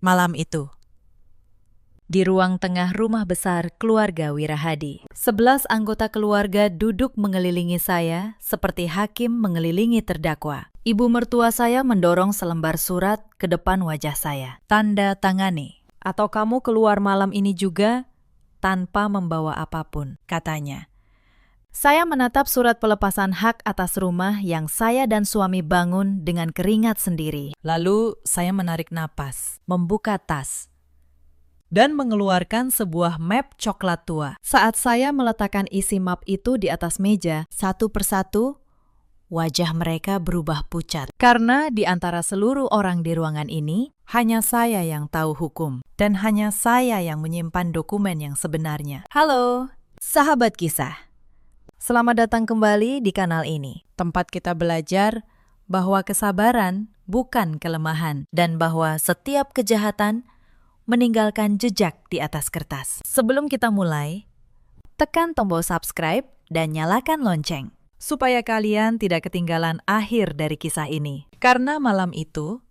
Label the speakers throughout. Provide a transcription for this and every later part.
Speaker 1: Malam itu, di ruang tengah rumah besar keluarga Wirahadi, 11 anggota keluarga duduk mengelilingi saya seperti hakim mengelilingi terdakwa. Ibu mertua saya mendorong selembar surat ke depan wajah saya. Tanda tangani. Atau kamu keluar malam ini juga tanpa membawa apapun, katanya. Saya menatap surat pelepasan hak atas rumah yang saya dan suami bangun dengan keringat sendiri. Lalu saya menarik napas, membuka tas, dan mengeluarkan sebuah map coklat tua. Saat saya meletakkan isi map itu di atas meja, satu persatu, wajah mereka berubah pucat. Karena di antara seluruh orang di ruangan ini, hanya saya yang tahu hukum. Dan hanya saya yang menyimpan dokumen yang sebenarnya. Halo, sahabat kisah. Selamat datang kembali di kanal ini, tempat kita belajar bahwa kesabaran bukan kelemahan dan bahwa setiap kejahatan meninggalkan jejak di atas kertas. Sebelum kita mulai, tekan tombol subscribe dan nyalakan lonceng supaya kalian tidak ketinggalan akhir dari kisah ini. Karena malam itu,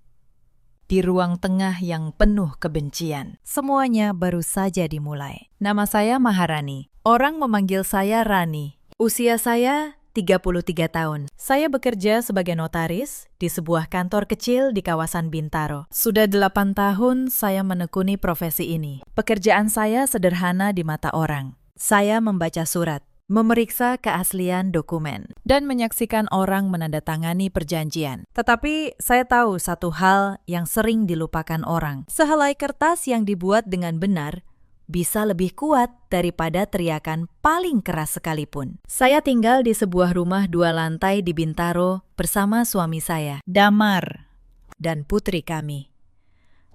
Speaker 1: di ruang tengah yang penuh kebencian, semuanya baru saja dimulai. Nama saya Maharani. Orang memanggil saya Rani. Usia saya 33 tahun. Saya bekerja sebagai notaris di sebuah kantor kecil di kawasan Bintaro. Sudah 8 tahun saya menekuni profesi ini. Pekerjaan saya sederhana di mata orang. Saya membaca surat, memeriksa keaslian dokumen, dan menyaksikan orang menandatangani perjanjian. Tetapi saya tahu satu hal yang sering dilupakan orang. Sehelai kertas yang dibuat dengan benar bisa lebih kuat daripada teriakan paling keras sekalipun. Saya tinggal di sebuah rumah 2 lantai di Bintaro bersama suami saya, Damar, dan putri kami,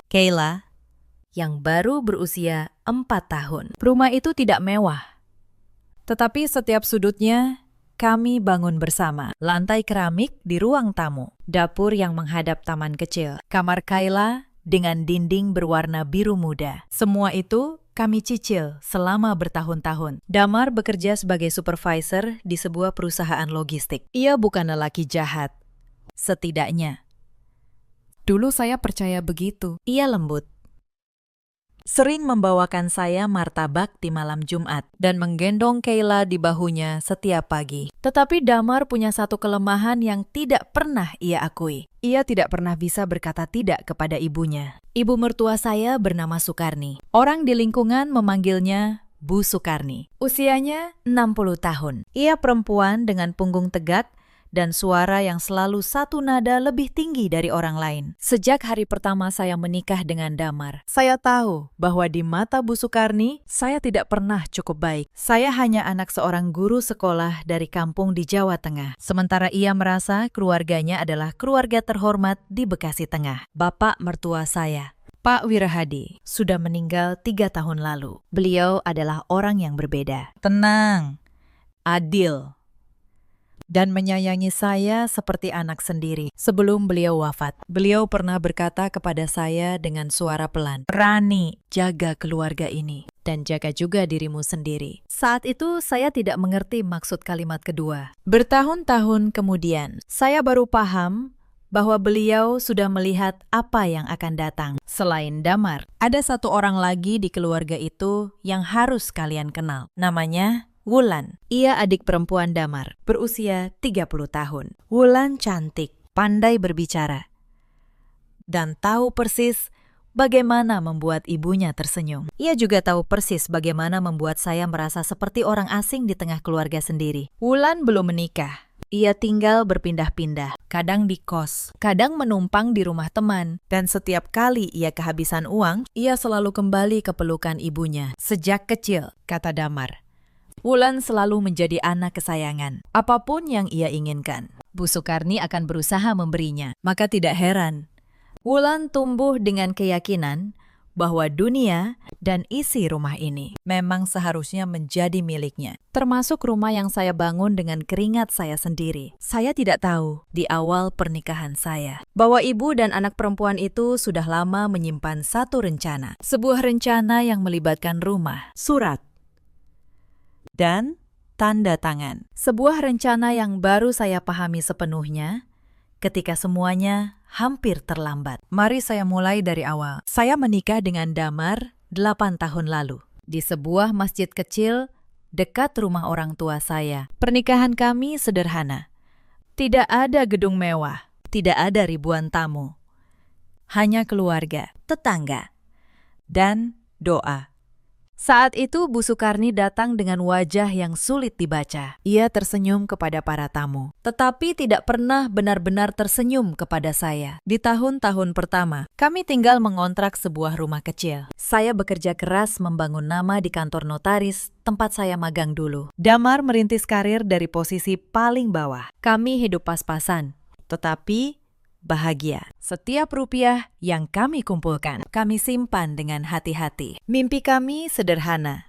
Speaker 1: Kayla, yang baru berusia 4 tahun. Rumah itu tidak mewah, tetapi setiap sudutnya kami bangun bersama. Lantai keramik di ruang tamu, dapur yang menghadap taman kecil, kamar Kayla dengan dinding berwarna biru muda. Semua itu kami cicil selama bertahun-tahun. Damar bekerja sebagai supervisor di sebuah perusahaan logistik. Ia bukan lelaki jahat, setidaknya. Dulu saya percaya begitu. Ia lembut, sering membawakan saya martabak di malam Jumat dan menggendong Kayla di bahunya setiap pagi. Tetapi Damar punya satu kelemahan yang tidak pernah ia akui. Ia tidak pernah bisa berkata tidak kepada ibunya. Ibu mertua saya bernama Sukarni. Orang di lingkungan memanggilnya Bu Sukarni. Usianya 60 tahun. Ia perempuan dengan punggung tegak dan suara yang selalu satu nada lebih tinggi dari orang lain. Sejak hari pertama saya menikah dengan Damar, saya tahu bahwa di mata Bu Sukarni, saya tidak pernah cukup baik. Saya hanya anak seorang guru sekolah dari kampung di Jawa Tengah. Sementara ia merasa keluarganya adalah keluarga terhormat di Bekasi Tengah. Bapak mertua saya, Pak Wirahadi, sudah meninggal 3 tahun lalu. Beliau adalah orang yang berbeda. Tenang, adil, dan menyayangi saya seperti anak sendiri. Sebelum beliau wafat, beliau pernah berkata kepada saya dengan suara pelan, "Rani, jaga keluarga ini dan jaga juga dirimu sendiri." Saat itu saya tidak mengerti maksud kalimat kedua. Bertahun-tahun kemudian, saya baru paham bahwa beliau sudah melihat apa yang akan datang. Selain Damar, ada satu orang lagi di keluarga itu yang harus kalian kenal. Namanya Wulan. Ia adik perempuan Damar, berusia 30 tahun. Wulan cantik, pandai berbicara, dan tahu persis bagaimana membuat ibunya tersenyum. Ia juga tahu persis bagaimana membuat saya merasa seperti orang asing di tengah keluarga sendiri. Wulan belum menikah. Ia tinggal berpindah-pindah, kadang di kos, kadang menumpang di rumah teman, dan setiap kali ia kehabisan uang, ia selalu kembali ke pelukan ibunya. Sejak kecil, kata Damar, Wulan selalu menjadi anak kesayangan. Apapun yang ia inginkan, Bu Sukarni akan berusaha memberinya. Maka tidak heran, Wulan tumbuh dengan keyakinan bahwa dunia dan isi rumah ini memang seharusnya menjadi miliknya. Termasuk rumah yang saya bangun dengan keringat saya sendiri. Saya tidak tahu di awal pernikahan saya bahwa ibu dan anak perempuan itu sudah lama menyimpan satu rencana. Sebuah rencana yang melibatkan rumah, surat, dan tanda tangan. Sebuah rencana yang baru saya pahami sepenuhnya ketika semuanya hampir terlambat. Mari saya mulai dari awal. Saya menikah dengan Damar 8 tahun lalu di sebuah masjid kecil dekat rumah orang tua saya. Pernikahan kami sederhana. Tidak ada gedung mewah, tidak ada ribuan tamu. Hanya keluarga, tetangga, dan doa. Saat itu Bu Sukarni datang dengan wajah yang sulit dibaca. Ia tersenyum kepada para tamu, tetapi tidak pernah benar-benar tersenyum kepada saya. Di tahun-tahun pertama, kami tinggal mengontrak sebuah rumah kecil. Saya bekerja keras membangun nama di kantor notaris tempat saya magang dulu. Damar merintis karir dari posisi paling bawah. Kami hidup pas-pasan, tetapi bahagia. Setiap rupiah yang kami kumpulkan, kami simpan dengan hati-hati. Mimpi kami sederhana.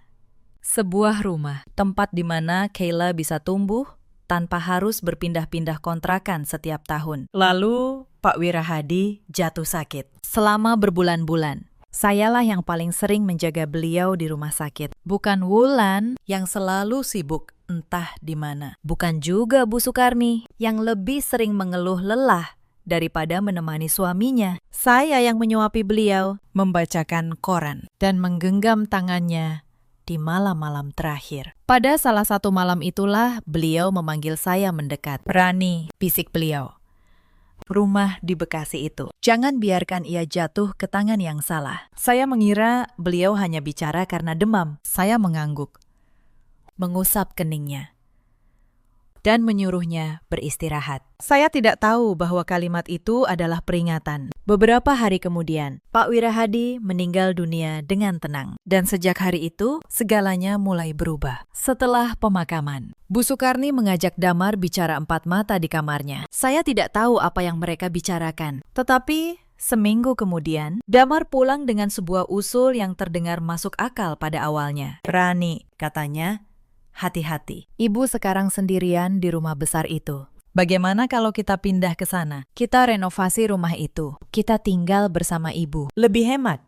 Speaker 1: Sebuah rumah, tempat di mana Kayla bisa tumbuh tanpa harus berpindah-pindah kontrakan setiap tahun. Lalu, Pak Wirahadi jatuh sakit. Selama berbulan-bulan, sayalah yang paling sering menjaga beliau di rumah sakit. Bukan Wulan yang selalu sibuk entah di mana. Bukan juga Bu Sukarni yang lebih sering mengeluh lelah daripada menemani suaminya. Saya yang menyuapi beliau, membacakan koran, dan menggenggam tangannya di malam-malam terakhir. Pada salah satu malam itulah beliau memanggil saya mendekat. "Rani," bisik beliau. "Rumah di Bekasi itu. Jangan biarkan ia jatuh ke tangan yang salah." Saya mengira beliau hanya bicara karena demam. Saya mengangguk, mengusap keningnya, dan menyuruhnya beristirahat. Saya tidak tahu bahwa kalimat itu adalah peringatan. Beberapa hari kemudian, Pak Wirahadi meninggal dunia dengan tenang. Dan sejak hari itu, segalanya mulai berubah. Setelah pemakaman, Bu Sukarni mengajak Damar bicara empat mata di kamarnya. Saya tidak tahu apa yang mereka bicarakan. Tetapi seminggu kemudian, Damar pulang dengan sebuah usul yang terdengar masuk akal pada awalnya. "Rani," katanya, "hati-hati. Ibu sekarang sendirian di rumah besar itu. Bagaimana kalau kita pindah ke sana? Kita renovasi rumah itu. Kita tinggal bersama ibu. Lebih hemat.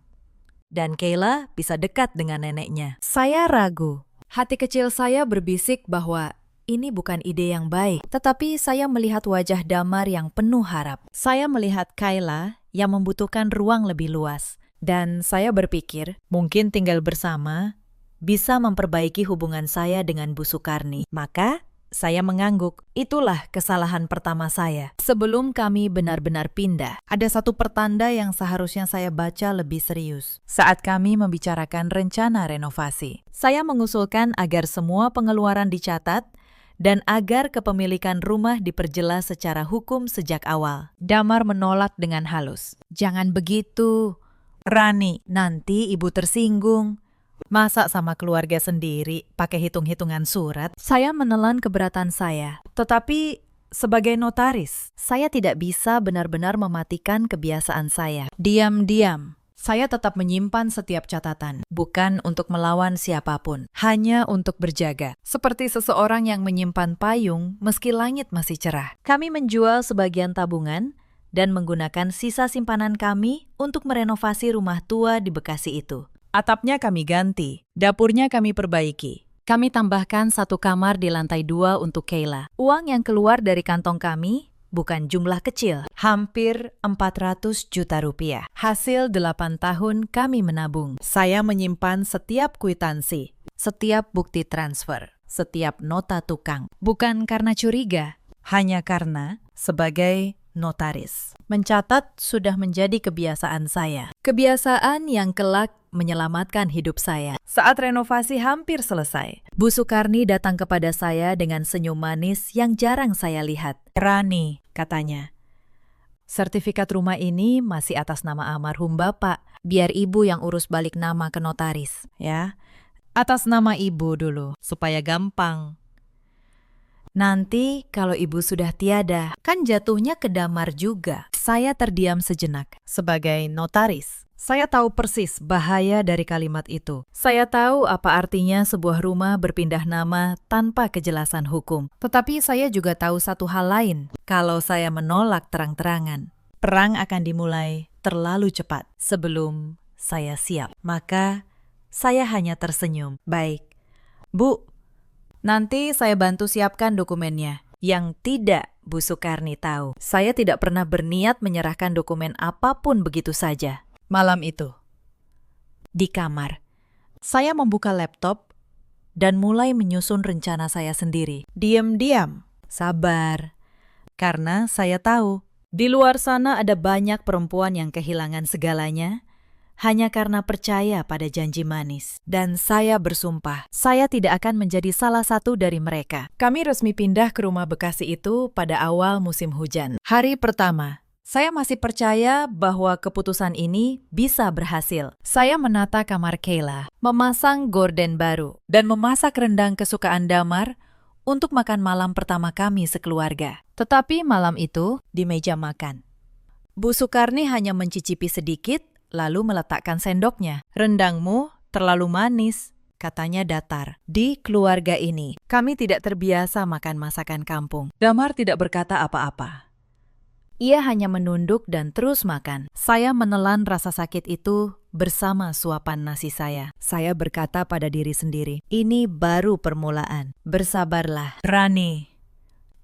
Speaker 1: Dan Kayla bisa dekat dengan neneknya." Saya ragu. Hati kecil saya berbisik bahwa ini bukan ide yang baik. Tetapi saya melihat wajah Damar yang penuh harap. Saya melihat Kayla yang membutuhkan ruang lebih luas. Dan saya berpikir, mungkin tinggal bersama bisa memperbaiki hubungan saya dengan Bu Sukarni. Maka, saya mengangguk. Itulah kesalahan pertama saya. Sebelum kami benar-benar pindah, ada satu pertanda yang seharusnya saya baca lebih serius. Saat kami membicarakan rencana renovasi, saya mengusulkan agar semua pengeluaran dicatat dan agar kepemilikan rumah diperjelas secara hukum sejak awal. Damar menolak dengan halus. "Jangan begitu, Rani. Nanti ibu tersinggung. Masa sama keluarga sendiri pakai hitung-hitungan surat?" Saya menelan keberatan saya. Tetapi sebagai notaris, saya tidak bisa benar-benar mematikan kebiasaan saya. Diam-diam, saya tetap menyimpan setiap catatan. Bukan untuk melawan siapapun, hanya untuk berjaga. Seperti seseorang yang menyimpan payung meski langit masih cerah. Kami menjual sebagian tabungan dan menggunakan sisa simpanan kami untuk merenovasi rumah tua di Bekasi itu. Atapnya kami ganti, dapurnya kami perbaiki. Kami tambahkan satu kamar di lantai 2 untuk Kayla. Uang yang keluar dari kantong kami bukan jumlah kecil, hampir 400 juta rupiah. Hasil 8 tahun kami menabung. Saya menyimpan setiap kwitansi, setiap bukti transfer, setiap nota tukang. Bukan karena curiga, hanya karena sebagai notaris. Mencatat sudah menjadi kebiasaan saya. Kebiasaan yang kelak menyelamatkan hidup saya. Saat renovasi hampir selesai, Bu Sukarni datang kepada saya dengan senyum manis yang jarang saya lihat. "Rani," katanya, "sertifikat rumah ini masih atas nama almarhum Bapak. Biar ibu yang urus balik nama ke notaris, ya. Atas nama ibu dulu, supaya gampang. Nanti kalau ibu sudah tiada, kan jatuhnya ke Damar juga." Saya terdiam sejenak. Sebagai notaris, saya tahu persis bahaya dari kalimat itu. Saya tahu apa artinya sebuah rumah berpindah nama tanpa kejelasan hukum. Tetapi saya juga tahu satu hal lain. Kalau saya menolak terang-terangan, perang akan dimulai terlalu cepat sebelum saya siap. Maka saya hanya tersenyum. "Baik, Bu, nanti saya bantu siapkan dokumennya. Yang tidak Bu Sukarni tahu, saya tidak pernah berniat menyerahkan dokumen apapun begitu saja.
Speaker 2: Malam itu,
Speaker 1: Di kamar, saya membuka laptop dan mulai menyusun rencana saya sendiri.
Speaker 2: diam-diam.
Speaker 1: Sabar, karena saya tahu di luar sana ada banyak perempuan yang kehilangan segalanya hanya karena percaya pada janji manis. Dan saya bersumpah, saya tidak akan menjadi salah satu dari mereka. Kami resmi pindah ke rumah Bekasi itu pada awal musim hujan. Hari pertama, saya masih percaya bahwa keputusan ini bisa berhasil. Saya menata kamar Kayla, memasang gorden baru, dan memasak rendang kesukaan Damar untuk makan malam pertama kami sekeluarga. Tetapi malam itu, di meja makan, Bu Sukarni hanya mencicipi sedikit, lalu meletakkan sendoknya. "Rendangmu terlalu manis," katanya datar. Di keluarga ini, kami tidak terbiasa makan masakan kampung. Damar tidak berkata apa-apa. Ia hanya menunduk dan terus makan. Saya menelan rasa sakit itu bersama suapan nasi saya. Saya berkata pada diri sendiri, ini baru permulaan. Bersabarlah, Rani.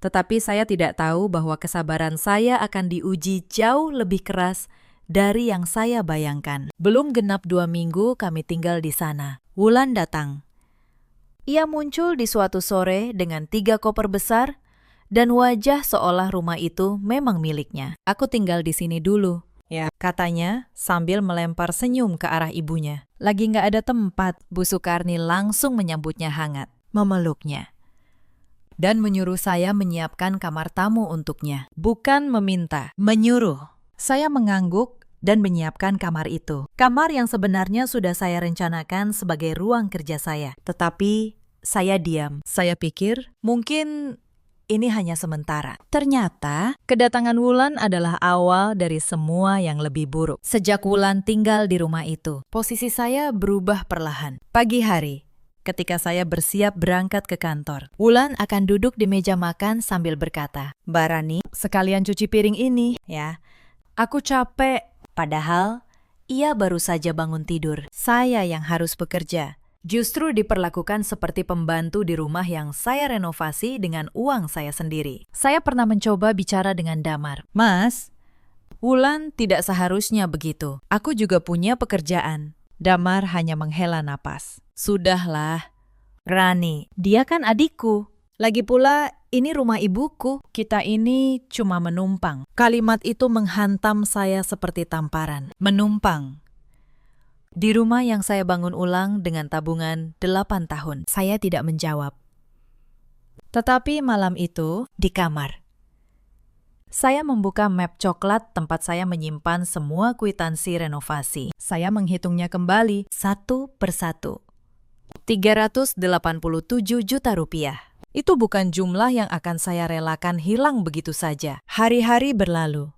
Speaker 1: Tetapi saya tidak tahu bahwa kesabaran saya akan diuji jauh lebih keras dari yang saya bayangkan. Belum genap 2 minggu kami tinggal di sana. Wulan datang. Ia muncul di suatu sore dengan 3 koper besar dan wajah seolah rumah itu memang miliknya. "Aku tinggal di sini dulu," ya, katanya sambil melempar senyum ke arah ibunya. "Lagi nggak ada tempat." Bu Sukarni langsung menyambutnya hangat, memeluknya, dan menyuruh saya menyiapkan kamar tamu untuknya. Bukan meminta, menyuruh. Saya mengangguk dan menyiapkan kamar itu. Kamar yang sebenarnya sudah saya rencanakan sebagai ruang kerja saya. Tetapi saya diam. Saya pikir mungkin ini hanya sementara. Ternyata kedatangan Wulan adalah awal dari semua yang lebih buruk. Sejak Wulan tinggal di rumah itu, posisi saya berubah perlahan. Pagi hari, ketika saya bersiap berangkat ke kantor, Wulan akan duduk di meja makan sambil berkata, "Mbak Rani, sekalian cuci piring ini, ya. Aku capek." Padahal, ia baru saja bangun tidur. Saya yang harus bekerja. Justru diperlakukan seperti pembantu di rumah yang saya renovasi dengan uang saya sendiri. Saya pernah mencoba bicara dengan Damar. "Mas, Wulan tidak seharusnya begitu. Aku juga punya pekerjaan." Damar hanya menghela napas. "Sudahlah, Rani, dia kan adikku. Lagi pula, ini rumah ibuku. Kita ini cuma menumpang." Kalimat itu menghantam saya seperti tamparan. Menumpang. Di rumah yang saya bangun ulang dengan tabungan 8 tahun. Saya tidak menjawab. Tetapi malam itu, di kamar, saya membuka map coklat tempat saya menyimpan semua kwitansi renovasi. Saya menghitungnya kembali, satu persatu. 387 juta rupiah. Itu bukan jumlah yang akan saya relakan hilang begitu saja. Hari-hari berlalu,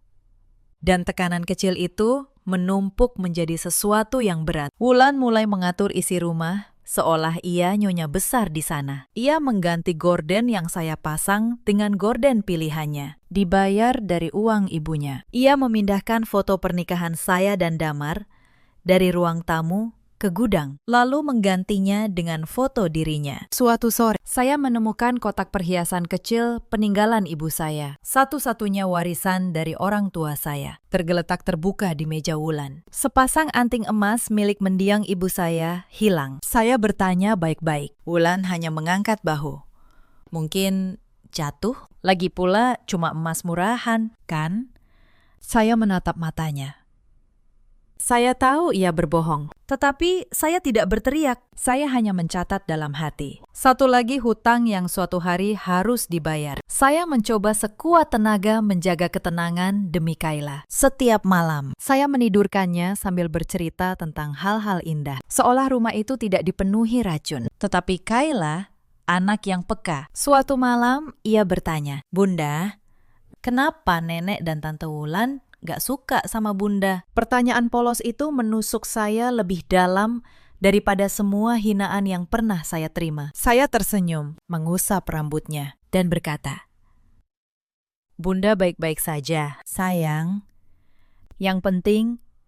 Speaker 1: dan tekanan kecil itu menumpuk menjadi sesuatu yang berat. Wulan mulai mengatur isi rumah, seolah ia nyonya besar di sana. Ia mengganti gorden yang saya pasang dengan gorden pilihannya, dibayar dari uang ibunya. Ia memindahkan foto pernikahan saya dan Damar dari ruang tamu ke gudang, lalu menggantinya dengan foto dirinya. Suatu sore, saya menemukan kotak perhiasan kecil peninggalan ibu saya, satu-satunya warisan dari orang tua saya, tergeletak terbuka di meja Wulan. Sepasang anting emas milik mendiang ibu saya hilang. Saya bertanya baik-baik. Wulan hanya mengangkat bahu. "Mungkin jatuh? Lagi pula cuma emas murahan, kan?" Saya menatap matanya. Saya tahu ia berbohong, tetapi saya tidak berteriak. Saya hanya mencatat dalam hati. Satu lagi hutang yang suatu hari harus dibayar. Saya mencoba sekuat tenaga menjaga ketenangan demi Kayla. Setiap malam, saya menidurkannya sambil bercerita tentang hal-hal indah, seolah rumah itu tidak dipenuhi racun. Tetapi Kayla, anak yang peka. Suatu malam, ia bertanya, "Bunda, kenapa nenek dan tante Wulan gak suka sama Bunda?" Pertanyaan polos itu menusuk saya lebih dalam daripada semua hinaan yang pernah saya terima. Saya tersenyum, mengusap rambutnya, dan berkata, "Bunda baik-baik saja, sayang. Yang penting,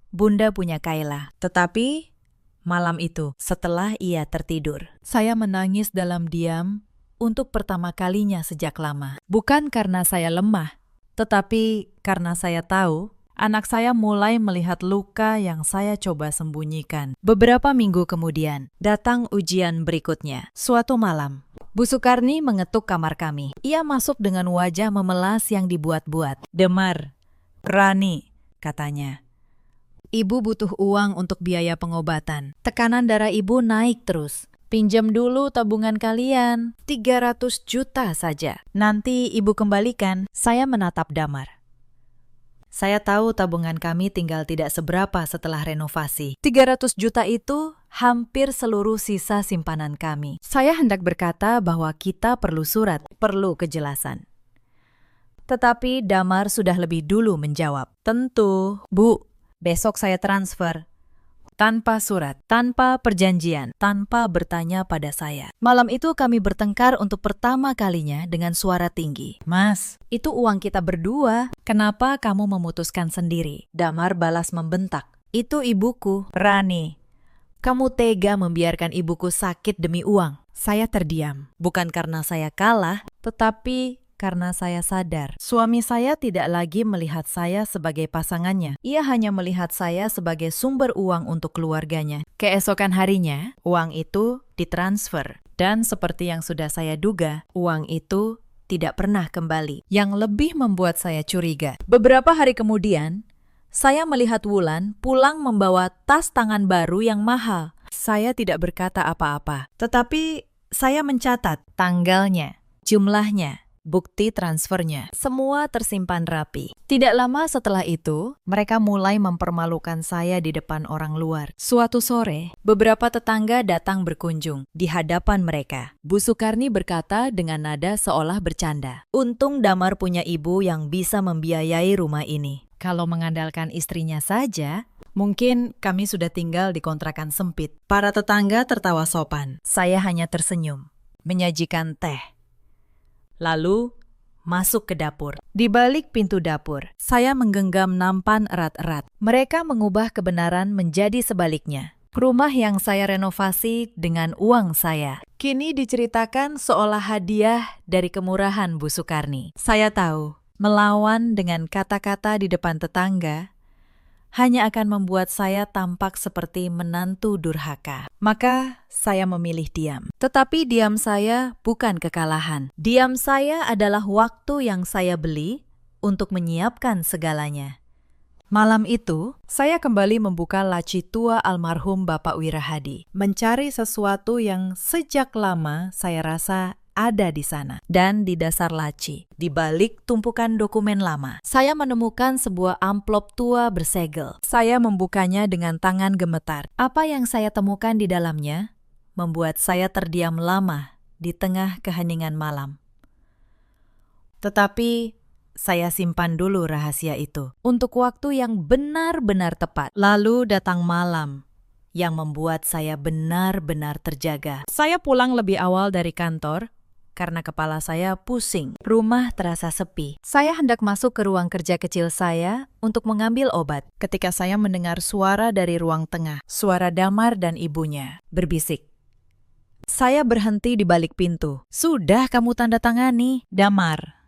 Speaker 1: Bunda punya Kayla." Tetapi malam itu, setelah ia tertidur, saya menangis dalam diam untuk pertama kalinya sejak lama. Bukan karena saya lemah, tetapi karena saya tahu anak saya mulai melihat luka yang saya coba sembunyikan. Beberapa minggu kemudian, datang ujian berikutnya. Suatu malam, Bu Sukarni mengetuk kamar kami. Ia masuk dengan wajah memelas yang dibuat-buat. "Damar, Rani," katanya. "Ibu butuh uang untuk biaya pengobatan. Tekanan darah ibu naik terus. Pinjam dulu tabungan kalian, 300 juta saja. Nanti ibu kembalikan." Saya menatap Damar. Saya tahu tabungan kami tinggal tidak seberapa setelah renovasi. 300 juta itu hampir seluruh sisa simpanan kami. Saya hendak berkata bahwa kita perlu surat, perlu kejelasan. Tetapi Damar sudah lebih dulu menjawab. "Tentu, Bu. Besok saya transfer." Tanpa surat, tanpa perjanjian, tanpa bertanya pada saya. Malam itu kami bertengkar untuk pertama kalinya dengan suara tinggi. "Mas, itu uang kita berdua. Kenapa kamu memutuskan sendiri?" Damar balas membentak. "Itu ibuku, Rani. Kamu tega membiarkan ibuku sakit demi uang." Saya terdiam. Bukan karena saya kalah, tetapi karena saya sadar suami saya tidak lagi melihat saya sebagai pasangannya. Ia hanya melihat saya sebagai sumber uang untuk keluarganya. Keesokan harinya, uang itu ditransfer. Dan seperti yang sudah saya duga, uang itu tidak pernah kembali. Yang lebih membuat saya curiga, beberapa hari kemudian, saya melihat Wulan pulang membawa tas tangan baru yang mahal. Saya tidak berkata apa-apa, tetapi saya mencatat tanggalnya, jumlahnya, bukti transfernya. Semua tersimpan rapi. Tidak lama setelah itu, mereka mulai mempermalukan saya di depan orang luar. Suatu sore, beberapa tetangga datang berkunjung. Di hadapan mereka, Bu Sukarni berkata dengan nada seolah bercanda, "Untung Damar punya ibu yang bisa membiayai rumah ini. Kalau mengandalkan istrinya saja, mungkin kami sudah tinggal di kontrakan sempit." Para tetangga tertawa sopan. Saya hanya tersenyum, menyajikan teh. Lalu, masuk ke dapur. Di balik pintu dapur, saya menggenggam nampan erat-erat. Mereka mengubah kebenaran menjadi sebaliknya. Rumah yang saya renovasi dengan uang saya kini diceritakan seolah hadiah dari kemurahan Bu Sukarni. Saya tahu, melawan dengan kata-kata di depan tetangga hanya akan membuat saya tampak seperti menantu durhaka. Maka saya memilih diam. Tetapi diam saya bukan kekalahan. Diam saya adalah waktu yang saya beli untuk menyiapkan segalanya. Malam itu, saya kembali membuka laci tua almarhum Bapak Wirahadi, mencari sesuatu yang sejak lama saya rasa ada di sana. Dan di dasar laci, di balik tumpukan dokumen lama, saya menemukan sebuah amplop tua bersegel. Saya membukanya dengan tangan gemetar. Apa yang saya temukan di dalamnya membuat saya terdiam lama di tengah keheningan malam. Tetapi saya simpan dulu rahasia itu untuk waktu yang benar-benar tepat. Lalu datang malam yang membuat saya benar-benar terjaga. Saya pulang lebih awal dari kantor karena kepala saya pusing. Rumah terasa sepi. Saya hendak masuk ke ruang kerja kecil saya untuk mengambil obat ketika saya mendengar suara dari ruang tengah. Suara Damar dan ibunya berbisik. Saya berhenti di balik pintu. "Sudah kamu tanda tangani, Damar?"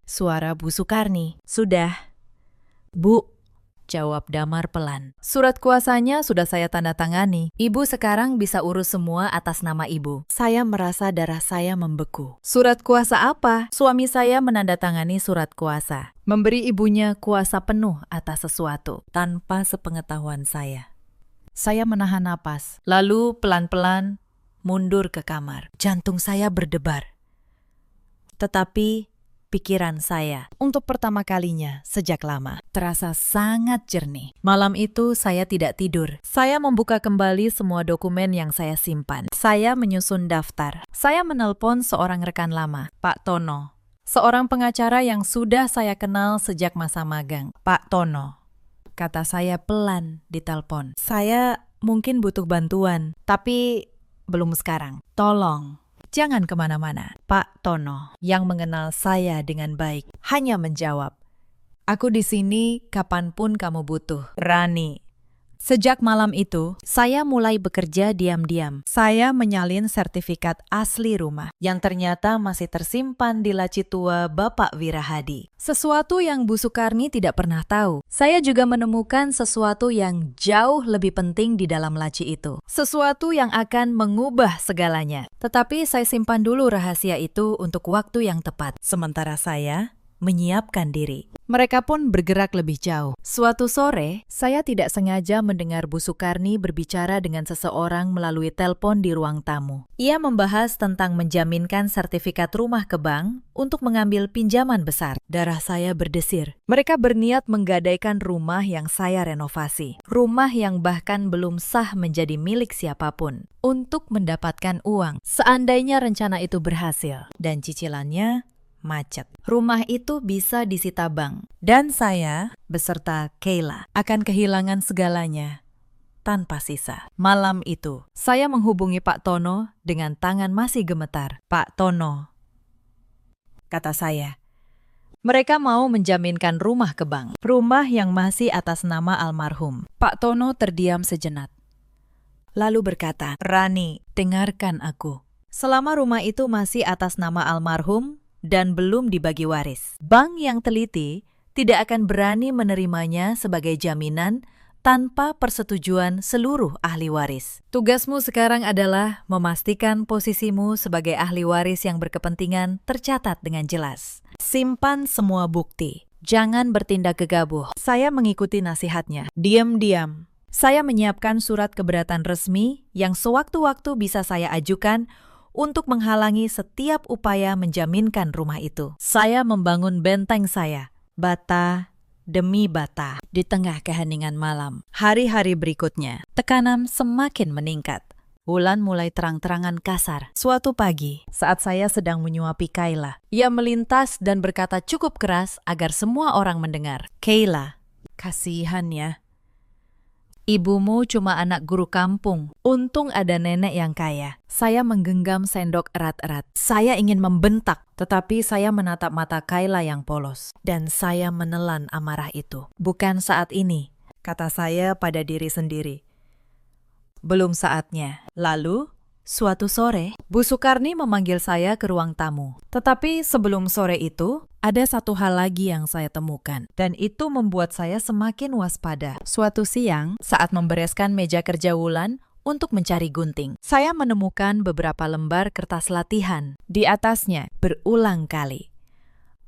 Speaker 1: Suara Bu Sukarni. "Sudah, Bu," jawab Damar pelan. "Surat kuasanya sudah saya tanda tangani. Ibu sekarang bisa urus semua atas nama ibu." Saya merasa darah saya membeku. Surat kuasa apa? Suami saya menandatangani surat kuasa, memberi ibunya kuasa penuh atas sesuatu tanpa sepengetahuan saya. Saya menahan napas, lalu pelan-pelan mundur ke kamar. Jantung saya berdebar. Tetapi pikiran saya, untuk pertama kalinya sejak lama, terasa sangat jernih. Malam itu saya tidak tidur. Saya membuka kembali semua dokumen yang saya simpan. Saya menyusun daftar. Saya menelpon seorang rekan lama, Pak Tono. Seorang pengacara yang sudah saya kenal sejak masa magang. "Pak Tono," kata saya pelan di telepon. "Saya mungkin butuh bantuan, tapi belum sekarang. Tolong, jangan kemana-mana." Pak Tono, yang mengenal saya dengan baik, hanya menjawab, "Aku di sini kapanpun kamu butuh, Rani. Sejak malam itu, saya mulai bekerja diam-diam. Saya menyalin sertifikat asli rumah yang ternyata masih tersimpan di laci tua Bapak Wirahadi. Sesuatu yang Bu Sukarni tidak pernah tahu. Saya juga menemukan sesuatu yang jauh lebih penting di dalam laci itu. Sesuatu yang akan mengubah segalanya. Tetapi saya simpan dulu rahasia itu untuk waktu yang tepat. Sementara saya menyiapkan diri. Mereka pun bergerak lebih jauh. Suatu sore, saya tidak sengaja mendengar Bu Sukarni berbicara dengan seseorang melalui telepon di ruang tamu. Ia membahas tentang menjaminkan sertifikat rumah ke bank untuk mengambil pinjaman besar. Darah saya berdesir. Mereka berniat menggadaikan rumah yang saya renovasi. Rumah yang bahkan belum sah menjadi milik siapapun. Untuk mendapatkan uang. Seandainya rencana itu berhasil dan cicilannya macet. Rumah itu bisa disita bank. Dan saya, beserta Kayla, akan kehilangan segalanya tanpa sisa. Malam itu, saya menghubungi Pak Tono dengan tangan masih gemetar. Pak Tono, kata saya, mereka mau menjaminkan rumah ke bank. Rumah yang masih atas nama almarhum. Pak Tono terdiam sejenak. Lalu berkata, Rani, dengarkan aku. Selama rumah itu masih atas nama almarhum, dan belum dibagi waris. Bank yang teliti tidak akan berani menerimanya sebagai jaminan tanpa persetujuan seluruh ahli waris. Tugasmu sekarang adalah memastikan posisimu sebagai ahli waris yang berkepentingan tercatat dengan jelas. Simpan semua bukti. Jangan bertindak gegabah. Saya mengikuti nasihatnya. Diam-diam. Saya menyiapkan surat keberatan resmi yang sewaktu-waktu bisa saya ajukan untuk menghalangi setiap upaya menjaminkan rumah itu. Saya membangun benteng saya, bata demi bata, di tengah keheningan malam. Hari-hari berikutnya, tekanan semakin meningkat. Bulan mulai terang-terangan kasar. Suatu pagi, saat saya sedang menyuapi Kayla, ia melintas dan berkata cukup keras agar semua orang mendengar. Kayla, kasihan ya. Ibumu cuma anak guru kampung. Untung ada nenek yang kaya. Saya menggenggam sendok erat-erat. Saya ingin membentak, tetapi saya menatap mata Kayla yang polos. Dan saya menelan amarah itu. Bukan saat ini, kata saya pada diri sendiri. Belum saatnya. Lalu, suatu sore, Bu Sukarni memanggil saya ke ruang tamu. Tetapi sebelum sore itu, ada satu hal lagi yang saya temukan, dan itu membuat saya semakin waspada. Suatu siang, saat membereskan meja kerja Wulan untuk mencari gunting, saya menemukan beberapa lembar kertas latihan. Di atasnya, berulang kali,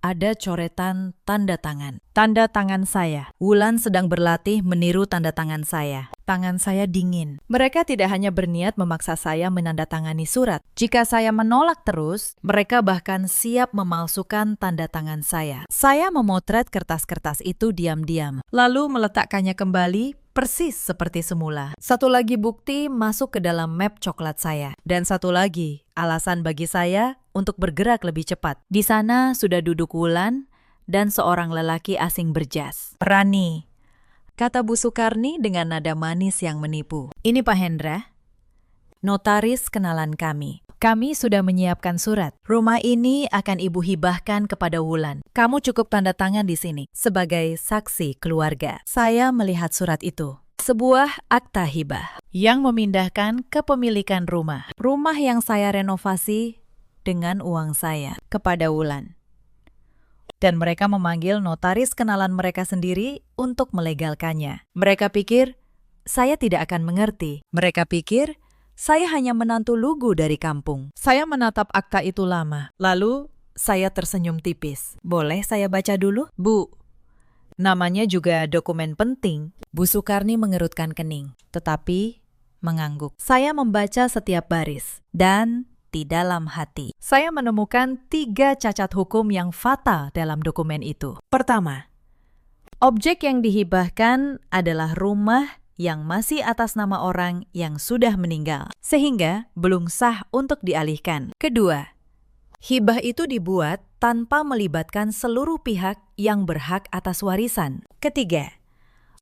Speaker 1: ada coretan tanda tangan. Tanda tangan saya. Wulan sedang berlatih meniru tanda tangan saya. Tangan saya dingin. Mereka tidak hanya berniat memaksa saya menandatangani surat. Jika saya menolak terus, mereka bahkan siap memalsukan tanda tangan saya. Saya memotret kertas-kertas itu diam-diam, lalu meletakkannya kembali persis seperti semula. Satu lagi bukti masuk ke dalam map coklat saya. Dan satu lagi alasan bagi saya untuk bergerak lebih cepat. Di sana sudah duduk Wulan dan seorang lelaki asing berjas. Rani, kata Bu Sukarni dengan nada manis yang menipu. Ini Pak Hendra, notaris kenalan kami. Kami sudah menyiapkan surat. Rumah ini akan Ibu hibahkan kepada Wulan. Kamu cukup tanda tangan di sini sebagai saksi keluarga. Saya melihat surat itu. Sebuah akta hibah yang memindahkan kepemilikan rumah. Rumah yang saya renovasi dengan uang saya kepada Wulan. Dan mereka memanggil notaris kenalan mereka sendiri untuk melegalkannya. Mereka pikir saya tidak akan mengerti. Mereka pikir saya hanya menantu lugu dari kampung. Saya menatap akta itu lama. Lalu saya tersenyum tipis. Boleh saya baca dulu? Bu, namanya juga dokumen penting. Bu Sukarni mengerutkan kening, tetapi mengangguk. Saya membaca setiap baris dan di dalam hati, saya menemukan 3 cacat hukum yang fatal dalam dokumen itu. Pertama, objek yang dihibahkan adalah rumah yang masih atas nama orang yang sudah meninggal, sehingga belum sah untuk dialihkan. Kedua, hibah itu dibuat tanpa melibatkan seluruh pihak yang berhak atas warisan. Ketiga,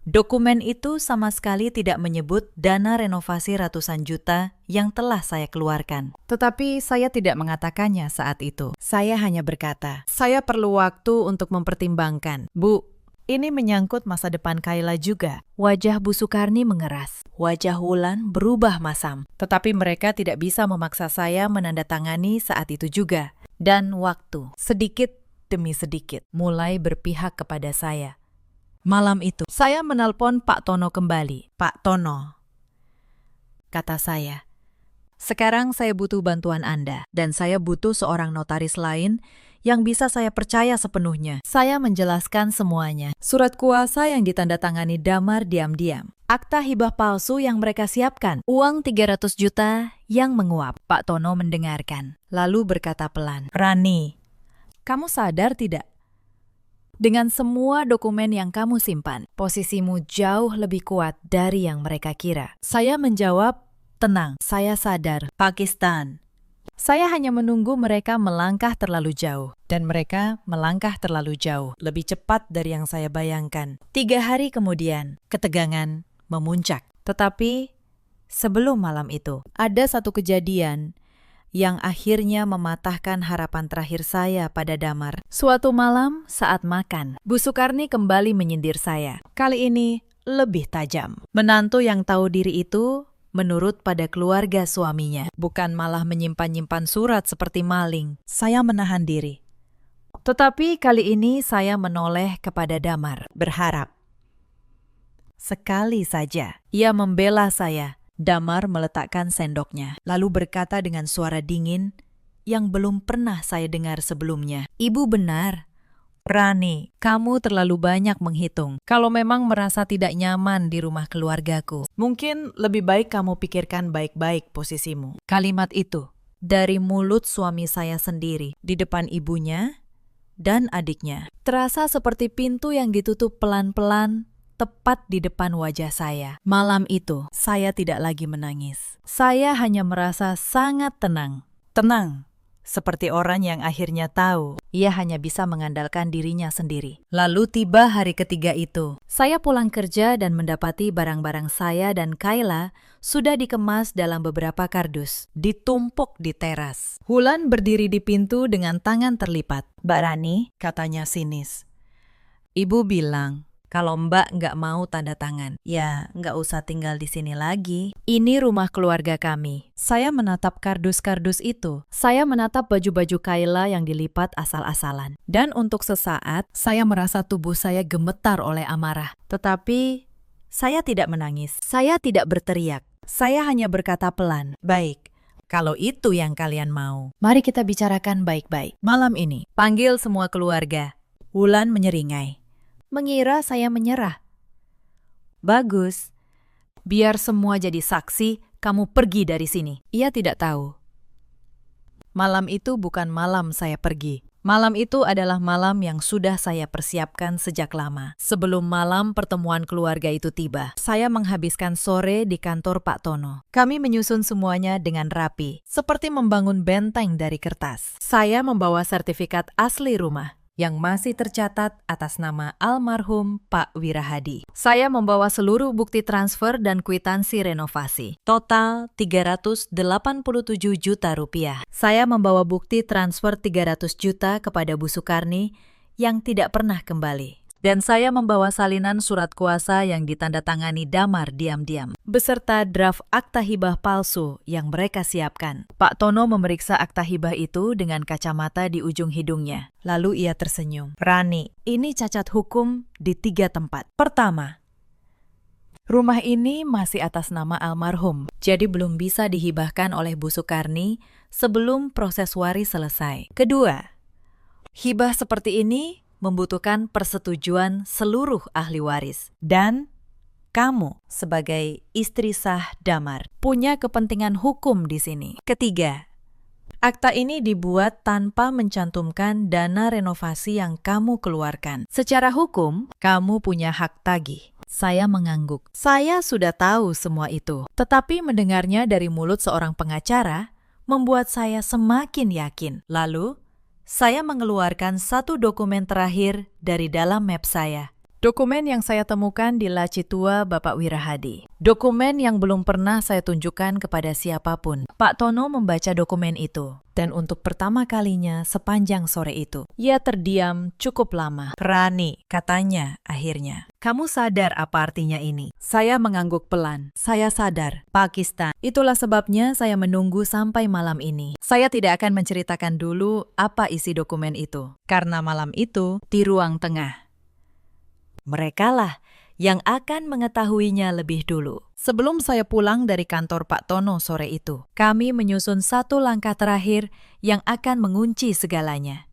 Speaker 1: dokumen itu sama sekali tidak menyebut dana renovasi ratusan juta yang telah saya keluarkan. Tetapi saya tidak mengatakannya saat itu. Saya hanya berkata, saya perlu waktu untuk mempertimbangkan. Bu, Ini menyangkut masa depan Kayla juga. Wajah Bu Sukarni mengeras. Wajah Wulan berubah masam. Tetapi mereka tidak bisa memaksa saya menandatangani saat itu juga. Dan waktu, sedikit demi sedikit, mulai berpihak kepada saya. Malam itu, saya menelpon Pak Tono kembali. Pak Tono, kata saya. Sekarang saya butuh bantuan Anda, dan saya butuh seorang notaris lain yang bisa saya percaya sepenuhnya. Saya menjelaskan semuanya. Surat kuasa yang ditandatangani Damar diam-diam. Akta hibah palsu yang mereka siapkan. Uang 300 juta yang menguap. Pak Tono mendengarkan, lalu berkata pelan, "Rani, kamu sadar tidak? Dengan semua dokumen yang kamu simpan, posisimu jauh lebih kuat dari yang mereka kira." Saya menjawab, "Tenang, saya sadar. Pakistan. Saya hanya menunggu mereka melangkah terlalu jauh. Dan mereka melangkah terlalu jauh. Lebih cepat dari yang saya bayangkan. 3 hari kemudian, ketegangan memuncak. Tetapi sebelum malam itu, ada satu kejadian yang akhirnya mematahkan harapan terakhir saya pada Damar. Suatu malam saat makan, Bu Sukarni kembali menyindir saya. Kali ini lebih tajam. Menantu yang tahu diri itu menurut pada keluarga suaminya, bukan malah menyimpan-nyimpan surat seperti maling. Saya menahan diri. Tetapi kali ini saya menoleh kepada Damar, berharap. Sekali saja, ia membela saya. Damar meletakkan sendoknya, lalu berkata dengan suara dingin yang belum pernah saya dengar sebelumnya. "Ibu benar. Rani, kamu terlalu banyak menghitung. Kalau memang merasa tidak nyaman di rumah keluargaku, mungkin lebih baik kamu pikirkan baik-baik posisimu." Kalimat itu dari mulut suami saya sendiri di depan ibunya dan adiknya terasa seperti pintu yang ditutup pelan-pelan tepat di depan wajah saya. Malam itu, saya tidak lagi menangis. Saya hanya merasa sangat tenang. Tenang. Seperti orang yang akhirnya tahu, ia hanya bisa mengandalkan dirinya sendiri. Lalu tiba hari ketiga itu. Saya pulang kerja dan mendapati barang-barang saya dan Kayla sudah dikemas dalam beberapa kardus, ditumpuk di teras. Wulan berdiri di pintu dengan tangan terlipat. "Mbak Rani," katanya sinis. "Ibu bilang, kalau Mbak nggak mau tanda tangan, ya nggak usah tinggal di sini lagi. Ini rumah keluarga kami." Saya menatap kardus-kardus itu. Saya menatap baju-baju Kayla yang dilipat asal-asalan. Dan untuk sesaat, saya merasa tubuh saya gemetar oleh amarah. Tetapi, saya tidak menangis. Saya tidak berteriak. Saya hanya berkata pelan, "Baik, kalau itu yang kalian mau, mari kita bicarakan baik-baik. Malam ini, panggil semua keluarga." Wulan menyeringai. Mengira saya menyerah. "Bagus. Biar semua jadi saksi, kamu pergi dari sini." Ia tidak tahu. Malam itu bukan malam saya pergi. Malam itu adalah malam yang sudah saya persiapkan sejak lama. Sebelum malam pertemuan keluarga itu tiba, saya menghabiskan sore di kantor Pak Tono. Kami menyusun semuanya dengan rapi, seperti membangun benteng dari kertas. Saya membawa sertifikat asli rumah yang masih tercatat atas nama almarhum Pak Wirahadi. Saya membawa seluruh bukti transfer dan kwitansi renovasi. Total 387 juta rupiah. Saya membawa bukti transfer 300 juta kepada Bu Sukarni yang tidak pernah kembali. Dan saya membawa salinan surat kuasa yang ditandatangani Damar diam-diam, beserta draft akta hibah palsu yang mereka siapkan. Pak Tono memeriksa akta hibah itu dengan kacamata di ujung hidungnya. Lalu ia tersenyum. "Rani, ini cacat hukum di 3 tempat. Pertama, rumah ini masih atas nama almarhum, jadi belum bisa dihibahkan oleh Bu Sukarni sebelum proses waris selesai. Kedua, hibah seperti ini membutuhkan persetujuan seluruh ahli waris. Dan kamu sebagai istri sah Damar punya kepentingan hukum di sini. Ketiga, akta ini dibuat tanpa mencantumkan dana renovasi yang kamu keluarkan. Secara hukum, kamu punya hak tagih." Saya mengangguk. Saya sudah tahu semua itu. Tetapi mendengarnya dari mulut seorang pengacara membuat saya semakin yakin. Lalu, saya mengeluarkan satu dokumen terakhir dari dalam map saya. Dokumen yang saya temukan di laci tua Bapak Wirahadi. Dokumen yang belum pernah saya tunjukkan kepada siapapun. Pak Tono membaca dokumen itu. Dan untuk pertama kalinya sepanjang sore itu, ia terdiam cukup lama. "Rani," katanya akhirnya. "Kamu sadar apa artinya ini?" Saya mengangguk pelan. Saya sadar. Pakistan. Itulah sebabnya saya menunggu sampai malam ini. Saya tidak akan menceritakan dulu apa isi dokumen itu. Karena malam itu di ruang tengah. Merekalah yang akan mengetahuinya lebih dulu. Sebelum saya pulang dari kantor Pak Tono sore itu, kami menyusun satu langkah terakhir yang akan mengunci segalanya.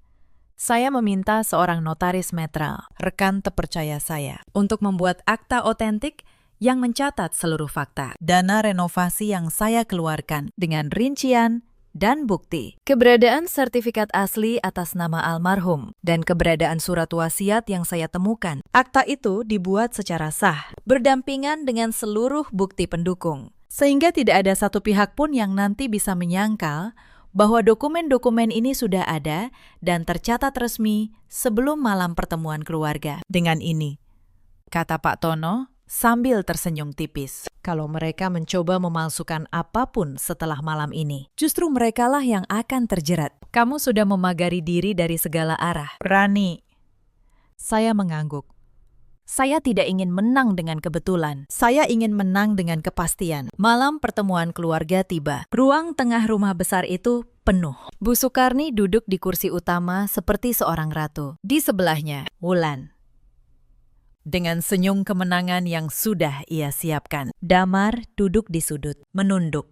Speaker 1: Saya meminta seorang notaris netral, rekan terpercaya saya, untuk membuat akta otentik yang mencatat seluruh fakta. Dana renovasi yang saya keluarkan dengan rincian dan bukti, keberadaan sertifikat asli atas nama almarhum, dan keberadaan surat wasiat yang saya temukan. Akta itu dibuat secara sah, berdampingan dengan seluruh bukti pendukung, sehingga tidak ada satu pihak pun yang nanti bisa menyangkal bahwa dokumen-dokumen ini sudah ada dan tercatat resmi sebelum malam pertemuan keluarga. Dengan ini, kata Pak Tono sambil tersenyum tipis, kalau mereka mencoba memalsukan apapun setelah malam ini, justru merekalah yang akan terjerat. Kamu sudah memagari diri dari segala arah. Rani. Saya mengangguk. Saya tidak ingin menang dengan kebetulan. Saya ingin menang dengan kepastian. Malam pertemuan keluarga tiba. Ruang tengah rumah besar itu penuh. Bu Sukarni duduk di kursi utama seperti seorang ratu. Di sebelahnya, Wulan. Dengan senyum kemenangan yang sudah ia siapkan. Damar duduk di sudut, menunduk.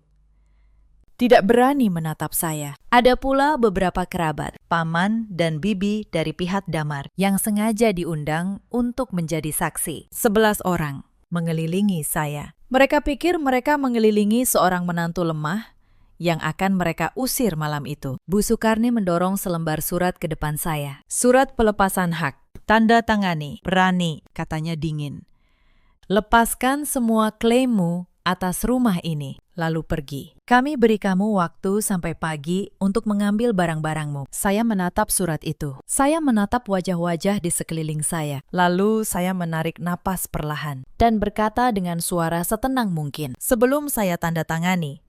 Speaker 1: Tidak berani menatap saya. Ada pula beberapa kerabat, paman dan bibi dari pihak Damar yang sengaja diundang untuk menjadi saksi. 11 orang mengelilingi saya. Mereka pikir mereka mengelilingi seorang menantu lemah yang akan mereka usir malam itu. Bu Sukarni mendorong selembar surat ke depan saya. Surat pelepasan hak. Tanda tangani, Rani, katanya dingin. Lepaskan semua klaimmu atas rumah ini, lalu pergi. Kami beri kamu waktu sampai pagi untuk mengambil barang-barangmu. Saya menatap surat itu. Saya menatap wajah-wajah di sekeliling saya. Lalu saya menarik napas perlahan dan berkata dengan suara setenang mungkin. Sebelum saya tanda tangani,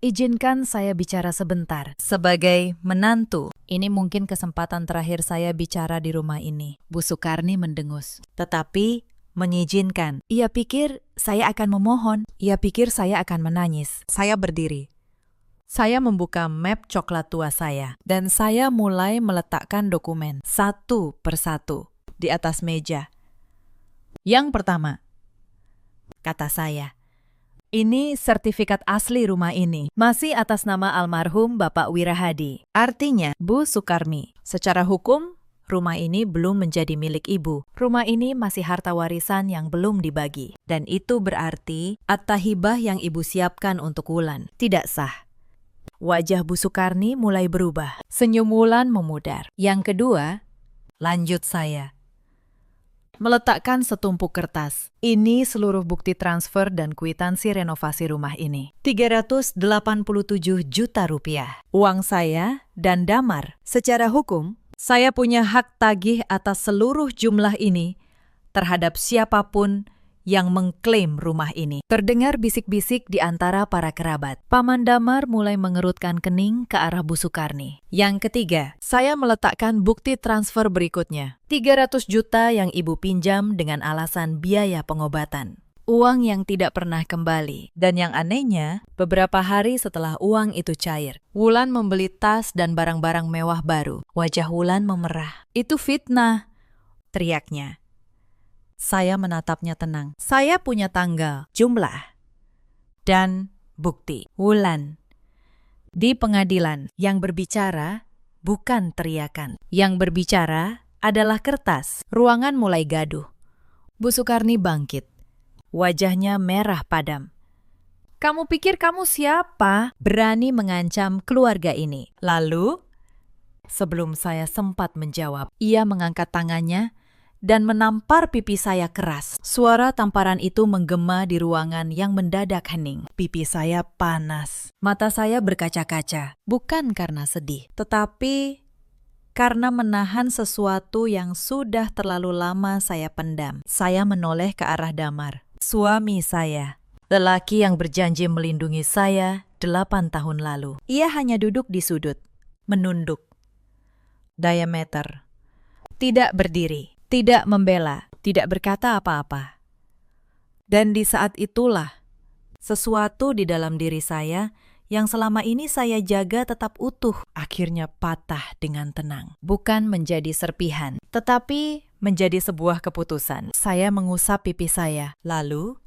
Speaker 1: izinkan saya bicara sebentar. Sebagai menantu, ini mungkin kesempatan terakhir saya bicara di rumah ini. Bu Sukarni mendengus. Tetapi mengizinkan. Ia pikir saya akan memohon. Ia pikir saya akan menangis. Saya berdiri. Saya membuka map coklat tua saya. Dan saya mulai meletakkan dokumen satu persatu di atas meja. Yang pertama, kata saya, ini sertifikat asli rumah ini, masih atas nama almarhum Bapak Wirahadi. Artinya, Bu Sukarni, secara hukum, rumah ini belum menjadi milik ibu. Rumah ini masih harta warisan yang belum dibagi. Dan itu berarti akta hibah yang ibu siapkan untuk Wulan tidak sah. Wajah Bu Sukarni mulai berubah. Senyum Wulan memudar. Yang kedua, lanjut saya. Meletakkan setumpuk kertas. Ini seluruh bukti transfer dan kwitansi renovasi rumah ini. 387 juta rupiah. Uang saya dan Damar. Secara hukum, saya punya hak tagih atas seluruh jumlah ini terhadap siapapun yang mengklaim rumah ini. Terdengar bisik-bisik di antara para kerabat. Paman Damar mulai mengerutkan kening ke arah Bu Sukarni. Yang ketiga, saya meletakkan bukti transfer berikutnya. 300 juta yang ibu pinjam dengan alasan biaya pengobatan. Uang yang tidak pernah kembali. Dan yang anehnya, beberapa hari setelah uang itu cair, Wulan membeli tas dan barang-barang mewah baru. Wajah Wulan memerah. Itu fitnah, teriaknya. Saya menatapnya tenang. Saya punya tanggal, jumlah, dan bukti. Wulan. Di pengadilan, yang berbicara bukan teriakan. Yang berbicara adalah kertas. Ruangan mulai gaduh. Bu Sukarni bangkit. Wajahnya merah padam. Kamu pikir kamu siapa? Berani mengancam keluarga ini. Lalu, sebelum saya sempat menjawab, ia mengangkat tangannya dan menampar pipi saya keras. Suara tamparan itu menggema di ruangan yang mendadak hening. Pipi saya panas. Mata saya berkaca-kaca. Bukan karena sedih, tetapi karena menahan sesuatu yang sudah terlalu lama saya pendam. Saya menoleh ke arah Damar, suami saya, lelaki yang berjanji melindungi saya 8 tahun lalu. Ia hanya duduk di sudut, menunduk. Diameter. Tidak berdiri, tidak membela, tidak berkata apa-apa. Dan di saat itulah, sesuatu di dalam diri saya yang selama ini saya jaga tetap utuh, akhirnya patah dengan tenang. Bukan menjadi serpihan, tetapi menjadi sebuah keputusan. Saya mengusap pipi saya, lalu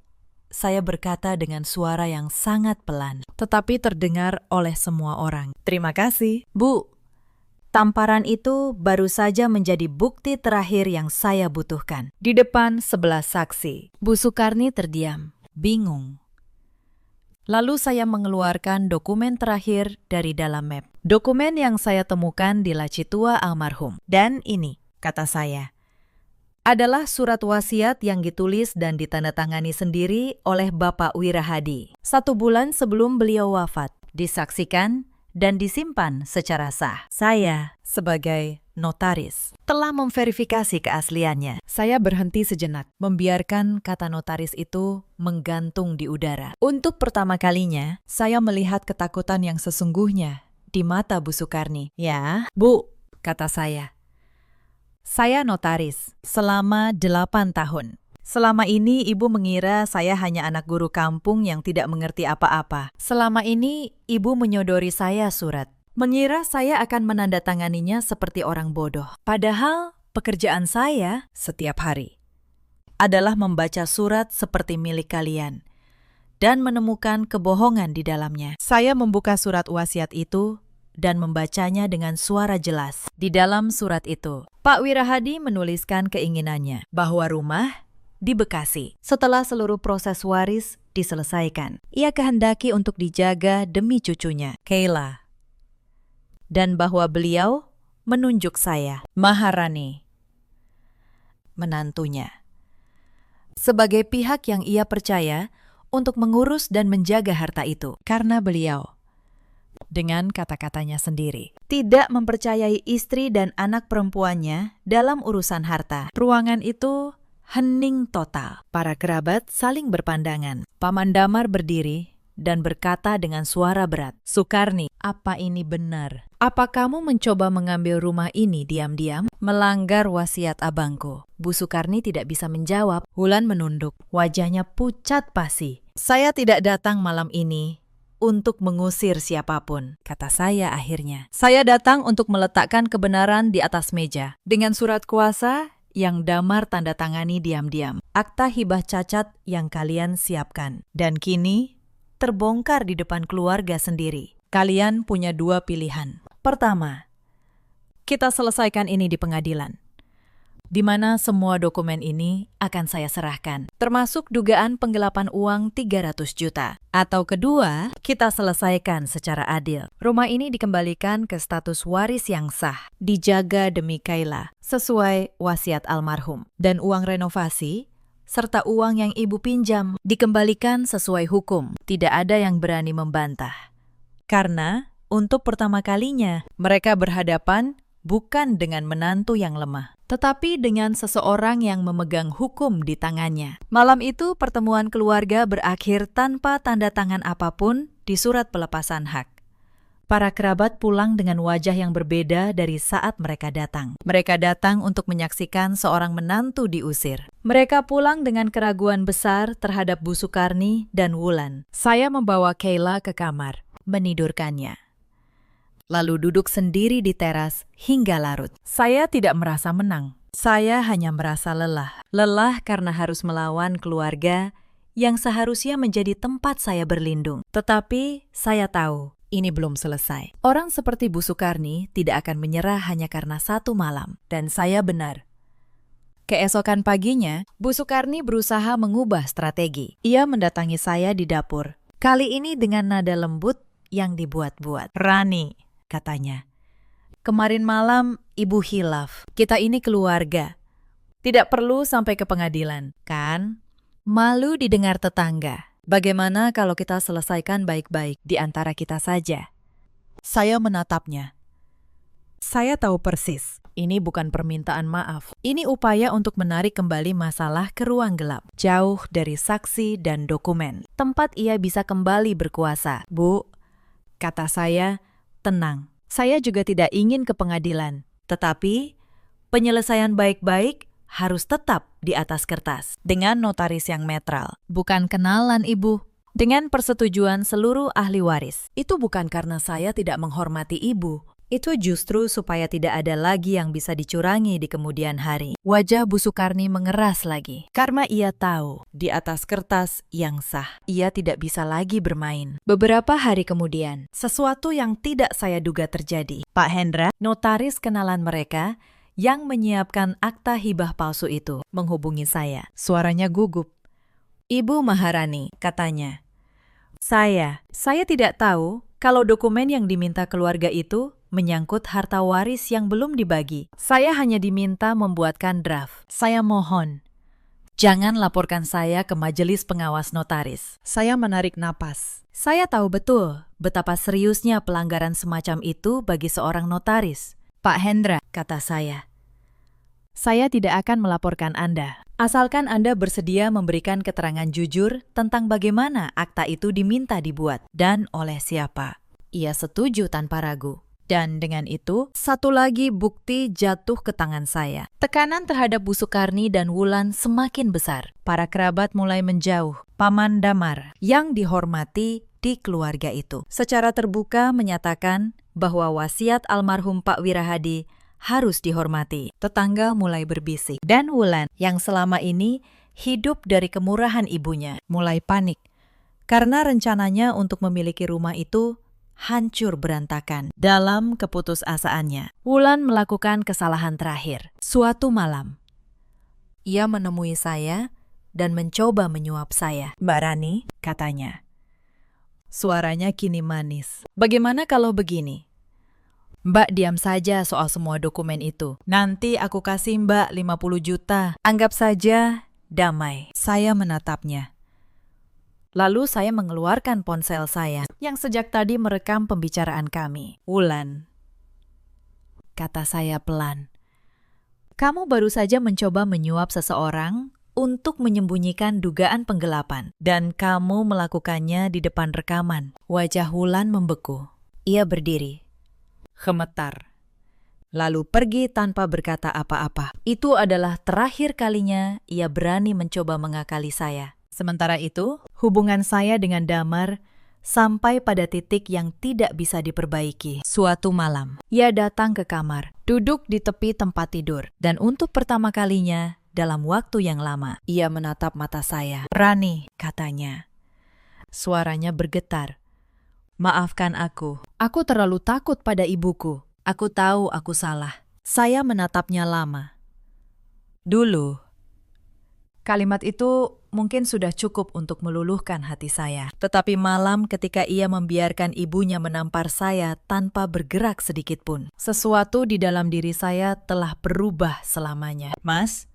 Speaker 1: saya berkata dengan suara yang sangat pelan, tetapi terdengar oleh semua orang. Terima kasih, Bu. Tamparan itu baru saja menjadi bukti terakhir yang saya butuhkan. Di depan 11 saksi, Bu Sukarni terdiam, bingung. Lalu saya mengeluarkan dokumen terakhir dari dalam map. Dokumen yang saya temukan di laci tua almarhum. Dan ini, kata saya, adalah surat wasiat yang ditulis dan ditandatangani sendiri oleh Bapak Wirahadi 1 bulan sebelum beliau wafat, disaksikan dan disimpan secara sah. Saya, sebagai notaris, telah memverifikasi keasliannya. Saya berhenti sejenak, membiarkan kata notaris itu menggantung di udara. Untuk pertama kalinya, saya melihat ketakutan yang sesungguhnya di mata Bu Sukarni. Ya, Bu, kata saya. Saya notaris selama 8 tahun. Selama ini ibu mengira saya hanya anak guru kampung yang tidak mengerti apa-apa. Selama ini ibu menyodori saya surat. Mengira saya akan menandatanganinya seperti orang bodoh. Padahal pekerjaan saya setiap hari adalah membaca surat seperti milik kalian dan menemukan kebohongan di dalamnya. Saya membuka surat wasiat itu dan membacanya dengan suara jelas. Di dalam surat itu, Pak Wirahadi menuliskan keinginannya bahwa rumah di Bekasi, setelah seluruh proses waris diselesaikan, ia kehendaki untuk dijaga demi cucunya, Kayla. Dan bahwa beliau menunjuk saya, Maharani, menantunya, sebagai pihak yang ia percaya untuk mengurus dan menjaga harta itu. Karena beliau, dengan kata-katanya sendiri, tidak mempercayai istri dan anak perempuannya dalam urusan harta. Ruangan itu hening total. Para kerabat saling berpandangan. Paman Damar berdiri dan berkata dengan suara berat, Sukarni, apa ini benar? Apa kamu mencoba mengambil rumah ini diam-diam? Melanggar wasiat abangku. Bu Sukarni tidak bisa menjawab. Wulan menunduk. Wajahnya pucat pasi. Saya tidak datang malam ini untuk mengusir siapapun, kata saya akhirnya. Saya datang untuk meletakkan kebenaran di atas meja. Dengan surat kuasa yang Damar tanda tangani diam-diam. Akta hibah cacat yang kalian siapkan. Dan kini terbongkar di depan keluarga sendiri. Kalian punya 2 pilihan. Pertama, kita selesaikan ini di pengadilan, di mana semua dokumen ini akan saya serahkan, termasuk dugaan penggelapan uang 300 juta. Atau kedua, kita selesaikan secara adil. Rumah ini dikembalikan ke status waris yang sah, dijaga demi Kayla, sesuai wasiat almarhum. Dan uang renovasi, serta uang yang ibu pinjam, dikembalikan sesuai hukum. Tidak ada yang berani membantah. Karena, untuk pertama kalinya, mereka berhadapan bukan dengan menantu yang lemah, tetapi dengan seseorang yang memegang hukum di tangannya. Malam itu pertemuan keluarga berakhir tanpa tanda tangan apapun di surat pelepasan hak. Para kerabat pulang dengan wajah yang berbeda dari saat mereka datang. Mereka datang untuk menyaksikan seorang menantu diusir. Mereka pulang dengan keraguan besar terhadap Bu Sukarni dan Wulan. Saya membawa Kayla ke kamar, menidurkannya, lalu duduk sendiri di teras hingga larut. Saya tidak merasa menang. Saya hanya merasa lelah. Lelah karena harus melawan keluarga yang seharusnya menjadi tempat saya berlindung. Tetapi saya tahu ini belum selesai. Orang seperti Bu Sukarni tidak akan menyerah hanya karena 1 malam. Dan saya benar. Keesokan paginya, Bu Sukarni berusaha mengubah strategi. Ia mendatangi saya di dapur. Kali ini dengan nada lembut yang dibuat-buat. Rani, katanya, kemarin malam ibu hilaf. Kita ini keluarga. Tidak perlu sampai ke pengadilan, kan? Malu didengar tetangga. Bagaimana kalau kita selesaikan baik-baik di antara kita saja? Saya menatapnya. Saya tahu persis. Ini bukan permintaan maaf. Ini upaya untuk menarik kembali masalah ke ruang gelap, jauh dari saksi dan dokumen. Tempat ia bisa kembali berkuasa. Bu, kata saya, tenang. Saya juga tidak ingin ke pengadilan. Tetapi, penyelesaian baik-baik harus tetap di atas kertas. Dengan notaris yang netral. Bukan kenalan, Ibu. Dengan persetujuan seluruh ahli waris. Itu bukan karena saya tidak menghormati Ibu. Itu justru supaya tidak ada lagi yang bisa dicurangi di kemudian hari. Wajah Bu Sukarni mengeras lagi. Karena ia tahu, di atas kertas yang sah, ia tidak bisa lagi bermain. Beberapa hari kemudian, sesuatu yang tidak saya duga terjadi. Pak Hendra, notaris kenalan mereka, yang menyiapkan akta hibah palsu itu, menghubungi saya. Suaranya gugup. Ibu Maharani, katanya. Saya tidak tahu kalau dokumen yang diminta keluarga itu menyangkut harta waris yang belum dibagi. Saya hanya diminta membuatkan draft. Saya mohon, jangan laporkan saya ke majelis pengawas notaris. Saya menarik napas. Saya tahu betul betapa seriusnya pelanggaran semacam itu bagi seorang notaris. Pak Hendra, kata saya tidak akan melaporkan Anda. Asalkan Anda bersedia memberikan keterangan jujur tentang bagaimana akta itu diminta dibuat dan oleh siapa. Ia setuju tanpa ragu. Dan dengan itu, satu lagi bukti jatuh ke tangan saya. Tekanan terhadap Bu Sukarni dan Wulan semakin besar. Para kerabat mulai menjauh. Paman Damar, yang dihormati di keluarga itu, secara terbuka menyatakan bahwa wasiat almarhum Pak Wirahadi harus dihormati. Tetangga mulai berbisik. Dan Wulan, yang selama ini hidup dari kemurahan ibunya, mulai panik. Karena rencananya untuk memiliki rumah itu hancur berantakan. Dalam keputusasaannya, Wulan melakukan kesalahan terakhir. Suatu malam, ia menemui saya dan mencoba menyuap saya. Mbak Rani, katanya. Suaranya kini manis. Bagaimana kalau begini? Mbak diam saja soal semua dokumen itu. Nanti aku kasih Mbak 50 juta. Anggap saja damai. Saya menatapnya. Lalu saya mengeluarkan ponsel saya yang sejak tadi merekam pembicaraan kami. Wulan, kata saya pelan. Kamu baru saja mencoba menyuap seseorang untuk menyembunyikan dugaan penggelapan. Dan kamu melakukannya di depan rekaman. Wajah Wulan membeku. Ia berdiri, gemetar, lalu pergi tanpa berkata apa-apa. Itu adalah terakhir kalinya ia berani mencoba mengakali saya. Sementara itu, hubungan saya dengan Damar sampai pada titik yang tidak bisa diperbaiki. Suatu malam, ia datang ke kamar, duduk di tepi tempat tidur, dan untuk pertama kalinya dalam waktu yang lama, ia menatap mata saya. Rani, katanya. Suaranya bergetar. Maafkan aku terlalu takut pada ibuku. Aku tahu aku salah. Saya menatapnya lama. Dulu, kalimat itu mungkin sudah cukup untuk meluluhkan hati saya. Tetapi malam ketika ia membiarkan ibunya menampar saya tanpa bergerak sedikit pun, sesuatu di dalam diri saya telah berubah selamanya. Mas,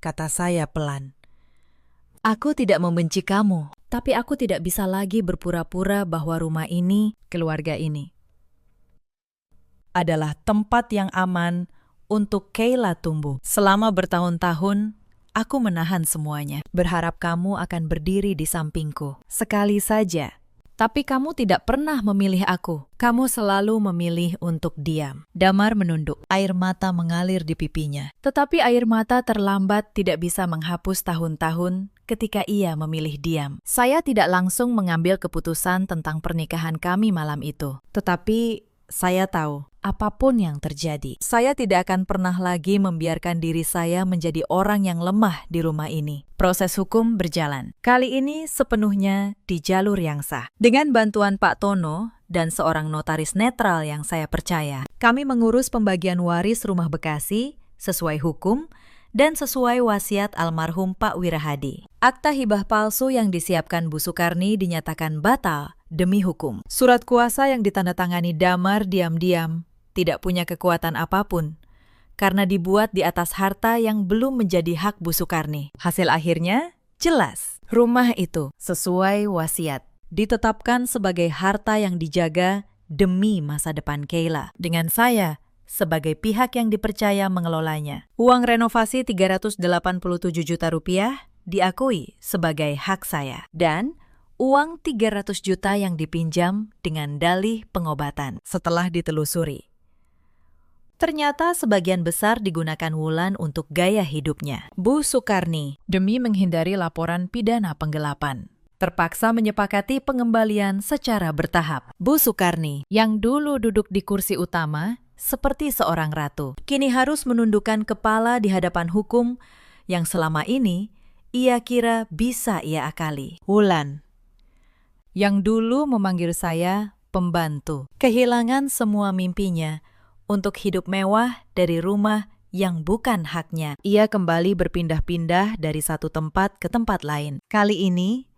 Speaker 1: kata saya pelan. Aku tidak membenci kamu, tapi aku tidak bisa lagi berpura-pura bahwa rumah ini, keluarga ini, adalah tempat yang aman untuk Kayla tumbuh. Selama bertahun-tahun, aku menahan semuanya, berharap kamu akan berdiri di sampingku. Sekali saja. Tapi kamu tidak pernah memilih aku. Kamu selalu memilih untuk diam. Damar menunduk. Air mata mengalir di pipinya. Tetapi air mata terlambat tidak bisa menghapus tahun-tahun ketika ia memilih diam. Saya tidak langsung mengambil keputusan tentang pernikahan kami malam itu. Tetapi saya tahu, apapun yang terjadi, saya tidak akan pernah lagi membiarkan diri saya menjadi orang yang lemah di rumah ini. Proses hukum berjalan. Kali ini sepenuhnya di jalur yang sah. Dengan bantuan Pak Tono dan seorang notaris netral yang saya percaya, kami mengurus pembagian waris rumah Bekasi sesuai hukum dan sesuai wasiat almarhum Pak Wirahadi. Akta hibah palsu yang disiapkan Bu Sukarni dinyatakan batal demi hukum. Surat kuasa yang ditandatangani Damar diam-diam tidak punya kekuatan apapun karena dibuat di atas harta yang belum menjadi hak Bu Sukarni. Hasil akhirnya jelas. Rumah itu sesuai wasiat ditetapkan sebagai harta yang dijaga demi masa depan Kayla. Dengan saya sebagai pihak yang dipercaya mengelolanya. Uang renovasi 387 juta rupiah diakui sebagai hak saya. Dan uang 300 juta yang dipinjam dengan dalih pengobatan. Setelah ditelusuri, ternyata sebagian besar digunakan Wulan untuk gaya hidupnya. Bu Sukarni, demi menghindari laporan pidana penggelapan, terpaksa menyepakati pengembalian secara bertahap. Bu Sukarni, yang dulu duduk di kursi utama seperti seorang ratu, kini harus menundukkan kepala di hadapan hukum yang selama ini ia kira bisa ia akali. Wulan, yang dulu memanggil saya pembantu, kehilangan semua mimpinya untuk hidup mewah dari rumah yang bukan haknya. Ia kembali berpindah-pindah dari satu tempat ke tempat lain. Kali ini,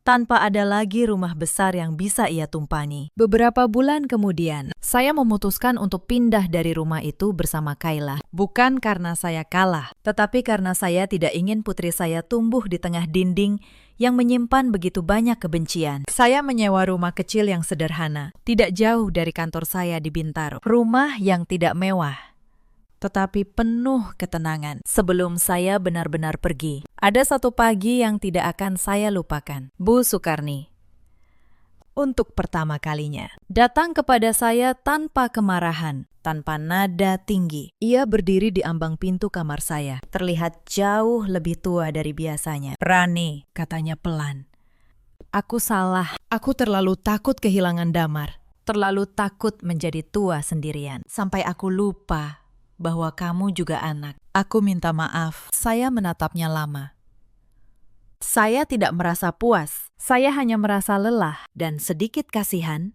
Speaker 1: tanpa ada lagi rumah besar yang bisa ia tumpangi. Beberapa bulan kemudian, saya memutuskan untuk pindah dari rumah itu bersama Kayla. Bukan karena saya kalah, tetapi karena saya tidak ingin putri saya tumbuh di tengah dinding yang menyimpan begitu banyak kebencian. Saya menyewa rumah kecil yang sederhana, tidak jauh dari kantor saya di Bintaro. Rumah yang tidak mewah, tetapi penuh ketenangan. Sebelum saya benar-benar pergi, ada satu pagi yang tidak akan saya lupakan. Bu Sukarni, untuk pertama kalinya, datang kepada saya tanpa kemarahan, tanpa nada tinggi. Ia berdiri di ambang pintu kamar saya, terlihat jauh lebih tua dari biasanya. "Rani," katanya pelan. "Aku salah. Aku terlalu takut kehilangan Damar. Terlalu takut menjadi tua sendirian. Sampai aku lupa bahwa kamu juga anak. Aku minta maaf." Saya menatapnya lama. Saya tidak merasa puas. Saya hanya merasa lelah dan sedikit kasihan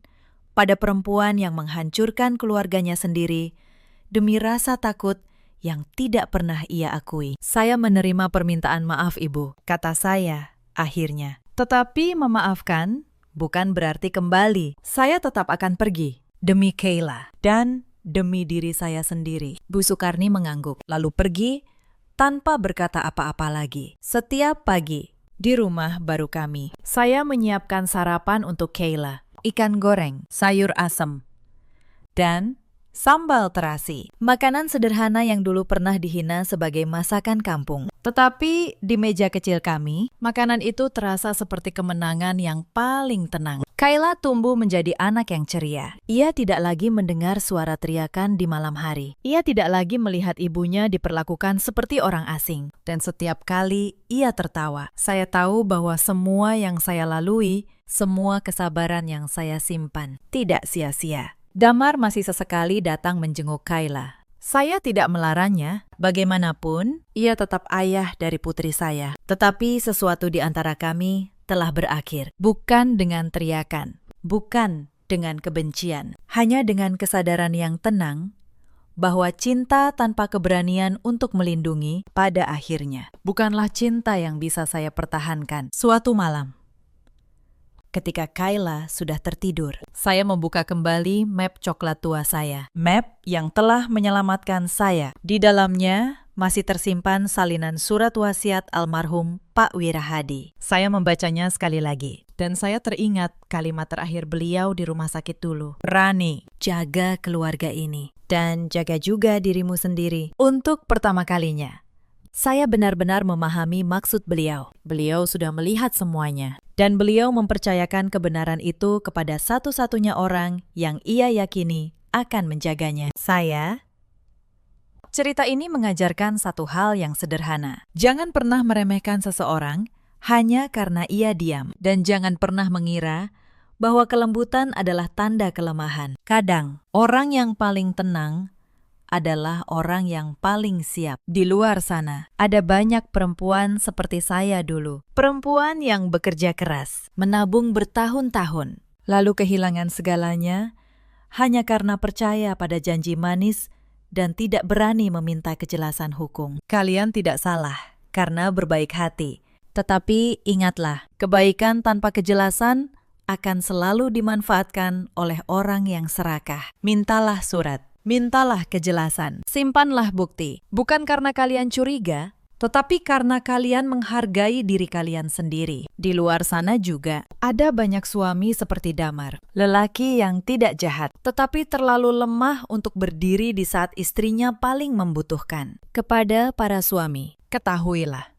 Speaker 1: pada perempuan yang menghancurkan keluarganya sendiri demi rasa takut yang tidak pernah ia akui. "Saya menerima permintaan maaf, Ibu," kata saya akhirnya. "Tetapi memaafkan bukan berarti kembali. Saya tetap akan pergi demi Kayla dan demi diri saya sendiri." Bu Sukarni mengangguk, lalu pergi tanpa berkata apa-apa lagi. Setiap pagi di rumah baru kami, saya menyiapkan sarapan untuk Kayla. Ikan goreng, sayur asem, dan sambal terasi. Makanan sederhana yang dulu pernah dihina sebagai masakan kampung. Tetapi di meja kecil kami, makanan itu terasa seperti kemenangan yang paling tenang. Kayla tumbuh menjadi anak yang ceria. Ia tidak lagi mendengar suara teriakan di malam hari. Ia tidak lagi melihat ibunya diperlakukan seperti orang asing. Dan setiap kali ia tertawa. Saya tahu bahwa semua yang saya lalui, semua kesabaran yang saya simpan, tidak sia-sia. Damar masih sesekali datang menjenguk Kayla. Saya tidak melarangnya. Bagaimanapun, ia tetap ayah dari putri saya. Tetapi sesuatu di antara kami telah berakhir. Bukan dengan teriakan, bukan dengan kebencian, hanya dengan kesadaran yang tenang bahwa cinta tanpa keberanian untuk melindungi pada akhirnya bukanlah cinta yang bisa saya pertahankan. Suatu malam, ketika Kayla sudah tertidur, saya membuka kembali map coklat tua saya. Map yang telah menyelamatkan saya. Di dalamnya masih tersimpan salinan surat wasiat almarhum Pak Wirahadi. Saya membacanya sekali lagi. Dan saya teringat kalimat terakhir beliau di rumah sakit dulu. "Rani, jaga keluarga ini. Dan jaga juga dirimu sendiri." Untuk pertama kalinya, saya benar-benar memahami maksud beliau. Beliau sudah melihat semuanya. Dan beliau mempercayakan kebenaran itu kepada satu-satunya orang yang ia yakini akan menjaganya. Cerita ini mengajarkan satu hal yang sederhana. Jangan pernah meremehkan seseorang hanya karena ia diam. Dan jangan pernah mengira bahwa kelembutan adalah tanda kelemahan. Kadang, orang yang paling tenang adalah orang yang paling siap. Di luar sana, ada banyak perempuan seperti saya dulu. Perempuan yang bekerja keras, menabung bertahun-tahun, lalu kehilangan segalanya hanya karena percaya pada janji manis dan tidak berani meminta kejelasan hukum. Kalian tidak salah karena berbaik hati. Tetapi ingatlah, kebaikan tanpa kejelasan akan selalu dimanfaatkan oleh orang yang serakah. Mintalah surat. Mintalah kejelasan, simpanlah bukti, bukan karena kalian curiga, tetapi karena kalian menghargai diri kalian sendiri. Di luar sana juga ada banyak suami seperti Damar, lelaki yang tidak jahat, tetapi terlalu lemah untuk berdiri di saat istrinya paling membutuhkan. Kepada para suami, ketahuilah,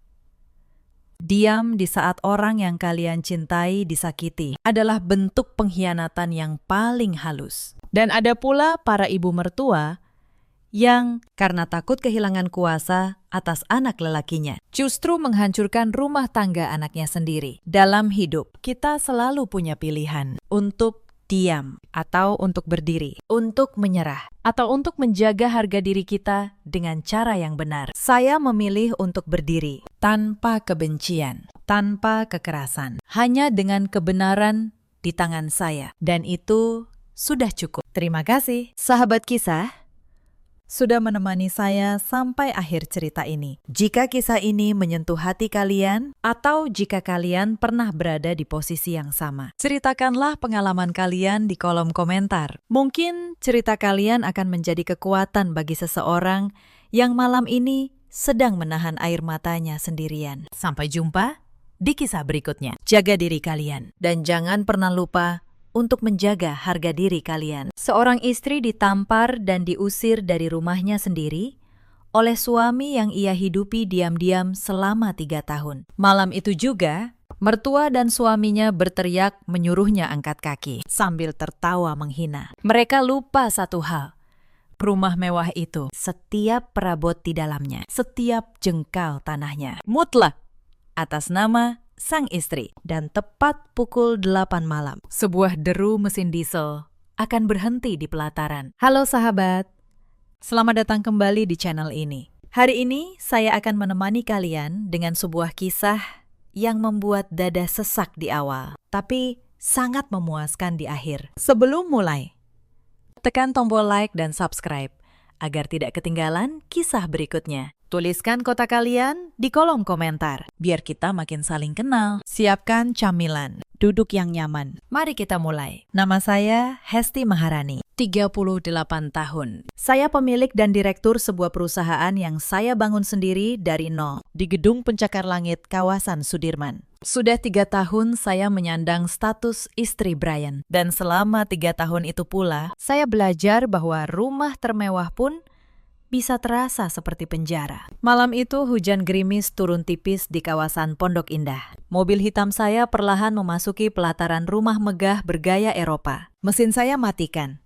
Speaker 1: diam di saat orang yang kalian cintai disakiti adalah bentuk pengkhianatan yang paling halus. Dan ada pula para ibu mertua yang karena takut kehilangan kuasa atas anak lelakinya, justru menghancurkan rumah tangga anaknya sendiri. Dalam hidup, kita selalu punya pilihan untuk diam atau untuk berdiri, untuk menyerah, atau untuk menjaga harga diri kita dengan cara yang benar. Saya memilih untuk berdiri tanpa kebencian, tanpa kekerasan, hanya dengan kebenaran di tangan saya. Dan itu sudah cukup. Terima kasih, sahabat kisah, sudah menemani saya sampai akhir cerita ini. Jika kisah ini menyentuh hati kalian, atau jika kalian pernah berada di posisi yang sama, ceritakanlah pengalaman kalian di kolom komentar. Mungkin cerita kalian akan menjadi kekuatan bagi seseorang yang malam ini sedang menahan air matanya sendirian. Sampai jumpa di kisah berikutnya. Jaga diri kalian, dan jangan pernah lupa untuk menjaga harga diri kalian. Seorang istri ditampar dan diusir dari rumahnya sendiri oleh suami yang ia hidupi diam-diam selama 3 tahun. Malam itu juga, mertua dan suaminya berteriak menyuruhnya angkat kaki sambil tertawa menghina. Mereka lupa satu hal. Rumah mewah itu, setiap perabot di dalamnya, setiap jengkal tanahnya, mutlak atas nama sang istri. Dan tepat pukul 8 malam, sebuah deru mesin diesel akan berhenti di pelataran. Halo sahabat, selamat datang kembali di channel ini. Hari ini saya akan menemani kalian dengan sebuah kisah yang membuat dada sesak di awal, tapi sangat memuaskan di akhir. Sebelum mulai, tekan tombol like dan subscribe agar tidak ketinggalan kisah berikutnya. Tuliskan kota kalian di kolom komentar, biar kita makin saling kenal. Siapkan camilan, duduk yang nyaman. Mari kita mulai. Nama saya Hesti Maharani, 38 tahun. Saya pemilik dan direktur sebuah perusahaan yang saya bangun sendiri dari nol di Gedung Pencakar Langit, kawasan Sudirman. Sudah 3 tahun saya menyandang status istri Brian. Dan selama 3 tahun itu pula, saya belajar bahwa rumah termewah pun bisa terasa seperti penjara. Malam itu hujan gerimis turun tipis di kawasan Pondok Indah. Mobil hitam saya perlahan memasuki pelataran rumah megah bergaya Eropa. Mesin saya matikan.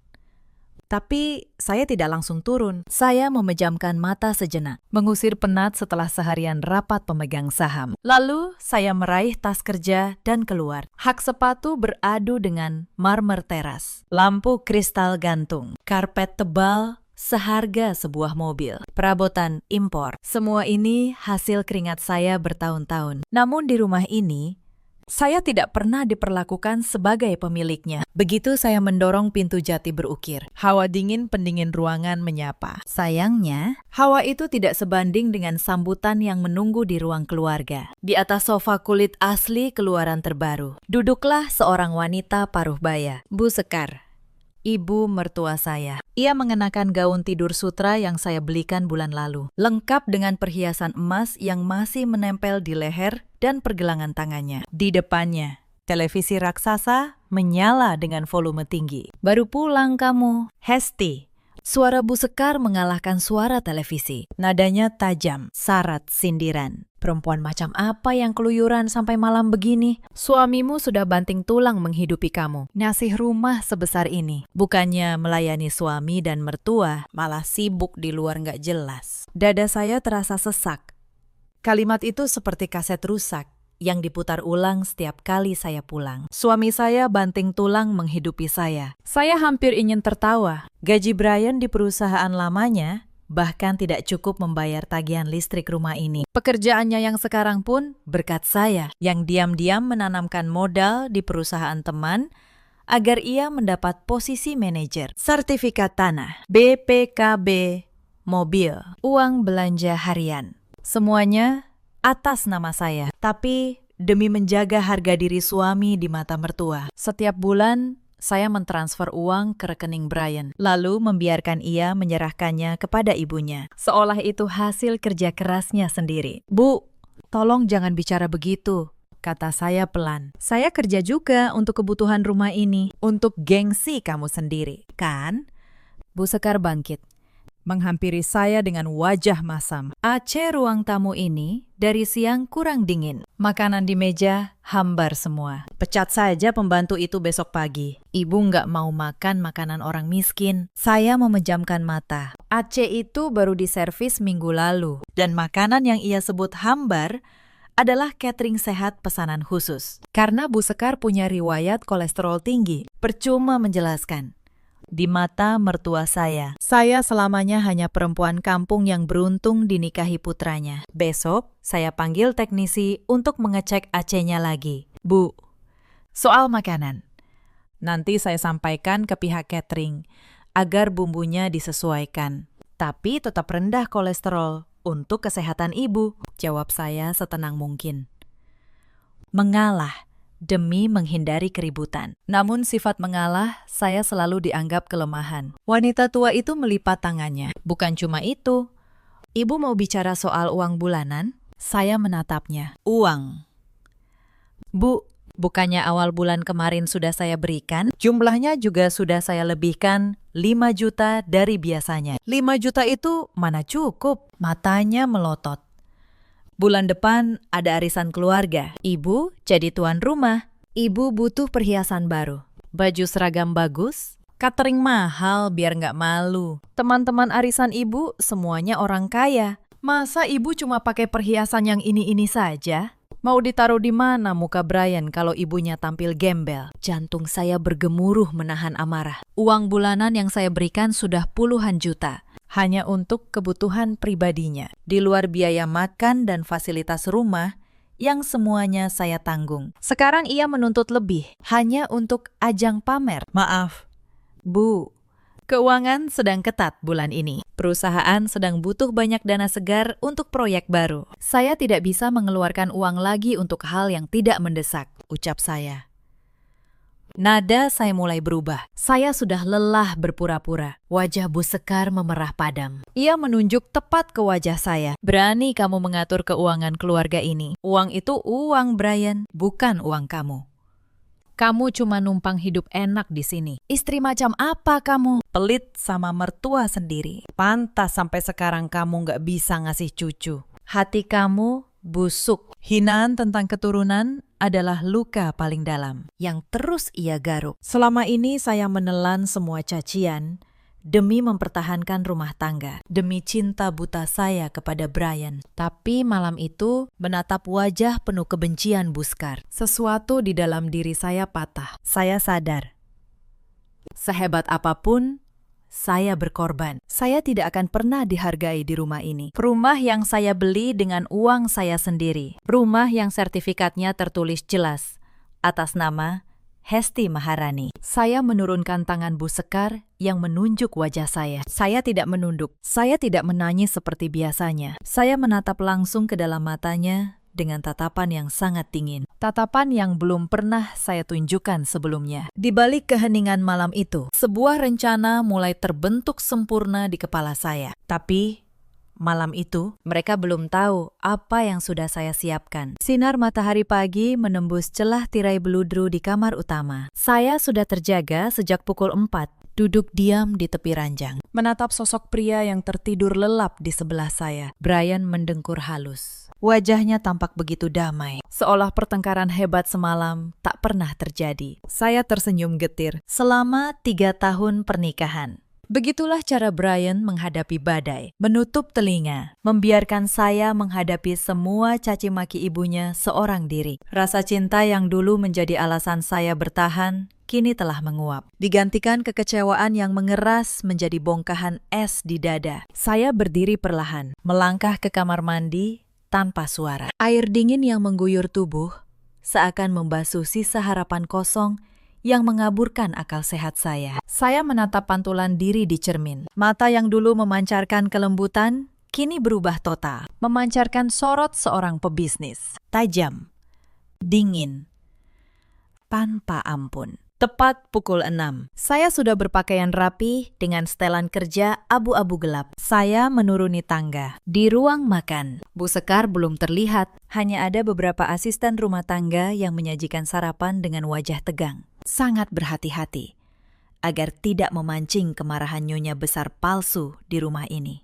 Speaker 1: Tapi saya tidak langsung turun. Saya memejamkan mata sejenak, mengusir penat setelah seharian rapat pemegang saham. Lalu saya meraih tas kerja dan keluar. Hak sepatu beradu dengan marmer teras, lampu kristal gantung, karpet tebal seharga sebuah mobil, perabotan impor. Semua ini hasil keringat saya bertahun-tahun. Namun di rumah ini, saya tidak pernah diperlakukan sebagai pemiliknya. Begitu saya mendorong pintu jati berukir, hawa dingin pendingin ruangan menyapa. Sayangnya, hawa itu tidak sebanding dengan sambutan yang menunggu di ruang keluarga. Di atas sofa kulit asli keluaran terbaru, duduklah seorang wanita paruh baya, Bu Sekar, ibu mertua saya. Ia mengenakan gaun tidur sutra yang saya belikan bulan lalu, lengkap dengan perhiasan emas yang masih menempel di leher dan pergelangan tangannya. Di depannya, televisi raksasa menyala dengan volume tinggi. Baru pulang kamu, Hesti. Suara Bu Sekar mengalahkan suara televisi. Nadanya tajam, syarat sindiran. Perempuan macam apa yang keluyuran sampai malam begini? Suamimu sudah banting tulang menghidupi kamu. Ngasih rumah sebesar ini. Bukannya melayani suami dan mertua, malah sibuk di luar nggak jelas. Dada saya terasa sesak. Kalimat itu seperti kaset rusak yang diputar ulang setiap kali saya pulang. Suami saya banting tulang menghidupi saya. Saya hampir ingin tertawa. Gaji Brian di perusahaan lamanya bahkan tidak cukup membayar tagihan listrik rumah ini. Pekerjaannya yang sekarang pun berkat saya, yang diam-diam menanamkan modal di perusahaan teman agar ia mendapat posisi manajer, sertifikat tanah, BPKB, mobil, uang belanja harian. Semuanya atas nama saya. Tapi demi menjaga harga diri suami di mata mertua, setiap bulan saya mentransfer uang ke rekening Brian, lalu membiarkan ia menyerahkannya kepada ibunya, seolah itu hasil kerja kerasnya sendiri. "Bu, tolong jangan bicara begitu," kata saya pelan. "Saya kerja juga untuk kebutuhan rumah ini, untuk gengsi kamu sendiri, kan?" Bu Sekar bangkit, menghampiri saya dengan wajah masam. AC ruang tamu ini dari siang kurang dingin. Makanan di meja hambar semua. "Pecat saja pembantu itu besok pagi. Ibu nggak mau makan makanan orang miskin." Saya memejamkan mata. AC itu baru diservis minggu lalu. Dan makanan yang ia sebut hambar adalah catering sehat pesanan khusus. Karena Bu Sekar punya riwayat kolesterol tinggi. Percuma menjelaskan. Di mata mertua saya selamanya hanya perempuan kampung yang beruntung dinikahi putranya. Besok, saya panggil teknisi untuk mengecek AC-nya lagi. "Bu, soal makanan. Nanti saya sampaikan ke pihak catering agar bumbunya disesuaikan. Tapi tetap rendah kolesterol untuk kesehatan ibu," jawab saya setenang mungkin. Mengalah demi menghindari keributan. Namun sifat mengalah saya selalu dianggap kelemahan. Wanita tua itu melipat tangannya. "Bukan cuma itu. Ibu mau bicara soal uang bulanan?" Saya menatapnya. "Uang? Bu, bukannya awal bulan kemarin sudah saya berikan? Jumlahnya juga sudah saya lebihkan 5 juta dari biasanya." "5 juta itu mana cukup?" Matanya melotot. "Bulan depan ada arisan keluarga. Ibu jadi tuan rumah. Ibu butuh perhiasan baru, baju seragam bagus, catering mahal biar nggak malu. Teman-teman arisan ibu semuanya orang kaya. Masa ibu cuma pakai perhiasan yang ini-ini saja? Mau ditaruh di mana muka Brian kalau ibunya tampil gembel?" Jantung saya bergemuruh menahan amarah. Uang bulanan yang saya berikan sudah puluhan juta. Hanya untuk kebutuhan pribadinya, di luar biaya makan dan fasilitas rumah yang semuanya saya tanggung. Sekarang ia menuntut lebih, hanya untuk ajang pamer. "Maaf, Bu, keuangan sedang ketat bulan ini. Perusahaan sedang butuh banyak dana segar untuk proyek baru. Saya tidak bisa mengeluarkan uang lagi untuk hal yang tidak mendesak," ucap saya. Nada saya mulai berubah. Saya sudah lelah berpura-pura. Wajah Bu Sekar memerah padam. Ia menunjuk tepat ke wajah saya. "Berani kamu mengatur keuangan keluarga ini. Uang itu uang Brian, bukan uang kamu. Kamu cuma numpang hidup enak di sini. Istri macam apa kamu? Pelit sama mertua sendiri. Pantas sampai sekarang kamu nggak bisa ngasih cucu. Hati kamu busuk." Hinaan tentang keturunan adalah luka paling dalam yang terus ia garuk. Selama ini saya menelan semua cacian demi mempertahankan rumah tangga, demi cinta buta saya kepada Brian. Tapi malam itu menatap wajah penuh kebencian Bu Sekar. Sesuatu di dalam diri saya patah. Saya sadar, sehebat apapun saya berkorban, saya tidak akan pernah dihargai di rumah ini. Rumah yang saya beli dengan uang saya sendiri. Rumah yang sertifikatnya tertulis jelas atas nama Hesti Maharani. Saya menurunkan tangan Bu Sekar yang menunjuk wajah saya. Saya tidak menunduk. Saya tidak menangis seperti biasanya. Saya menatap langsung ke dalam matanya dengan tatapan yang sangat dingin. Tatapan yang belum pernah saya tunjukkan sebelumnya. Di balik keheningan malam itu, sebuah rencana mulai terbentuk sempurna di kepala saya. Tapi malam itu, mereka belum tahu apa yang sudah saya siapkan. Sinar matahari pagi menembus celah tirai beludru di kamar utama. Saya sudah terjaga sejak pukul 4. Duduk diam di tepi ranjang, menatap sosok pria yang tertidur lelap di sebelah saya. Brian mendengkur halus. Wajahnya tampak begitu damai, seolah pertengkaran hebat semalam tak pernah terjadi. Saya tersenyum getir. Selama 3 tahun pernikahan, begitulah cara Brian menghadapi badai, menutup telinga, membiarkan saya menghadapi semua caci maki ibunya seorang diri. Rasa cinta yang dulu menjadi alasan saya bertahan, kini telah menguap. Digantikan kekecewaan yang mengeras menjadi bongkahan es di dada. Saya berdiri perlahan, melangkah ke kamar mandi tanpa suara. Air dingin yang mengguyur tubuh seakan membasuh sisa harapan kosong yang mengaburkan akal sehat saya. Saya menatap pantulan diri di cermin. Mata yang dulu memancarkan kelembutan, kini berubah total. Memancarkan sorot seorang pebisnis. Tajam, dingin, tanpa ampun. Tepat pukul 6. Saya sudah berpakaian rapi dengan setelan kerja abu-abu gelap. Saya menuruni tangga. Di ruang makan, Bu Sekar belum terlihat. Hanya ada beberapa asisten rumah tangga yang menyajikan sarapan dengan wajah tegang. Sangat berhati-hati agar tidak memancing kemarahan nyonya besar palsu di rumah ini.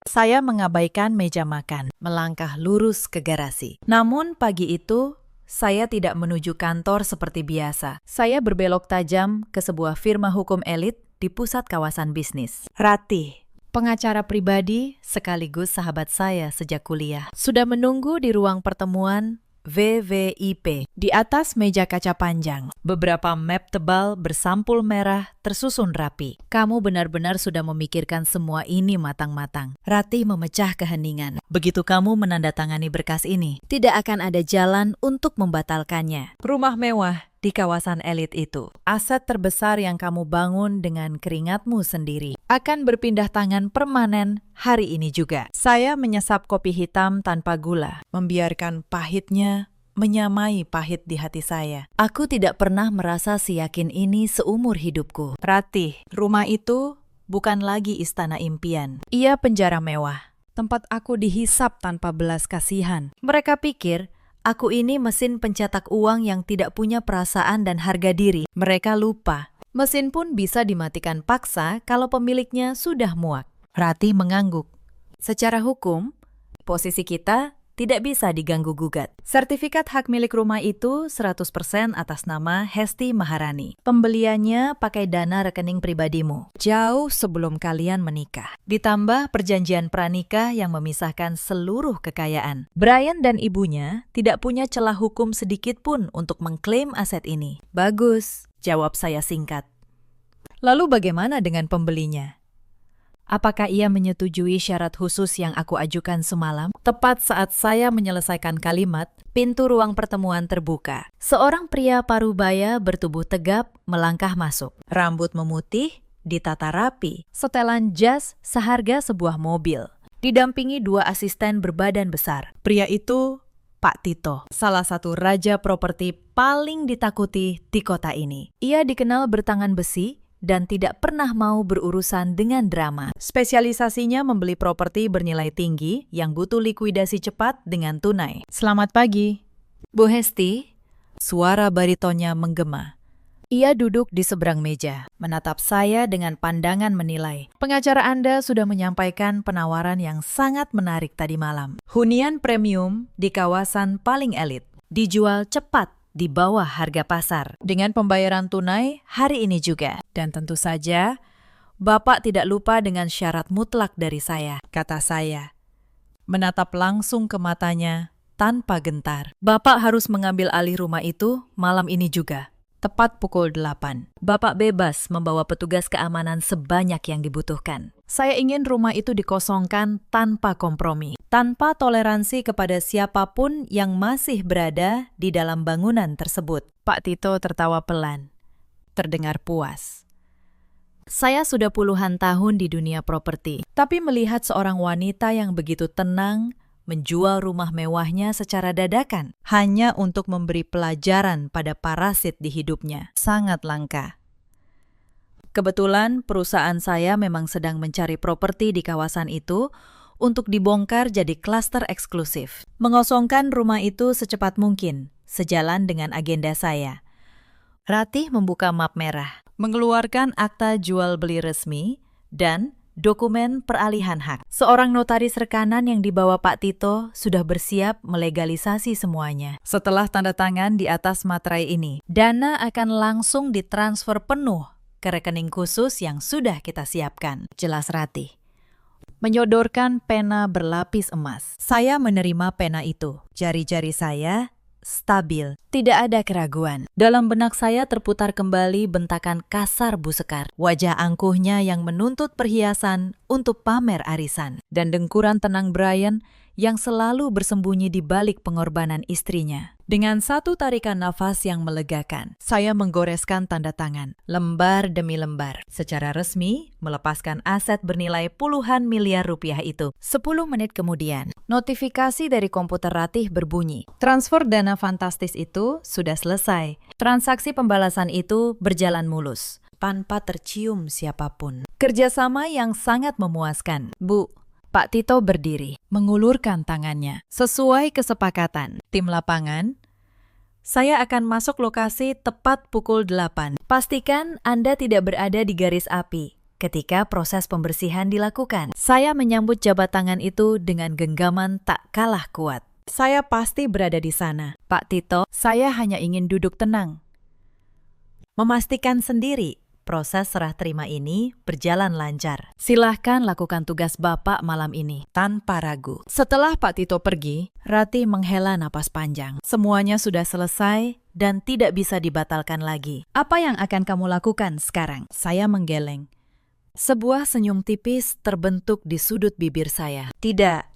Speaker 1: Saya mengabaikan meja makan, melangkah lurus ke garasi. Namun pagi itu, saya tidak menuju kantor seperti biasa. Saya berbelok tajam ke sebuah firma hukum elit di pusat kawasan bisnis. Ratih, pengacara pribadi sekaligus sahabat saya sejak kuliah, sudah menunggu di ruang pertemuan VVIP. Di atas meja kaca panjang, beberapa map tebal bersampul merah tersusun rapi. Kamu benar-benar sudah memikirkan semua ini matang-matang. Ratih memecah keheningan. Begitu kamu menandatangani berkas ini, tidak akan ada jalan untuk membatalkannya. Rumah mewah di kawasan elit itu, aset terbesar yang kamu bangun dengan keringatmu sendiri, akan berpindah tangan permanen hari ini juga. Saya menyesap kopi hitam tanpa gula, membiarkan pahitnya menyamai pahit di hati saya. Aku tidak pernah merasa seyakin ini seumur hidupku. Ratih, rumah itu bukan lagi istana impian. Ia penjara mewah, tempat aku dihisap tanpa belas kasihan. Mereka pikir aku ini mesin pencetak uang yang tidak punya perasaan dan harga diri. Mereka lupa, mesin pun bisa dimatikan paksa kalau pemiliknya sudah muak. Ratih mengangguk. Secara hukum, posisi kita tidak bisa diganggu-gugat. Sertifikat hak milik rumah itu 100% atas nama Hesti Maharani. Pembeliannya pakai dana rekening pribadimu, jauh sebelum kalian menikah. Ditambah perjanjian pranikah yang memisahkan seluruh kekayaan. Brian dan ibunya tidak punya celah hukum sedikit pun untuk mengklaim aset ini. Bagus, jawab saya singkat. Lalu bagaimana dengan pembelinya? Apakah ia menyetujui syarat khusus yang aku ajukan semalam? Tepat saat saya menyelesaikan kalimat, pintu ruang pertemuan terbuka. Seorang pria parubaya bertubuh tegap melangkah masuk. Rambut memutih, ditata rapi, setelan jas seharga sebuah mobil. Didampingi dua asisten berbadan besar. Pria itu Pak Tito, salah satu raja properti paling ditakuti di kota ini. Ia dikenal bertangan besi dan tidak pernah mau berurusan dengan drama. Spesialisasinya membeli properti bernilai tinggi yang butuh likuidasi cepat dengan tunai. Selamat pagi, Bu Hesti. Suara baritonnya menggema. Ia duduk di seberang meja, menatap saya dengan pandangan menilai. Pengacara Anda sudah menyampaikan penawaran yang sangat menarik tadi malam. Hunian premium di kawasan paling elit. Dijual cepat di bawah harga pasar, dengan pembayaran tunai hari ini juga. Dan tentu saja, Bapak tidak lupa dengan syarat mutlak dari saya, kata saya. Menatap langsung ke matanya tanpa gentar. Bapak harus mengambil alih rumah itu malam ini juga. Tepat pukul 8. Bapak bebas membawa petugas keamanan sebanyak yang dibutuhkan. Saya ingin rumah itu dikosongkan tanpa kompromi, tanpa toleransi kepada siapapun yang masih berada di dalam bangunan tersebut. Pak Tito tertawa pelan, terdengar puas. Saya sudah puluhan tahun di dunia properti, tapi melihat seorang wanita yang begitu tenang menjual rumah mewahnya secara dadakan hanya untuk memberi pelajaran pada parasit di hidupnya sangat langka. Kebetulan perusahaan saya memang sedang mencari properti di kawasan itu untuk dibongkar jadi klaster eksklusif. Mengosongkan rumah itu secepat mungkin, sejalan dengan agenda saya. Ratih membuka map merah, mengeluarkan akta jual beli resmi dan dokumen peralihan hak. Seorang notaris rekanan yang dibawa Pak Tito sudah bersiap melegalisasi semuanya. Setelah tanda tangan di atas materai ini, dana akan langsung ditransfer penuh ke rekening khusus yang sudah kita siapkan. Jelas Ratih. Menyodorkan pena berlapis emas. Saya menerima pena itu. Jari-jari saya stabil, tidak ada keraguan. Dalam benak saya terputar kembali bentakan kasar Bu Sekar, wajah angkuhnya yang menuntut perhiasan untuk pamer arisan, dan dengkuran tenang Brian yang selalu bersembunyi di balik pengorbanan istrinya. Dengan satu tarikan nafas yang melegakan, saya menggoreskan tanda tangan, lembar demi lembar. Secara resmi, melepaskan aset bernilai puluhan miliar rupiah itu. 10 menit kemudian, notifikasi dari komputer Ratih berbunyi. Transfer dana fantastis itu sudah selesai. Transaksi pembalasan itu berjalan mulus, tanpa tercium siapapun. Kerjasama yang sangat memuaskan. Bu, Pak Tito berdiri, mengulurkan tangannya. Sesuai kesepakatan, tim lapangan, saya akan masuk lokasi tepat pukul 8. Pastikan Anda tidak berada di garis api ketika proses pembersihan dilakukan. Saya menyambut jabat tangan itu dengan genggaman tak kalah kuat. Saya pasti berada di sana. Pak Tito, saya hanya ingin duduk tenang. Memastikan sendiri proses serah terima ini berjalan lancar. Silahkan lakukan tugas Bapak malam ini, tanpa ragu. Setelah Pak Tito pergi, Ratih menghela napas panjang. Semuanya sudah selesai dan tidak bisa dibatalkan lagi. Apa yang akan kamu lakukan sekarang? Saya menggeleng. Sebuah senyum tipis terbentuk di sudut bibir saya. Tidak.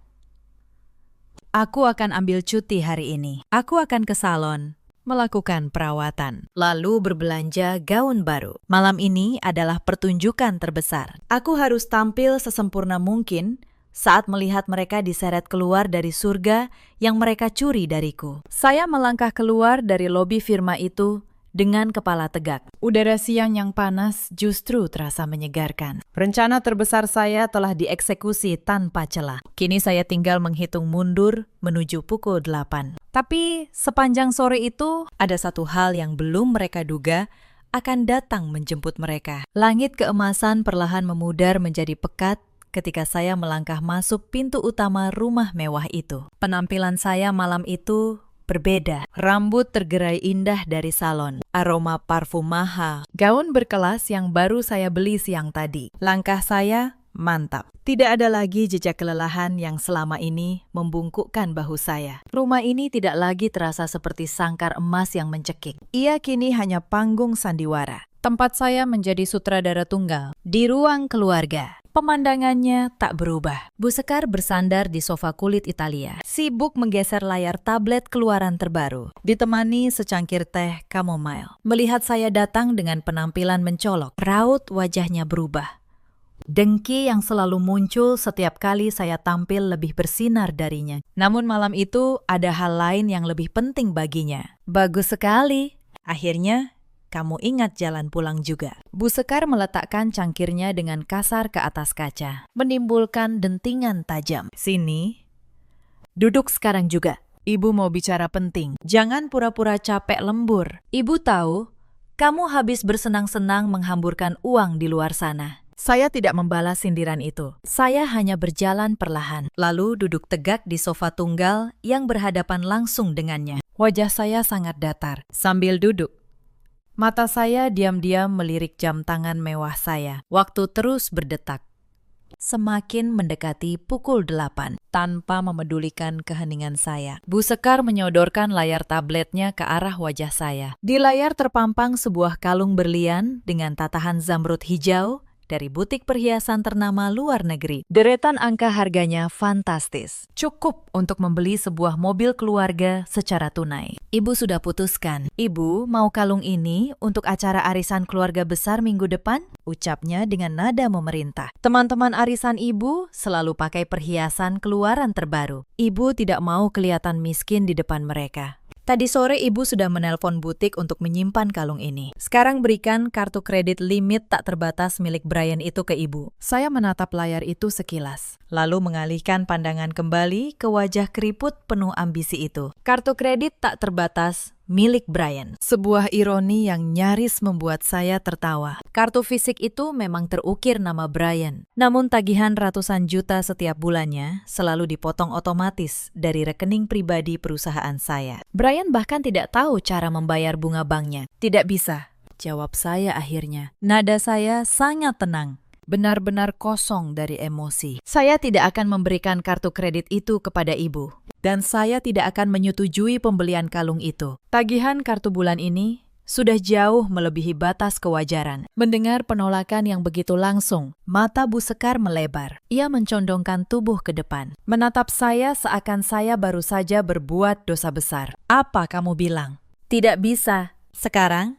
Speaker 1: Aku akan ambil cuti hari ini. Aku akan ke salon, melakukan perawatan, lalu berbelanja gaun baru. Malam ini adalah pertunjukan terbesar. Aku harus tampil sesempurna mungkin saat melihat mereka diseret keluar dari surga yang mereka curi dariku. Saya melangkah keluar dari lobi firma itu dengan kepala tegak. Udara siang yang panas justru terasa menyegarkan. Rencana terbesar saya telah dieksekusi tanpa celah. Kini saya tinggal menghitung mundur menuju pukul 8. Tapi sepanjang sore itu, ada satu hal yang belum mereka duga akan datang menjemput mereka. Langit keemasan perlahan memudar menjadi pekat ketika saya melangkah masuk pintu utama rumah mewah itu. Penampilan saya malam itu berbeda. Rambut tergerai indah dari salon, aroma parfum mahal, gaun berkelas yang baru saya beli siang tadi. Langkah saya mantap. Tidak ada lagi jejak kelelahan yang selama ini membungkukkan bahu saya. Rumah ini tidak lagi terasa seperti sangkar emas yang mencekik. Ia kini hanya panggung sandiwara. Tempat saya menjadi sutradara tunggal di ruang keluarga. Pemandangannya tak berubah. Bu Sekar bersandar di sofa kulit Italia, sibuk menggeser layar tablet keluaran terbaru, ditemani secangkir teh chamomile. Melihat saya datang dengan penampilan mencolok, raut wajahnya berubah. Dengki yang selalu muncul setiap kali saya tampil lebih bersinar darinya. Namun malam itu ada hal lain yang lebih penting baginya. Bagus sekali. Akhirnya, kamu ingat jalan pulang juga. Bu Sekar meletakkan cangkirnya dengan kasar ke atas kaca, menimbulkan dentingan tajam. Sini, duduk sekarang juga. Ibu mau bicara penting. Jangan pura-pura capek lembur. Ibu tahu, kamu habis bersenang-senang menghamburkan uang di luar sana. Saya tidak membalas sindiran itu. Saya hanya berjalan perlahan, lalu duduk tegak di sofa tunggal yang berhadapan langsung dengannya. Wajah saya sangat datar. Sambil duduk, mata saya diam-diam melirik jam tangan mewah saya. Waktu terus berdetak. Semakin mendekati pukul 8, tanpa memedulikan keheningan saya. Bu Sekar menyodorkan layar tabletnya ke arah wajah saya. Di layar terpampang sebuah kalung berlian dengan tatahan zamrud hijau dari butik perhiasan ternama luar negeri. Deretan angka harganya fantastis. Cukup untuk membeli sebuah mobil keluarga secara tunai. Ibu sudah putuskan. Ibu mau kalung ini untuk acara arisan keluarga besar minggu depan? Ucapnya dengan nada memerintah. Teman-teman arisan ibu selalu pakai perhiasan keluaran terbaru. Ibu tidak mau kelihatan miskin di depan mereka. Tadi sore ibu sudah menelpon butik untuk menyimpan kalung ini. Sekarang berikan kartu kredit limit tak terbatas milik Brian itu ke ibu. Saya menatap layar itu sekilas, lalu mengalihkan pandangan kembali ke wajah keriput penuh ambisi itu. Kartu kredit tak terbatas milik Brian. Sebuah ironi yang nyaris membuat saya tertawa. Kartu fisik itu memang terukir nama Brian. Namun tagihan ratusan juta setiap bulannya selalu dipotong otomatis dari rekening pribadi perusahaan saya. Brian bahkan tidak tahu cara membayar bunga banknya. Tidak bisa, jawab saya akhirnya. Nada saya sangat tenang. Benar-benar kosong dari emosi. Saya tidak akan memberikan kartu kredit itu kepada ibu. Dan saya tidak akan menyetujui pembelian kalung itu. Tagihan kartu bulan ini sudah jauh melebihi batas kewajaran. Mendengar penolakan yang begitu langsung, mata Bu Sekar melebar. Ia mencondongkan tubuh ke depan, menatap saya seakan saya baru saja berbuat dosa besar. Apa kamu bilang? Tidak bisa. Sekarang,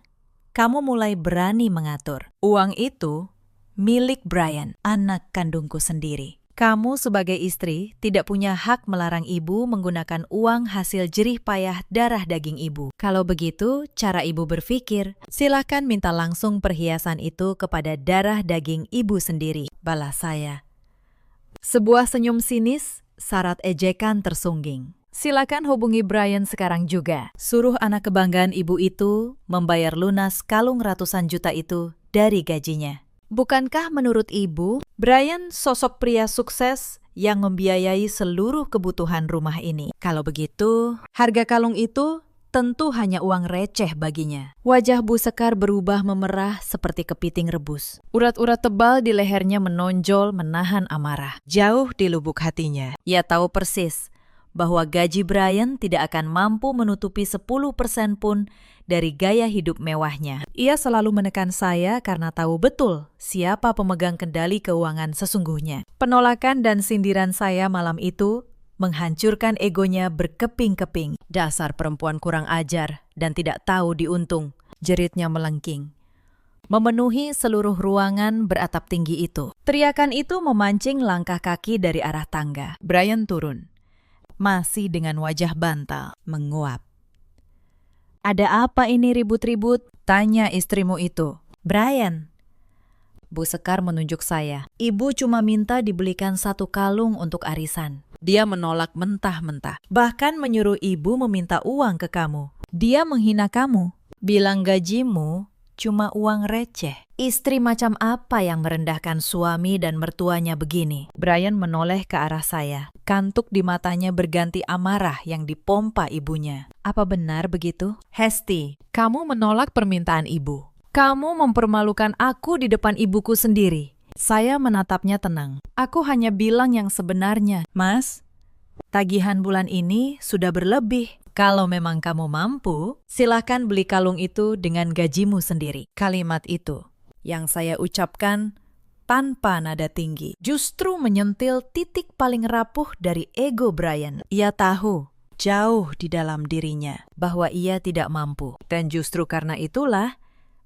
Speaker 1: kamu mulai berani mengatur. Uang itu milik Brian, anak kandungku sendiri. Kamu sebagai istri tidak punya hak melarang ibu menggunakan uang hasil jerih payah darah daging ibu. Kalau begitu, cara ibu berpikir, silakan minta langsung perhiasan itu kepada darah daging ibu sendiri, balas saya. Sebuah senyum sinis, syarat ejekan tersungging. Silakan hubungi Brian sekarang juga. Suruh anak kebanggaan ibu itu membayar lunas kalung ratusan juta itu dari gajinya. Bukankah menurut ibu, Brian sosok pria sukses yang membiayai seluruh kebutuhan rumah ini? Kalau begitu, harga kalung itu tentu hanya uang receh baginya. Wajah Bu Sekar berubah memerah seperti kepiting rebus. Urat-urat tebal di lehernya menonjol menahan amarah. Jauh di lubuk hatinya, ia tahu persis bahwa gaji Brian tidak akan mampu menutupi 10% pun dari gaya hidup mewahnya. Ia selalu menekan saya karena tahu betul siapa pemegang kendali keuangan sesungguhnya. Penolakan dan sindiran saya malam itu menghancurkan egonya berkeping-keping. Dasar perempuan kurang ajar dan tidak tahu diuntung, jeritnya melengking. Memenuhi seluruh ruangan beratap tinggi itu. Teriakan itu memancing langkah kaki dari arah tangga. Brian turun, masih dengan wajah bantal, menguap. Ada apa ini ribut-ribut? Tanya istrimu itu. Brian. Bu Sekar menunjuk saya. Ibu cuma minta dibelikan 1 kalung untuk arisan. Dia menolak mentah-mentah. Bahkan menyuruh ibu meminta uang ke kamu. Dia menghina kamu. Bilang gajimu cuma uang receh. Istri macam apa yang merendahkan suami dan mertuanya begini? Brian menoleh ke arah saya. Kantuk di matanya berganti amarah yang dipompa ibunya. Apa benar begitu? Hesti, kamu menolak permintaan ibu. Kamu mempermalukan aku di depan ibuku sendiri. Saya menatapnya tenang. Aku hanya bilang yang sebenarnya. Mas, tagihan bulan ini sudah berlebih. Kalau memang kamu mampu, silakan beli kalung itu dengan gajimu sendiri. Kalimat itu yang saya ucapkan tanpa nada tinggi justru menyentil titik paling rapuh dari ego Brian. Ia tahu jauh di dalam dirinya bahwa ia tidak mampu. Dan justru karena itulah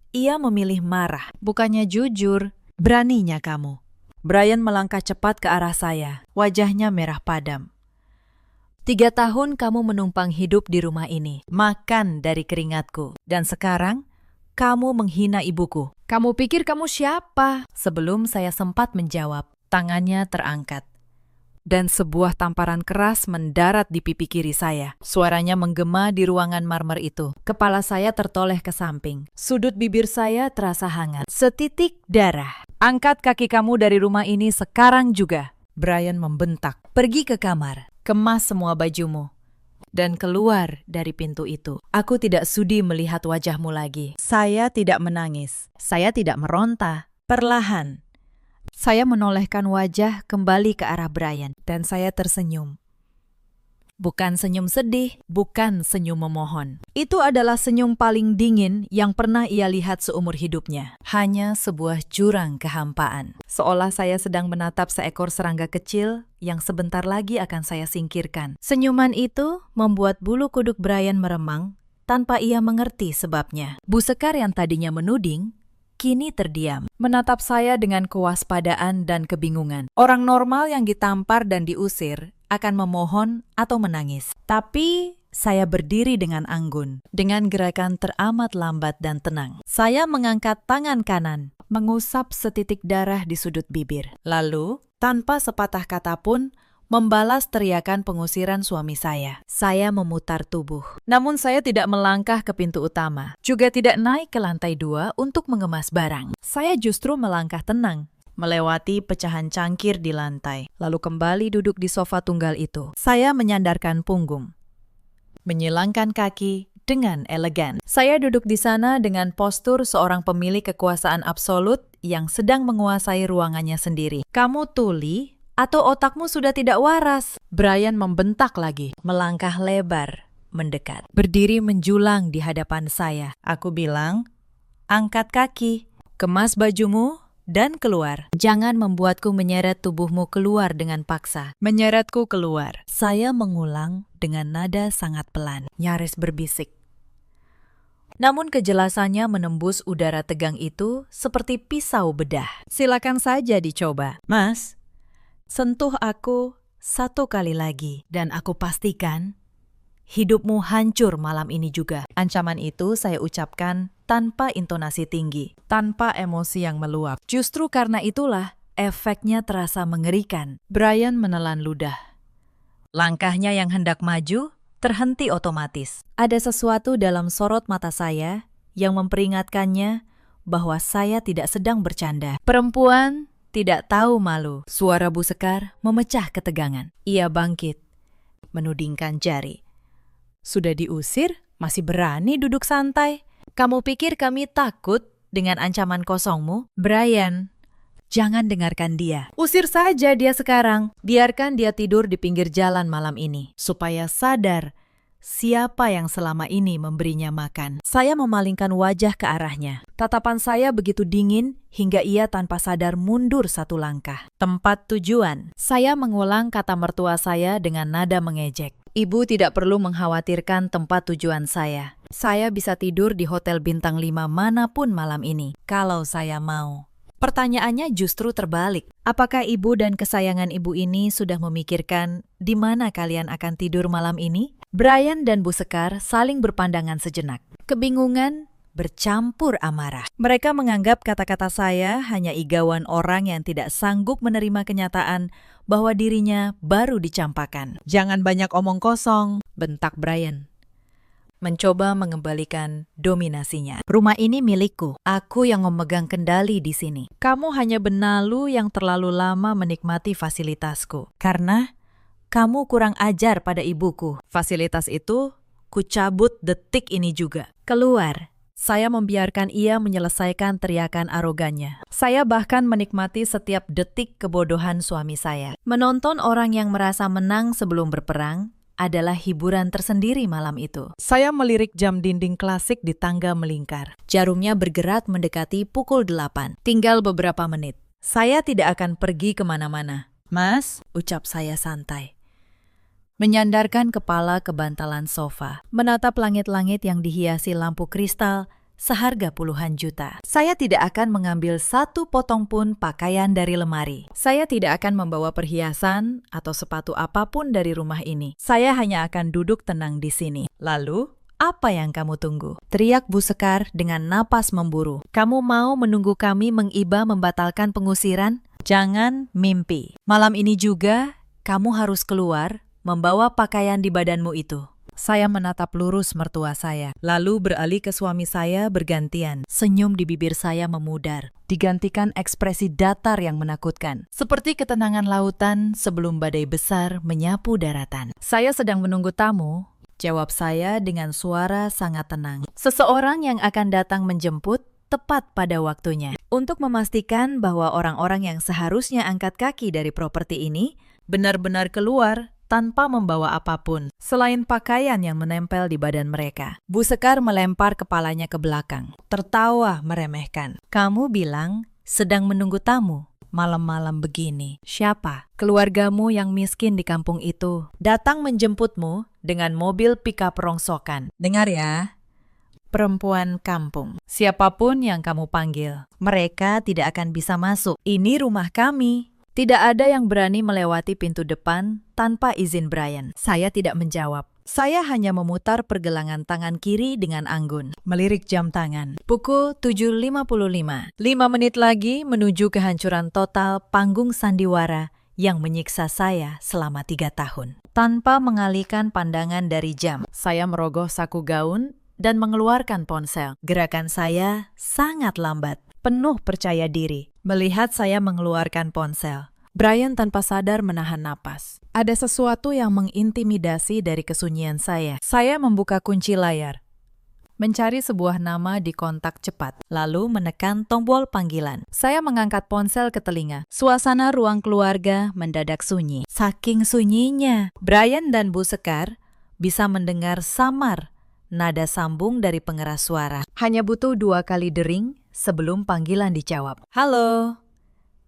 Speaker 1: ia memilih marah. Bukannya jujur, beraninya kamu. Brian melangkah cepat ke arah saya. Wajahnya merah padam. 3 tahun kamu menumpang hidup di rumah ini, makan dari keringatku. Dan sekarang, kamu menghina ibuku. Kamu pikir kamu siapa? Sebelum saya sempat menjawab, tangannya terangkat. Dan sebuah tamparan keras mendarat di pipi kiri saya. Suaranya menggema di ruangan marmer itu. Kepala saya tertoleh ke samping. Sudut bibir saya terasa hangat. Setitik darah. Angkat kaki kamu dari rumah ini sekarang juga. Brian membentak. Pergi ke kamar. Kemas semua bajumu. Dan keluar dari pintu itu. Aku tidak sudi melihat wajahmu lagi. Saya tidak menangis. Saya tidak meronta. Perlahan. Saya menolehkan wajah kembali ke arah Brian. Dan saya tersenyum. Bukan senyum sedih, bukan senyum memohon. Itu adalah senyum paling dingin yang pernah ia lihat seumur hidupnya. Hanya sebuah jurang kehampaan. Seolah saya sedang menatap seekor serangga kecil yang sebentar lagi akan saya singkirkan. Senyuman itu membuat bulu kuduk Brian meremang tanpa ia mengerti sebabnya. Bu Sekar yang tadinya menuding, kini terdiam, menatap saya dengan kewaspadaan dan kebingungan. Orang normal yang ditampar dan diusir akan memohon atau menangis. Tapi saya berdiri dengan anggun, dengan gerakan teramat lambat dan tenang. Saya mengangkat tangan kanan, mengusap setitik darah di sudut bibir. Lalu, tanpa sepatah kata pun, membalas teriakan pengusiran suami saya. Saya memutar tubuh. Namun saya tidak melangkah ke pintu utama. Juga tidak naik ke lantai 2 untuk mengemas barang. Saya justru melangkah tenang, melewati pecahan cangkir di lantai, lalu kembali duduk di sofa tunggal itu. Saya menyandarkan punggung, menyilangkan kaki dengan elegan. Saya duduk di sana dengan postur seorang pemilik kekuasaan absolut yang sedang menguasai ruangannya sendiri. Kamu tuli atau otakmu sudah tidak waras? Brian membentak lagi, melangkah lebar, mendekat. Berdiri menjulang di hadapan saya. Aku bilang, angkat kaki, kemas bajumu, dan keluar. Jangan membuatku menyeret tubuhmu keluar dengan paksa. Menyeretku keluar. Saya mengulang dengan nada sangat pelan, nyaris berbisik. Namun kejelasannya menembus udara tegang itu seperti pisau bedah. Silakan saja dicoba. Mas, sentuh aku satu kali lagi, dan aku pastikan hidupmu hancur malam ini juga. Ancaman itu saya ucapkan tanpa intonasi tinggi, tanpa emosi yang meluap. Justru karena itulah efeknya terasa mengerikan. Brian menelan ludah. Langkahnya yang hendak maju terhenti otomatis. Ada sesuatu dalam sorot mata saya yang memperingatkannya bahwa saya tidak sedang bercanda. Perempuan tidak tahu malu. Suara Bu Sekar memecah ketegangan. Ia bangkit, menudingkan jari. Sudah diusir, masih berani duduk santai. Kamu pikir kami takut dengan ancaman kosongmu? Brian, jangan dengarkan dia. Usir saja dia sekarang. Biarkan dia tidur di pinggir jalan malam ini, supaya sadar siapa yang selama ini memberinya makan. Saya memalingkan wajah ke arahnya. Tatapan saya begitu dingin hingga ia tanpa sadar mundur satu langkah. Tempat tujuan. Saya mengulang kata mertua saya dengan nada mengejek. Ibu tidak perlu mengkhawatirkan tempat tujuan saya. Saya bisa tidur di hotel bintang 5 manapun malam ini, kalau saya mau. Pertanyaannya justru terbalik. Apakah ibu dan kesayangan ibu ini sudah memikirkan di mana kalian akan tidur malam ini? Brian dan Bu Sekar saling berpandangan sejenak. Kebingungan bercampur amarah. Mereka menganggap kata-kata saya hanya igauan orang yang tidak sanggup menerima kenyataan bahwa dirinya baru dicampakan. Jangan banyak omong kosong, bentak Brian. Mencoba mengembalikan dominasinya. Rumah ini milikku. Aku yang memegang kendali di sini. Kamu hanya benalu yang terlalu lama menikmati fasilitasku. Karena kamu kurang ajar pada ibuku. Fasilitas itu kucabut detik ini juga. Keluar. Saya membiarkan ia menyelesaikan teriakan arogannya. Saya bahkan menikmati setiap detik kebodohan suami saya. Menonton orang yang merasa menang sebelum berperang adalah hiburan tersendiri malam itu. Saya melirik jam dinding klasik di tangga melingkar. Jarumnya bergerak mendekati pukul 8. Tinggal beberapa menit. Saya tidak akan pergi kemana-mana. Mas, ucap saya santai. Menyandarkan kepala ke bantalan sofa, menatap langit-langit yang dihiasi lampu kristal seharga puluhan juta. Saya tidak akan mengambil satu potong pun pakaian dari lemari. Saya tidak akan membawa perhiasan atau sepatu apapun dari rumah ini. Saya hanya akan duduk tenang di sini. Lalu, apa yang kamu tunggu? Teriak Bu Sekar dengan napas memburu. Kamu mau menunggu kami mengiba membatalkan pengusiran? Jangan mimpi. Malam ini juga, kamu harus keluar membawa pakaian di badanmu itu. Saya menatap lurus mertua saya, lalu beralih ke suami saya bergantian. Senyum di bibir saya memudar, digantikan ekspresi datar yang menakutkan. Seperti ketenangan lautan sebelum badai besar menyapu daratan. Saya sedang menunggu tamu, jawab saya dengan suara sangat tenang. Seseorang yang akan datang menjemput tepat pada waktunya. Untuk memastikan bahwa orang-orang yang seharusnya angkat kaki dari properti ini benar-benar keluar tanpa membawa apapun, selain pakaian yang menempel di badan mereka. Bu Sekar melempar kepalanya ke belakang, tertawa meremehkan. Kamu bilang sedang menunggu tamu malam-malam begini. Siapa? Keluargamu yang miskin di kampung itu datang menjemputmu dengan mobil pickup rongsokan. Dengar ya, perempuan kampung. Siapapun yang kamu panggil, mereka tidak akan bisa masuk. Ini rumah kami. Tidak ada yang berani melewati pintu depan tanpa izin Brian. Saya tidak menjawab. Saya hanya memutar pergelangan tangan kiri dengan anggun, melirik jam tangan. Pukul 7.55. 5 menit lagi menuju kehancuran total panggung sandiwara yang menyiksa saya selama 3 tahun. Tanpa mengalihkan pandangan dari jam, saya merogoh saku gaun dan mengeluarkan ponsel. Gerakan saya sangat lambat, penuh percaya diri. Melihat saya mengeluarkan ponsel, Brian tanpa sadar menahan napas. Ada sesuatu yang mengintimidasi dari kesunyian saya. Saya membuka kunci layar, mencari sebuah nama di kontak cepat, lalu menekan tombol panggilan. Saya mengangkat ponsel ke telinga. Suasana ruang keluarga mendadak sunyi. Saking sunyinya, Brian dan Bu Sekar bisa mendengar samar nada sambung dari pengeras suara. Hanya butuh 2 kali dering sebelum panggilan dijawab. Halo.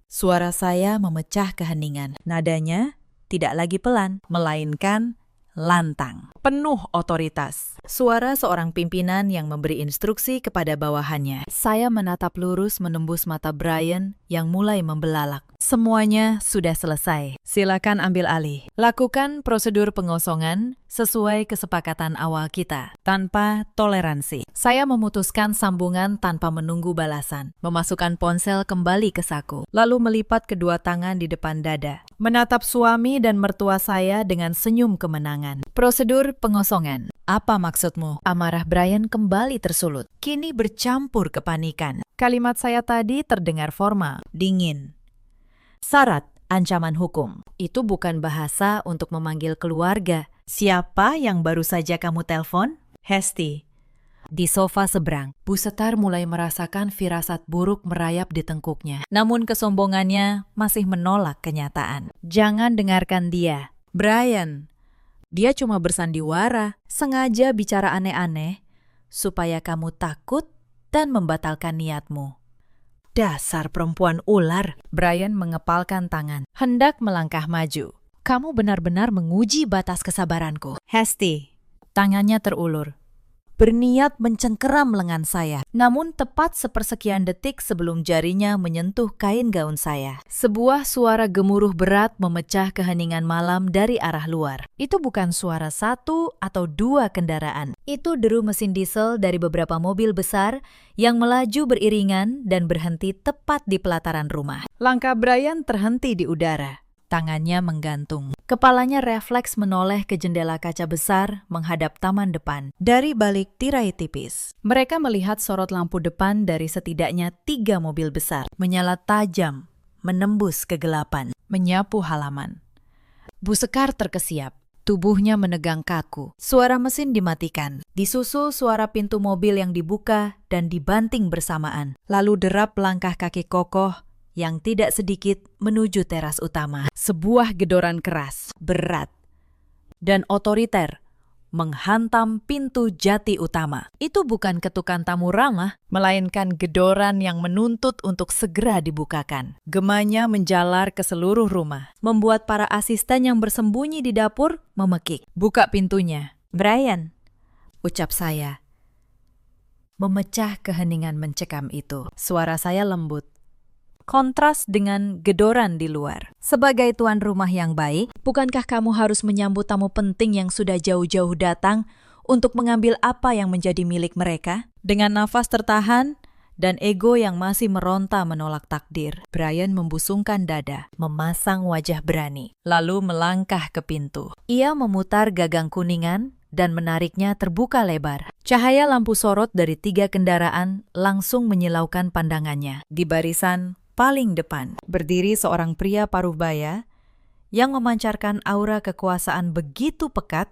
Speaker 1: Suara saya memecah keheningan. Nadanya tidak lagi pelan, melainkan lantang, penuh otoritas. Suara seorang pimpinan yang memberi instruksi kepada bawahannya. Saya menatap lurus menembus mata Brian yang mulai membelalak. Semuanya sudah selesai. Silakan ambil alih. Lakukan prosedur pengosongan sesuai kesepakatan awal kita, tanpa toleransi. Saya memutuskan sambungan tanpa menunggu balasan. Memasukkan ponsel kembali ke saku, lalu melipat kedua tangan di depan dada. Menatap suami dan mertua saya dengan senyum kemenangan. Prosedur pengosongan. Apa maksudmu? Amarah Brian kembali tersulut. Kini bercampur kepanikan. Kalimat saya tadi terdengar formal, dingin. Syarat, ancaman hukum. Itu bukan bahasa untuk memanggil keluarga. Siapa yang baru saja kamu telepon? Hesti. Di sofa seberang, Bu Setar mulai merasakan firasat buruk merayap di tengkuknya. Namun kesombongannya masih menolak kenyataan. Jangan dengarkan dia. Brian, dia cuma bersandiwara, sengaja bicara aneh-aneh, supaya kamu takut dan membatalkan niatmu. Dasar perempuan ular. Brian mengepalkan tangan, hendak melangkah maju. Kamu benar-benar menguji batas kesabaranku. Hesti, tangannya terulur, berniat mencengkeram lengan saya. Namun tepat sepersekian detik sebelum jarinya menyentuh kain gaun saya, sebuah suara gemuruh berat memecah keheningan malam dari arah luar. Itu bukan suara 1 atau 2 kendaraan. Itu deru mesin diesel dari beberapa mobil besar yang melaju beriringan dan berhenti tepat di pelataran rumah. Langkah Brian terhenti di udara. Tangannya menggantung. Kepalanya refleks menoleh ke jendela kaca besar menghadap taman depan. Dari balik tirai tipis, mereka melihat sorot lampu depan dari setidaknya 3 mobil besar, menyala tajam, menembus kegelapan, menyapu halaman. Bu Sekar terkesiap. Tubuhnya menegang kaku. Suara mesin dimatikan. Disusul suara pintu mobil yang dibuka dan dibanting bersamaan. Lalu derap langkah kaki kokoh yang tidak sedikit menuju teras utama. Sebuah gedoran keras, berat, dan otoriter menghantam pintu jati utama. Itu bukan ketukan tamu ramah, melainkan gedoran yang menuntut untuk segera dibukakan. Gemanya menjalar ke seluruh rumah, membuat para asisten yang bersembunyi di dapur memekik. Buka pintunya. Brian, ucap saya. Memecah keheningan mencekam itu. Suara saya lembut, kontras dengan gedoran di luar. Sebagai tuan rumah yang baik, bukankah kamu harus menyambut tamu penting yang sudah jauh-jauh datang untuk mengambil apa yang menjadi milik mereka? Dengan nafas tertahan dan ego yang masih meronta menolak takdir, Brian membusungkan dada, memasang wajah berani, lalu melangkah ke pintu. Ia memutar gagang kuningan dan menariknya terbuka lebar. Cahaya lampu sorot dari 3 kendaraan langsung menyilaukan pandangannya. Di barisan paling depan berdiri seorang pria paruh-baya yang memancarkan aura kekuasaan begitu pekat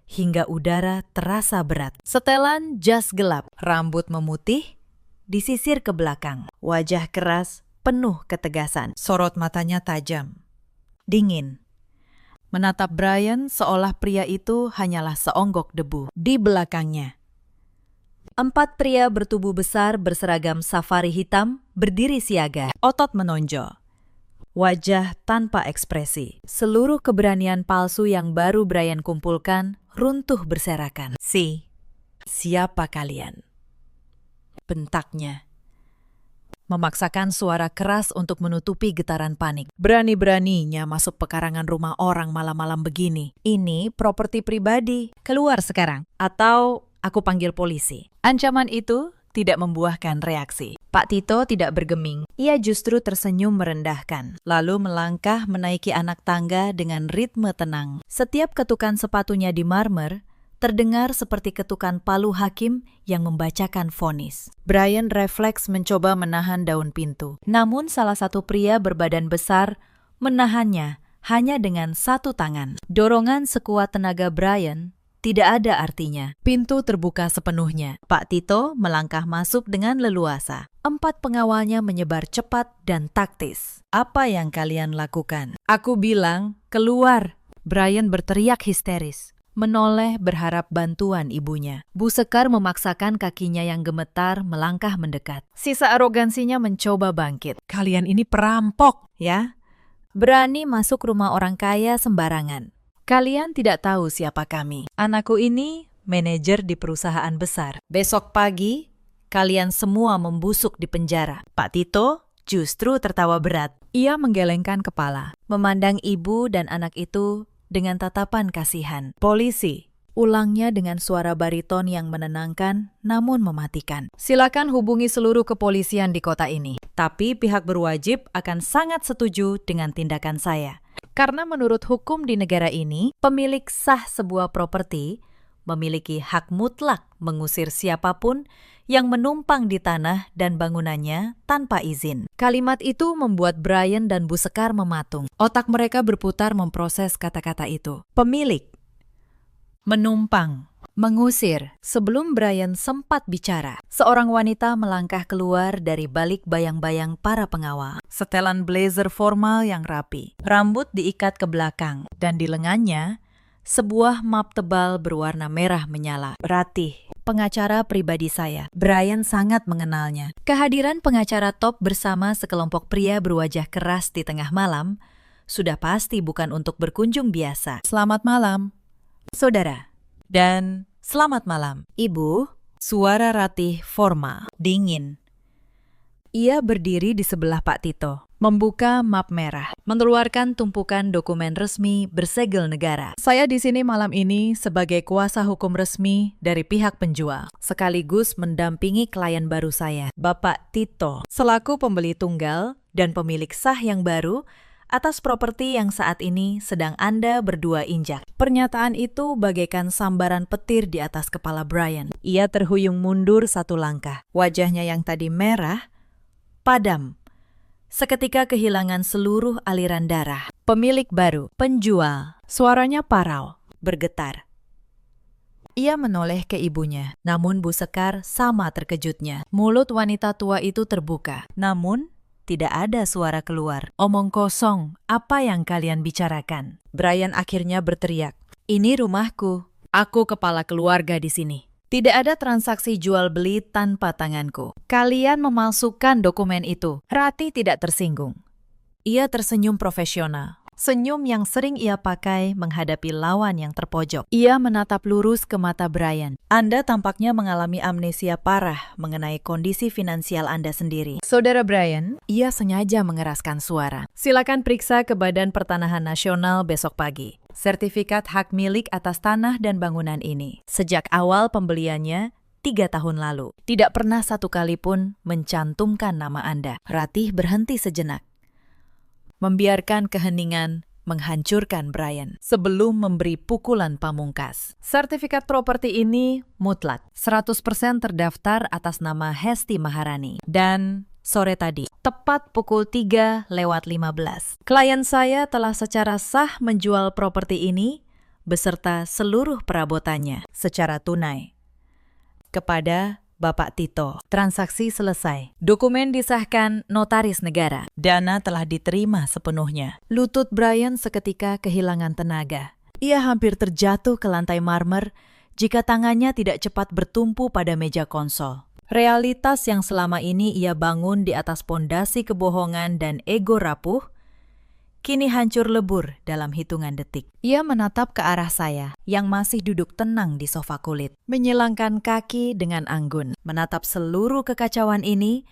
Speaker 1: hingga udara terasa berat. Setelan jas gelap, rambut memutih, disisir ke belakang, wajah keras, penuh ketegasan. Sorot matanya tajam, dingin, menatap Brian seolah pria itu hanyalah seonggok debu. Di belakangnya, 4 pria bertubuh besar berseragam safari hitam berdiri siaga, otot menonjol, wajah tanpa ekspresi. Seluruh keberanian palsu yang baru Brian kumpulkan runtuh berserakan. Siapa kalian? Bentaknya, memaksakan suara keras untuk menutupi getaran panik. Berani-beraninya masuk pekarangan rumah orang malam-malam begini. Ini properti pribadi. Keluar sekarang, atau aku panggil polisi. Ancaman itu tidak membuahkan reaksi. Pak Tito tidak bergeming. Ia justru tersenyum merendahkan. Lalu melangkah menaiki anak tangga dengan ritme tenang. Setiap ketukan sepatunya di marmer terdengar seperti ketukan palu hakim yang membacakan vonis. Brian refleks mencoba menahan daun pintu. Namun salah satu pria berbadan besar menahannya hanya dengan 1 tangan. Dorongan sekuat tenaga Brian tidak ada artinya. Pintu terbuka sepenuhnya. Pak Tito melangkah masuk dengan leluasa. 4 pengawalnya menyebar cepat dan taktis. Apa yang kalian lakukan? Aku bilang, keluar! Brian berteriak histeris. menoleh berharap bantuan ibunya. Bu Sekar memaksakan kakinya yang gemetar melangkah mendekat. Sisa arogansinya mencoba bangkit.
Speaker 2: Kalian ini perampok, ya?
Speaker 1: Berani masuk rumah orang kaya sembarangan. Kalian tidak tahu siapa kami.
Speaker 2: Anakku ini manajer di perusahaan besar.
Speaker 1: Besok pagi, kalian semua membusuk di penjara. Pak Tito justru tertawa berat. Ia menggelengkan kepala, memandang ibu dan anak itu dengan tatapan kasihan. Polisi, ulangnya dengan suara bariton yang menenangkan namun mematikan. Silakan hubungi seluruh kepolisian di kota ini. Tapi pihak berwajib akan sangat setuju dengan tindakan saya. Karena menurut hukum di negara ini, pemilik sah sebuah properti memiliki hak mutlak mengusir siapapun yang menumpang di tanah dan bangunannya tanpa izin. Kalimat itu membuat Brian dan Bu Sekar mematung. Otak mereka berputar memproses kata-kata itu. Pemilik, menumpang, mengusir. Sebelum Brian sempat bicara, seorang wanita melangkah keluar dari balik bayang-bayang para pengawal. Setelan blazer formal yang rapi, rambut diikat ke belakang, dan di lengannya sebuah map tebal berwarna merah menyala. Ratih, pengacara pribadi saya. Brian sangat mengenalnya. Kehadiran pengacara top bersama sekelompok pria berwajah keras di tengah malam sudah pasti bukan untuk berkunjung biasa.
Speaker 2: Selamat malam,
Speaker 1: Saudara.
Speaker 2: dan selamat malam.
Speaker 1: Ibu,
Speaker 2: Suara Ratih formal, dingin.
Speaker 1: ia berdiri di sebelah Pak Tito, membuka map merah, mengeluarkan tumpukan dokumen resmi bersegel negara.
Speaker 2: Saya di sini malam ini sebagai kuasa hukum resmi dari pihak penjual.
Speaker 1: Sekaligus mendampingi klien baru saya, Bapak Tito, selaku pembeli tunggal dan pemilik sah yang baru atas properti yang saat ini sedang Anda berdua injak. Pernyataan itu bagaikan sambaran petir di atas kepala Brian. Ia terhuyung mundur satu langkah. Wajahnya yang tadi merah padam. Seketika kehilangan seluruh aliran darah. Pemilik baru, penjual, suaranya parau, bergetar. Ia menoleh ke ibunya, namun Bu Sekar sama terkejutnya. Mulut wanita tua itu terbuka, namun tidak ada suara keluar. Omong kosong, apa yang kalian bicarakan? Brian akhirnya berteriak, ini rumahku, aku kepala keluarga di sini. Tidak ada transaksi jual beli tanpa tanganku. Kalian memalsukan dokumen itu. Ratih tidak tersinggung. Ia tersenyum profesional. Senyum yang sering ia pakai menghadapi lawan yang terpojok. Ia menatap lurus ke mata Brian. Anda tampaknya mengalami amnesia parah mengenai kondisi finansial Anda sendiri. Saudara Brian, ia sengaja mengeraskan suara. Silakan periksa ke Badan Pertanahan Nasional besok pagi. Sertifikat hak milik atas tanah dan bangunan ini. Sejak awal pembeliannya, 3 tahun lalu. Tidak pernah satu kali pun mencantumkan nama Anda. Ratih berhenti sejenak. Membiarkan keheningan menghancurkan Brian sebelum memberi pukulan pamungkas. Sertifikat properti ini mutlak, 100% terdaftar atas nama Hesti Maharani. Dan sore tadi, tepat pukul 3:15, klien saya telah secara sah menjual properti ini beserta seluruh perabotannya secara tunai kepada Bapak Tito. Transaksi selesai. Dokumen disahkan notaris negara. Dana telah diterima sepenuhnya. Lutut Brian seketika kehilangan tenaga. Ia hampir terjatuh ke lantai marmer jika tangannya tidak cepat bertumpu pada meja konsol. Realitas yang selama ini ia bangun di atas pondasi kebohongan dan ego rapuh, kini hancur lebur dalam hitungan detik. Ia menatap ke arah saya yang masih duduk tenang di sofa kulit, menyilangkan kaki dengan anggun, menatap seluruh kekacauan ini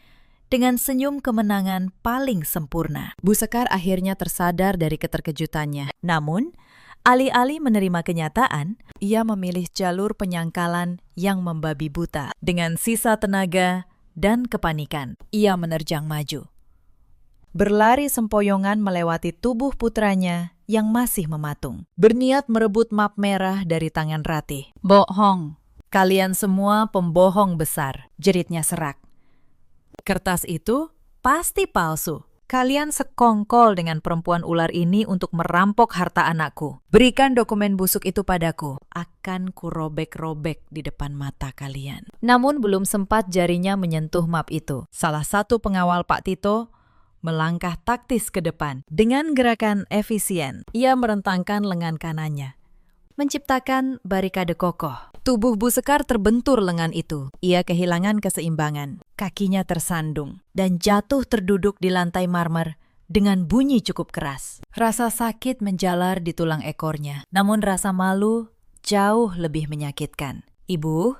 Speaker 1: dengan senyum kemenangan paling sempurna. Bu Sekar akhirnya tersadar dari keterkejutannya. Namun, alih-alih menerima kenyataan, ia memilih jalur penyangkalan yang membabi buta. Dengan sisa tenaga dan kepanikan, ia menerjang maju. Berlari sempoyongan melewati tubuh putranya yang masih mematung. Berniat merebut map merah dari tangan Ratih. Bohong. Kalian semua pembohong besar, jeritnya serak. Kertas itu pasti palsu. Kalian sekongkol dengan perempuan ular ini untuk merampok harta anakku. Berikan dokumen busuk itu padaku. Akan kurobek-robek di depan mata kalian. Namun belum sempat jarinya menyentuh map itu. Salah satu pengawal Pak Tito melangkah taktis ke depan. Dengan gerakan efisien, ia merentangkan lengan kanannya, menciptakan barikade kokoh. Tubuh Bu Sekar terbentur lengan itu. Ia kehilangan keseimbangan. Kakinya tersandung dan jatuh terduduk di lantai marmer dengan bunyi cukup keras. Rasa sakit menjalar di tulang ekornya. Namun rasa malu jauh lebih menyakitkan. Ibu,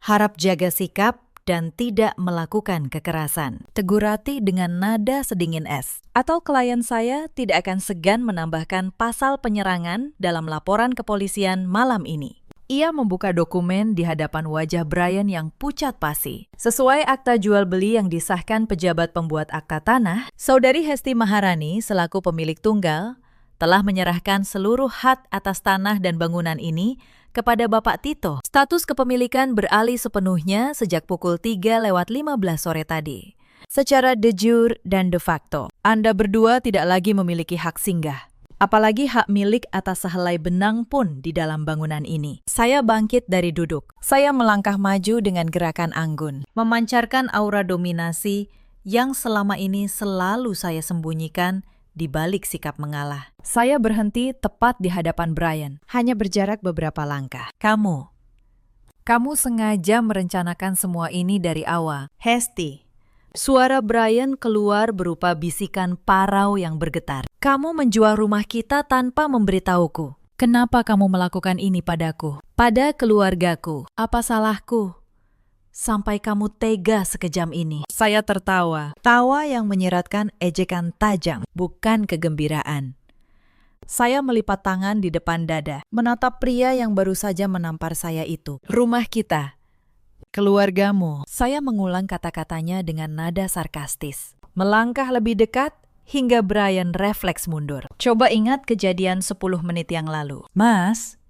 Speaker 1: harap jaga sikap dan tidak melakukan kekerasan. Tegur Rati dengan nada sedingin es. Atau klien saya tidak akan segan menambahkan pasal penyerangan dalam laporan kepolisian malam ini. Ia membuka dokumen di hadapan wajah Brian yang pucat pasi. Sesuai akta jual beli yang disahkan pejabat pembuat akta tanah, Saudari Hesti Maharani selaku pemilik tunggal telah menyerahkan seluruh hak atas tanah dan bangunan ini kepada Bapak Tito. Status kepemilikan beralih sepenuhnya sejak pukul 3:15 sore tadi. Secara de jure dan de facto, Anda berdua tidak lagi memiliki hak singgah. Apalagi hak milik atas sehelai benang pun di dalam bangunan ini. Saya bangkit dari duduk. Saya melangkah maju dengan gerakan anggun, memancarkan aura dominasi yang selama ini selalu saya sembunyikan di balik sikap mengalah. Saya berhenti tepat di hadapan Brian, hanya berjarak beberapa langkah. Kamu sengaja merencanakan semua ini dari awal. Hesti. Suara Brian keluar berupa bisikan parau yang bergetar. Kamu menjual rumah kita tanpa memberitahuku. Kenapa kamu melakukan ini padaku? Pada keluargaku. Apa salahku? Sampai kamu tega sekejam ini. Saya tertawa. Tawa yang menyiratkan ejekan tajam, bukan kegembiraan. Saya melipat tangan di depan dada, menatap pria yang baru saja menampar saya itu. Rumah kita. Keluargamu. Saya mengulang kata-katanya dengan nada sarkastis. Melangkah lebih dekat hingga Brian refleks mundur. Coba ingat kejadian 10 menit yang lalu. Mas,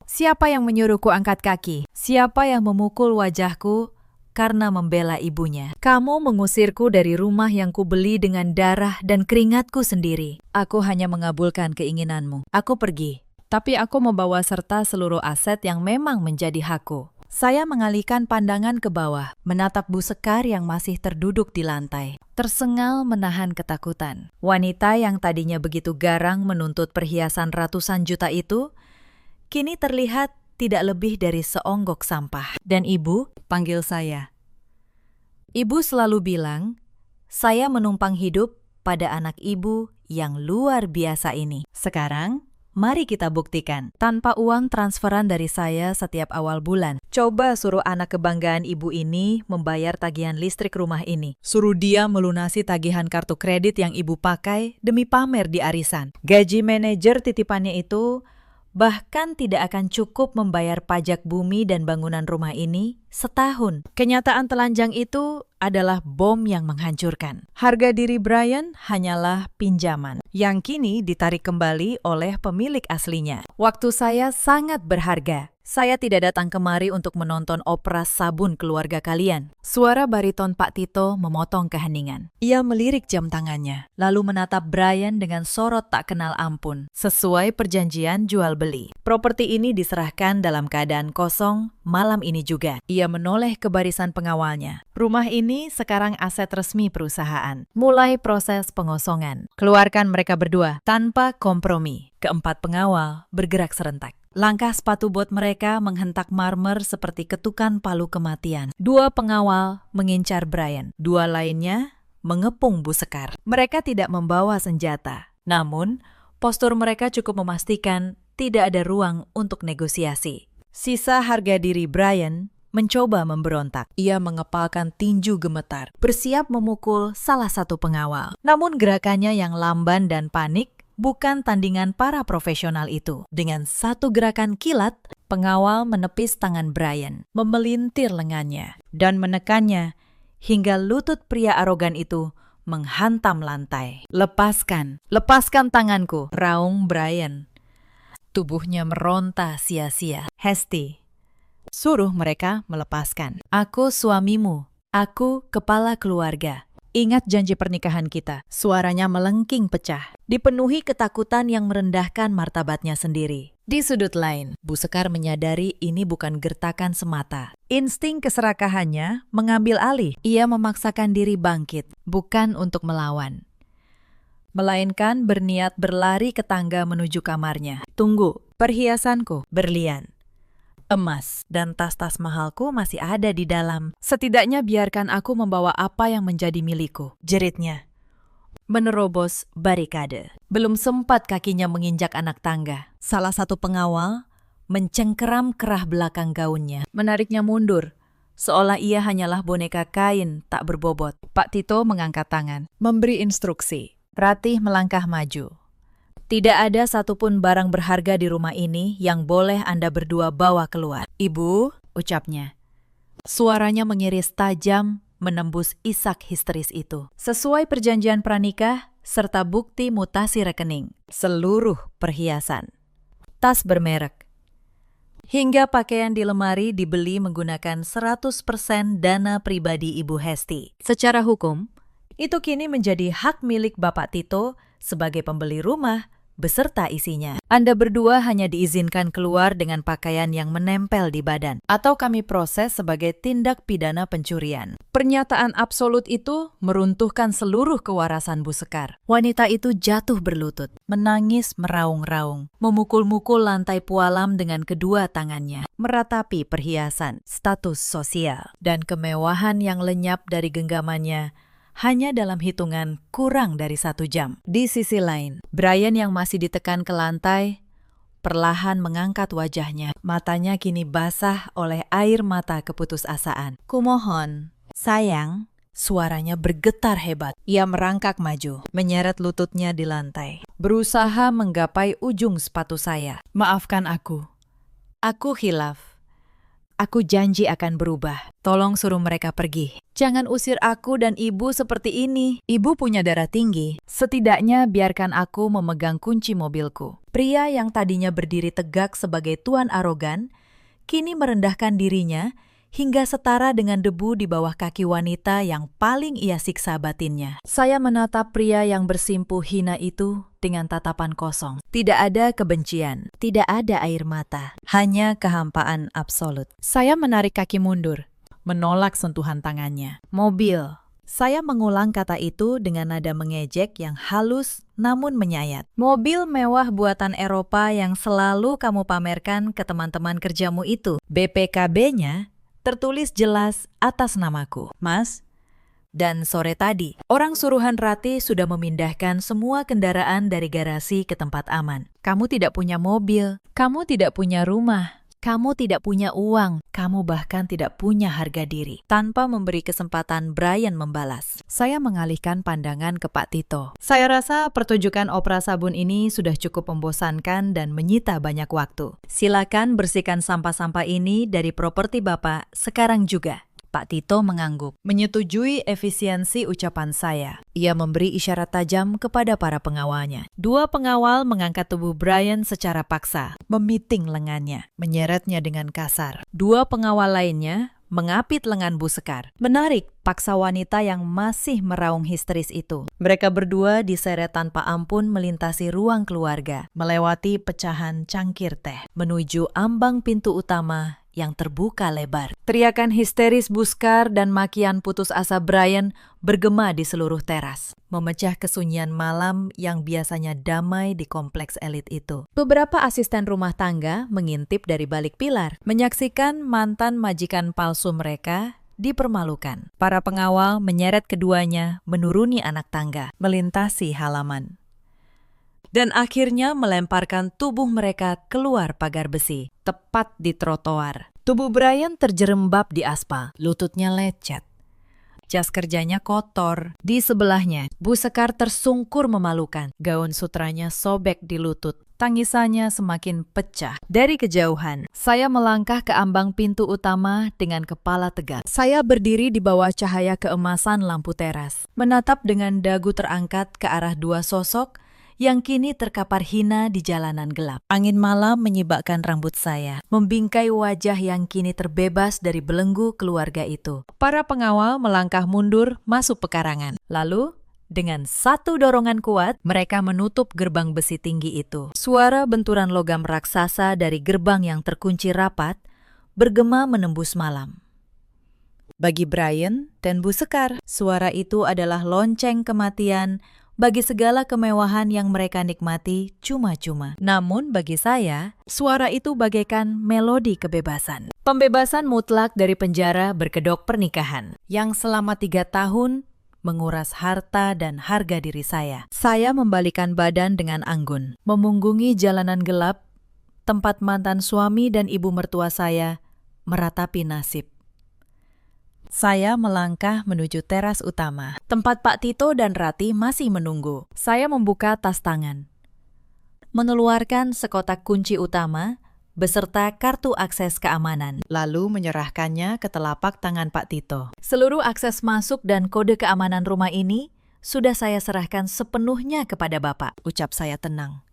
Speaker 1: siapa yang menyuruhku angkat kaki? Siapa yang memukul wajahku karena membela ibunya? Kamu mengusirku dari rumah yang kubeli dengan darah dan keringatku sendiri. Aku hanya mengabulkan keinginanmu. Aku pergi. Tapi aku membawa serta seluruh aset yang memang menjadi hakku. Saya mengalihkan pandangan ke bawah, menatap Bu Sekar yang masih terduduk di lantai. Tersengal menahan ketakutan. Wanita yang tadinya begitu garang menuntut perhiasan ratusan juta itu, kini terlihat tidak lebih dari seonggok sampah. Dan ibu, panggil saya. Ibu selalu bilang, saya menumpang hidup pada anak ibu yang luar biasa ini. Sekarang, mari kita buktikan. Tanpa uang transferan dari saya setiap awal bulan. Coba suruh anak kebanggaan ibu ini membayar tagihan listrik rumah ini. Suruh dia melunasi tagihan kartu kredit yang ibu pakai demi pamer di arisan. Gaji manajer titipannya itu bahkan tidak akan cukup membayar pajak bumi dan bangunan rumah ini setahun. Kenyataan telanjang itu adalah bom yang menghancurkan. Harga diri Brian hanyalah pinjaman yang kini ditarik kembali oleh pemilik aslinya. Waktu saya sangat berharga. Saya tidak datang kemari untuk menonton opera sabun keluarga kalian. Suara bariton Pak Tito memotong keheningan. Ia melirik jam tangannya, lalu menatap Brian dengan sorot tak kenal ampun, sesuai perjanjian jual beli. Properti ini diserahkan dalam keadaan kosong malam ini juga. Ia menoleh ke barisan pengawalnya. Rumah ini sekarang aset resmi perusahaan. Mulai proses pengosongan. Keluarkan mereka berdua tanpa kompromi. Keempat pengawal bergerak serentak. Langkah sepatu bot mereka menghentak marmer seperti ketukan palu kematian. 2 pengawal mengincar Brian. 2 lainnya mengepung Bu Sekar. Mereka tidak membawa senjata. Namun, postur mereka cukup memastikan tidak ada ruang untuk negosiasi. Sisa harga diri Brian mencoba memberontak. Ia mengepalkan tinju gemetar, bersiap memukul salah satu pengawal. Namun gerakannya yang lamban dan panik bukan tandingan para profesional itu. Dengan satu gerakan kilat, pengawal menepis tangan Brian, memelintir lengannya, dan menekannya hingga lutut pria arogan itu menghantam lantai. Lepaskan tanganku, raung Brian. Tubuhnya meronta sia-sia. Hesti, suruh mereka melepaskan. Aku suamimu, aku kepala keluarga. Ingat janji pernikahan kita. Suaranya melengking pecah, dipenuhi ketakutan yang merendahkan martabatnya sendiri. Di sudut lain, Bu Sekar menyadari ini bukan gertakan semata. Insting keserakahannya mengambil alih. Ia memaksakan diri bangkit, bukan untuk melawan. melainkan berniat berlari ke tangga menuju kamarnya. Tunggu, perhiasanku, berlian, emas, dan tas-tas mahalku masih ada di dalam. Setidaknya biarkan aku membawa apa yang menjadi milikku, jeritnya. Menerobos barikade. Belum sempat kakinya menginjak anak tangga. Salah satu pengawal mencengkeram kerah belakang gaunnya, menariknya mundur, seolah ia hanyalah boneka kain tak berbobot. Pak Tito mengangkat tangan, memberi instruksi. Ratih melangkah maju. Tidak ada satupun barang berharga di rumah ini yang boleh Anda berdua bawa keluar. Ibu, ucapnya. Suaranya mengiris tajam, menembus isak histeris itu. Sesuai perjanjian pranikah, serta bukti mutasi rekening, seluruh perhiasan, tas bermerek, hingga pakaian di lemari dibeli menggunakan 100% dana pribadi Ibu Hesti. Secara hukum, itu kini menjadi hak milik Bapak Tito sebagai pembeli rumah beserta isinya. Anda berdua hanya diizinkan keluar dengan pakaian yang menempel di badan, atau kami proses sebagai tindak pidana pencurian. Pernyataan absolut itu meruntuhkan seluruh kewarasan Bu Sekar. Wanita itu jatuh berlutut, menangis meraung-raung, memukul-mukul lantai pualam dengan kedua tangannya, meratapi perhiasan, status sosial, dan kemewahan yang lenyap dari genggamannya hanya dalam hitungan kurang dari 1 jam. Di sisi lain, Brian yang masih ditekan ke lantai, perlahan mengangkat wajahnya. Matanya kini basah oleh air mata keputusasaan. Kumohon, sayang, suaranya bergetar hebat. Ia merangkak maju, menyeret lututnya di lantai, berusaha menggapai ujung sepatu saya. Maafkan aku. Aku khilaf. Aku janji akan berubah. Tolong suruh mereka pergi. Jangan usir aku dan ibu seperti ini. Ibu punya darah tinggi. Setidaknya biarkan aku memegang kunci mobilku. Pria yang tadinya berdiri tegak sebagai tuan arogan, kini merendahkan dirinya hingga setara dengan debu di bawah kaki wanita yang paling ia siksa batinnya. Saya menatap pria yang bersimpuh hina itu dengan tatapan kosong. Tidak ada kebencian, tidak ada air mata, hanya kehampaan absolut. Saya menarik kaki mundur, menolak sentuhan tangannya. Mobil. Saya mengulang kata itu dengan nada mengejek yang halus namun menyayat. Mobil mewah buatan Eropa yang selalu kamu pamerkan ke teman-teman kerjamu itu. BPKB-nya tertulis jelas atas namaku, Mas. Dan sore tadi, orang suruhan Ratih sudah memindahkan semua kendaraan dari garasi ke tempat aman. Kamu tidak punya mobil, kamu tidak punya rumah, kamu tidak punya uang, kamu bahkan tidak punya harga diri. Tanpa memberi kesempatan Brian membalas, saya mengalihkan pandangan ke Pak Tito. Saya rasa pertunjukan opera sabun ini sudah cukup membosankan dan menyita banyak waktu. Silakan bersihkan sampah-sampah ini dari properti Bapak sekarang juga. Pak Tito mengangguk, menyetujui efisiensi ucapan saya. Ia memberi isyarat tajam kepada para pengawalnya. 2 pengawal mengangkat tubuh Brian secara paksa, memiting lengannya, menyeretnya dengan kasar. 2 pengawal lainnya mengapit lengan Bu Sekar, menarik paksa wanita yang masih meraung histeris itu. Mereka berdua diseret tanpa ampun melintasi ruang keluarga, melewati pecahan cangkir teh, menuju ambang pintu utama yang terbuka lebar. Teriakan histeris Bu Sekar dan makian putus asa Brian bergema di seluruh teras, memecah kesunyian malam yang biasanya damai di kompleks elit itu. Beberapa asisten rumah tangga mengintip dari balik pilar, menyaksikan mantan majikan palsu mereka dipermalukan. Para pengawal menyeret keduanya menuruni anak tangga, melintasi halaman, dan akhirnya melemparkan tubuh mereka keluar pagar besi, tepat di trotoar. Tubuh Brian terjerembab di aspal, lututnya lecet. Jas kerjanya kotor. Di sebelahnya, Bu Sekar tersungkur memalukan. Gaun sutranya sobek di lutut. Tangisannya semakin pecah. Dari kejauhan, saya melangkah ke ambang pintu utama dengan kepala tegak. Saya berdiri di bawah cahaya keemasan lampu teras, menatap dengan dagu terangkat ke arah 2 sosok yang kini terkapar hina di jalanan gelap. Angin malam menyibakkan rambut saya, membingkai wajah yang kini terbebas dari belenggu keluarga itu. Para pengawal melangkah mundur masuk pekarangan. Lalu, dengan satu dorongan kuat, mereka menutup gerbang besi tinggi itu. Suara benturan logam raksasa dari gerbang yang terkunci rapat bergema menembus malam. Bagi Brian dan Bu Sekar, suara itu adalah lonceng kematian bagi segala kemewahan yang mereka nikmati cuma-cuma. Namun bagi saya, suara itu bagaikan melodi kebebasan. Pembebasan mutlak dari penjara berkedok pernikahan, yang selama 3 tahun menguras harta dan harga diri saya. Saya membalikan badan dengan anggun, memunggungi jalanan gelap, tempat mantan suami dan ibu mertua saya meratapi nasib. Saya melangkah menuju teras utama. Tempat Pak Tito dan Rati masih menunggu. Saya membuka tas tangan, mengeluarkan sekotak kunci utama beserta kartu akses keamanan, lalu menyerahkannya ke telapak tangan Pak Tito. Seluruh akses masuk dan kode keamanan rumah ini sudah saya serahkan sepenuhnya kepada Bapak, ucap saya tenang.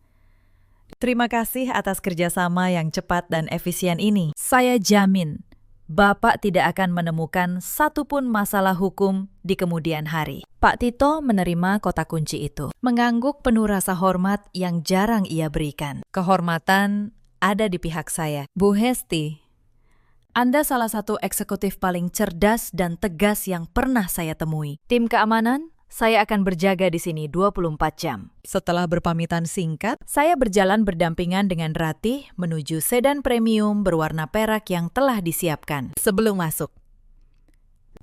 Speaker 1: Terima kasih atas kerjasama yang cepat dan efisien ini. Saya jamin Bapak tidak akan menemukan satupun masalah hukum di kemudian hari. Pak Tito menerima kotak kunci itu, mengangguk penuh rasa hormat yang jarang ia berikan. Kehormatan ada di pihak saya. Bu Hesti, Anda salah satu eksekutif paling cerdas dan tegas yang pernah saya temui. Tim keamanan, saya akan berjaga di sini 24 jam. Setelah berpamitan singkat, saya berjalan berdampingan dengan Ratih menuju sedan premium berwarna perak yang telah disiapkan. Sebelum masuk,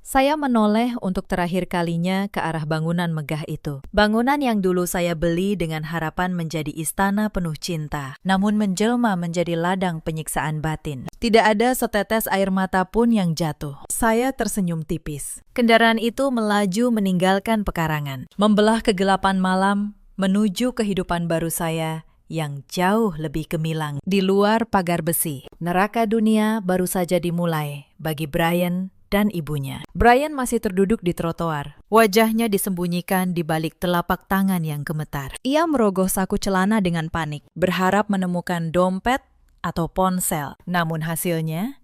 Speaker 1: saya menoleh untuk terakhir kalinya ke arah bangunan megah itu. Bangunan yang dulu saya beli dengan harapan menjadi istana penuh cinta, namun menjelma menjadi ladang penyiksaan batin. Tidak ada setetes air mata pun yang jatuh. Saya tersenyum tipis. Kendaraan itu melaju meninggalkan pekarangan, membelah kegelapan malam menuju kehidupan baru saya yang jauh lebih gemilang. Di luar pagar besi, neraka dunia baru saja dimulai bagi Brian dan ibunya. Brian masih terduduk di trotoar. Wajahnya disembunyikan di balik telapak tangan yang gemetar. Ia merogoh saku celana dengan panik, berharap menemukan dompet atau ponsel. Namun hasilnya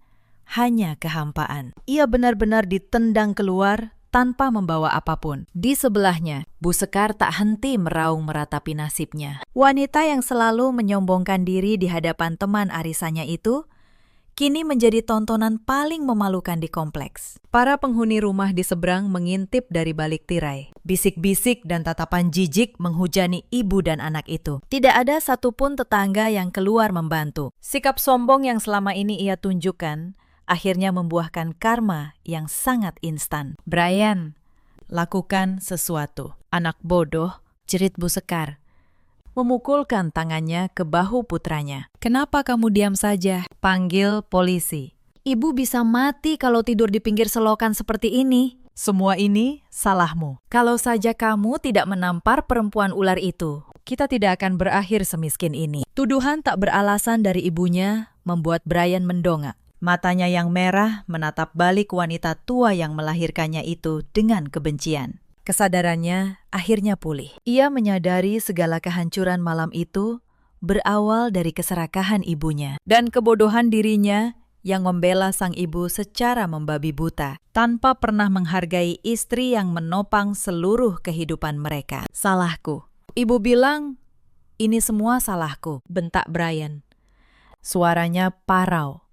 Speaker 1: hanya kehampaan. Ia benar-benar ditendang keluar tanpa membawa apapun. Di sebelahnya, Bu Sekar tak henti meraung meratapi nasibnya. Wanita yang selalu menyombongkan diri di hadapan teman arisannya itu kini menjadi tontonan paling memalukan di kompleks. Para penghuni rumah di seberang mengintip dari balik tirai. Bisik-bisik dan tatapan jijik menghujani ibu dan anak itu. Tidak ada satupun tetangga yang keluar membantu. Sikap sombong yang selama ini ia tunjukkan akhirnya membuahkan karma yang sangat instan. Brian, lakukan sesuatu. Anak bodoh, jerit Bu Sekar, memukulkan tangannya ke bahu putranya. Kenapa kamu diam saja? Panggil polisi. Ibu bisa mati kalau tidur di pinggir selokan seperti ini. Semua ini salahmu. Kalau saja kamu tidak menampar perempuan ular itu, kita tidak akan berakhir semiskin ini. Tuduhan tak beralasan dari ibunya membuat Brian mendongak. Matanya yang merah menatap balik wanita tua yang melahirkannya itu dengan kebencian. Kesadarannya akhirnya pulih. Ia menyadari segala kehancuran malam itu berawal dari keserakahan ibunya dan kebodohan dirinya yang membela sang ibu secara membabi buta, tanpa pernah menghargai istri yang menopang seluruh kehidupan mereka. Salahku. Ibu bilang, ini semua salahku, bentak Brian. Suaranya parau.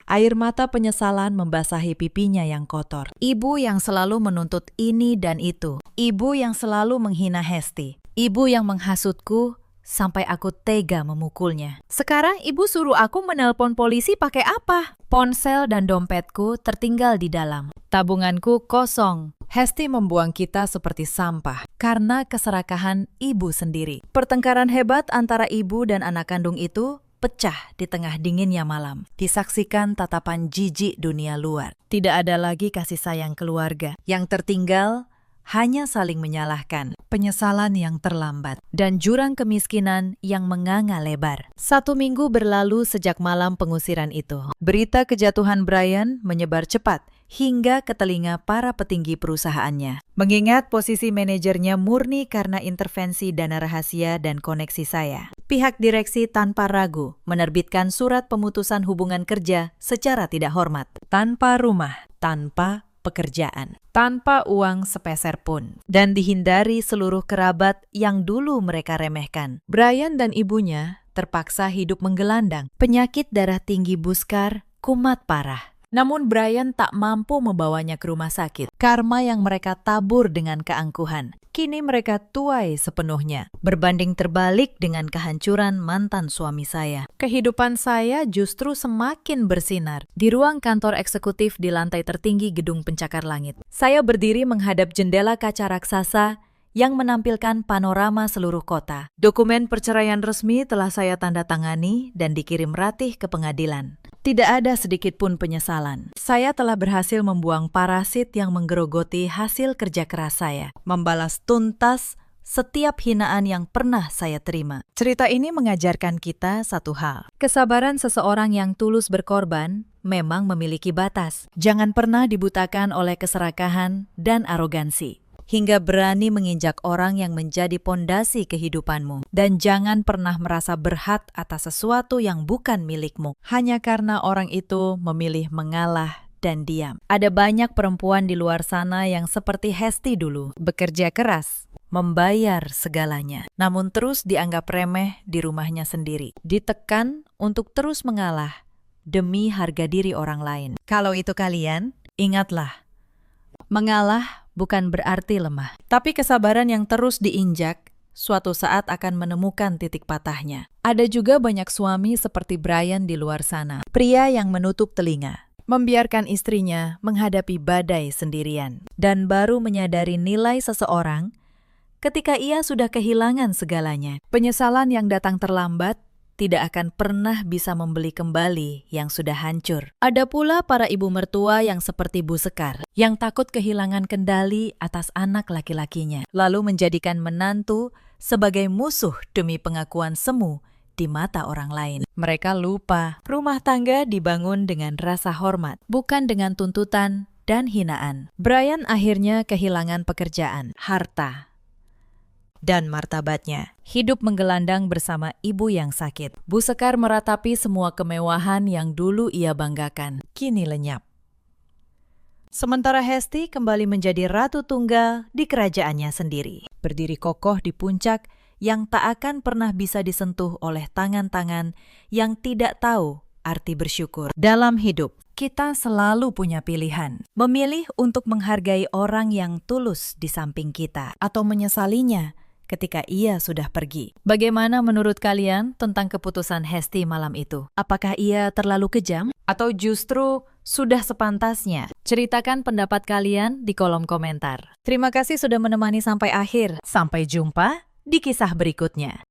Speaker 1: Air mata penyesalan membasahi pipinya yang kotor. Ibu yang selalu menuntut ini dan itu. Ibu yang selalu menghina Hesti. Ibu yang menghasutku sampai aku tega memukulnya. Sekarang ibu suruh aku menelpon polisi pakai apa? Ponsel dan dompetku tertinggal di dalam. Tabunganku kosong. Hesti membuang kita seperti sampah karena keserakahan ibu sendiri. Pertengkaran hebat antara ibu dan anak kandung itu pecah di tengah dinginnya malam. Disaksikan tatapan jijik dunia luar. Tidak ada lagi kasih sayang keluarga. Yang tertinggal hanya saling menyalahkan, penyesalan yang terlambat, dan jurang kemiskinan yang menganga lebar. 1 minggu berlalu sejak malam pengusiran itu. Berita kejatuhan Brian menyebar cepat hingga ke telinga para petinggi perusahaannya. Mengingat posisi manajernya murni karena intervensi dana rahasia dan koneksi saya, pihak direksi tanpa ragu menerbitkan surat pemutusan hubungan kerja secara tidak hormat. Tanpa rumah, tanpa pekerjaan, tanpa uang sepeser pun, dan dihindari seluruh kerabat yang dulu mereka remehkan. Brian dan ibunya terpaksa hidup menggelandang. Penyakit darah tinggi Bu Sekar kumat parah. Namun Brian tak mampu membawanya ke rumah sakit. Karma yang mereka tabur dengan keangkuhan, kini mereka tuai sepenuhnya. Berbanding terbalik dengan kehancuran mantan suami saya, kehidupan saya justru semakin bersinar. Di ruang kantor eksekutif di lantai tertinggi gedung pencakar langit, saya berdiri menghadap jendela kaca raksasa yang menampilkan panorama seluruh kota. Dokumen perceraian resmi telah saya tanda tangani dan dikirim Ratih ke pengadilan. Tidak ada sedikit pun penyesalan. Saya telah berhasil membuang parasit yang menggerogoti hasil kerja keras saya, membalas tuntas setiap hinaan yang pernah saya terima. Cerita ini mengajarkan kita satu hal. Kesabaran seseorang yang tulus berkorban memang memiliki batas. Jangan pernah dibutakan oleh keserakahan dan arogansi, hingga berani menginjak orang yang menjadi pondasi kehidupanmu. Dan jangan pernah merasa berhak atas sesuatu yang bukan milikmu, hanya karena orang itu memilih mengalah dan diam. Ada banyak perempuan di luar sana yang seperti Hesti dulu, bekerja keras, membayar segalanya, namun terus dianggap remeh di rumahnya sendiri. Ditekan untuk terus mengalah demi harga diri orang lain. Kalau itu kalian, ingatlah, mengalah bukan berarti lemah, tapi kesabaran yang terus diinjak suatu saat akan menemukan titik patahnya. Ada juga banyak suami seperti Brian di luar sana, pria yang menutup telinga, membiarkan istrinya menghadapi badai sendirian, dan baru menyadari nilai seseorang ketika ia sudah kehilangan segalanya. Penyesalan yang datang terlambat tidak akan pernah bisa membeli kembali yang sudah hancur. Ada pula para ibu mertua yang seperti Bu Sekar, yang takut kehilangan kendali atas anak laki-lakinya, lalu menjadikan menantu sebagai musuh demi pengakuan semu di mata orang lain. Mereka lupa rumah tangga dibangun dengan rasa hormat, bukan dengan tuntutan dan hinaan. Brian akhirnya kehilangan pekerjaan, harta, dan martabatnya. Hidup menggelandang bersama ibu yang sakit. Bu Sekar meratapi semua kemewahan yang dulu ia banggakan, kini lenyap. Sementara Hesti kembali menjadi ratu tunggal di kerajaannya sendiri, berdiri kokoh di puncak yang tak akan pernah bisa disentuh oleh tangan-tangan yang tidak tahu arti bersyukur. Dalam hidup, kita selalu punya pilihan. Memilih untuk menghargai orang yang tulus di samping kita, atau menyesalinya ketika ia sudah pergi. Bagaimana menurut kalian tentang keputusan Hesti malam itu? Apakah ia terlalu kejam? Atau justru sudah sepantasnya? Ceritakan pendapat kalian di kolom komentar. Terima kasih sudah menemani sampai akhir. Sampai jumpa di kisah berikutnya.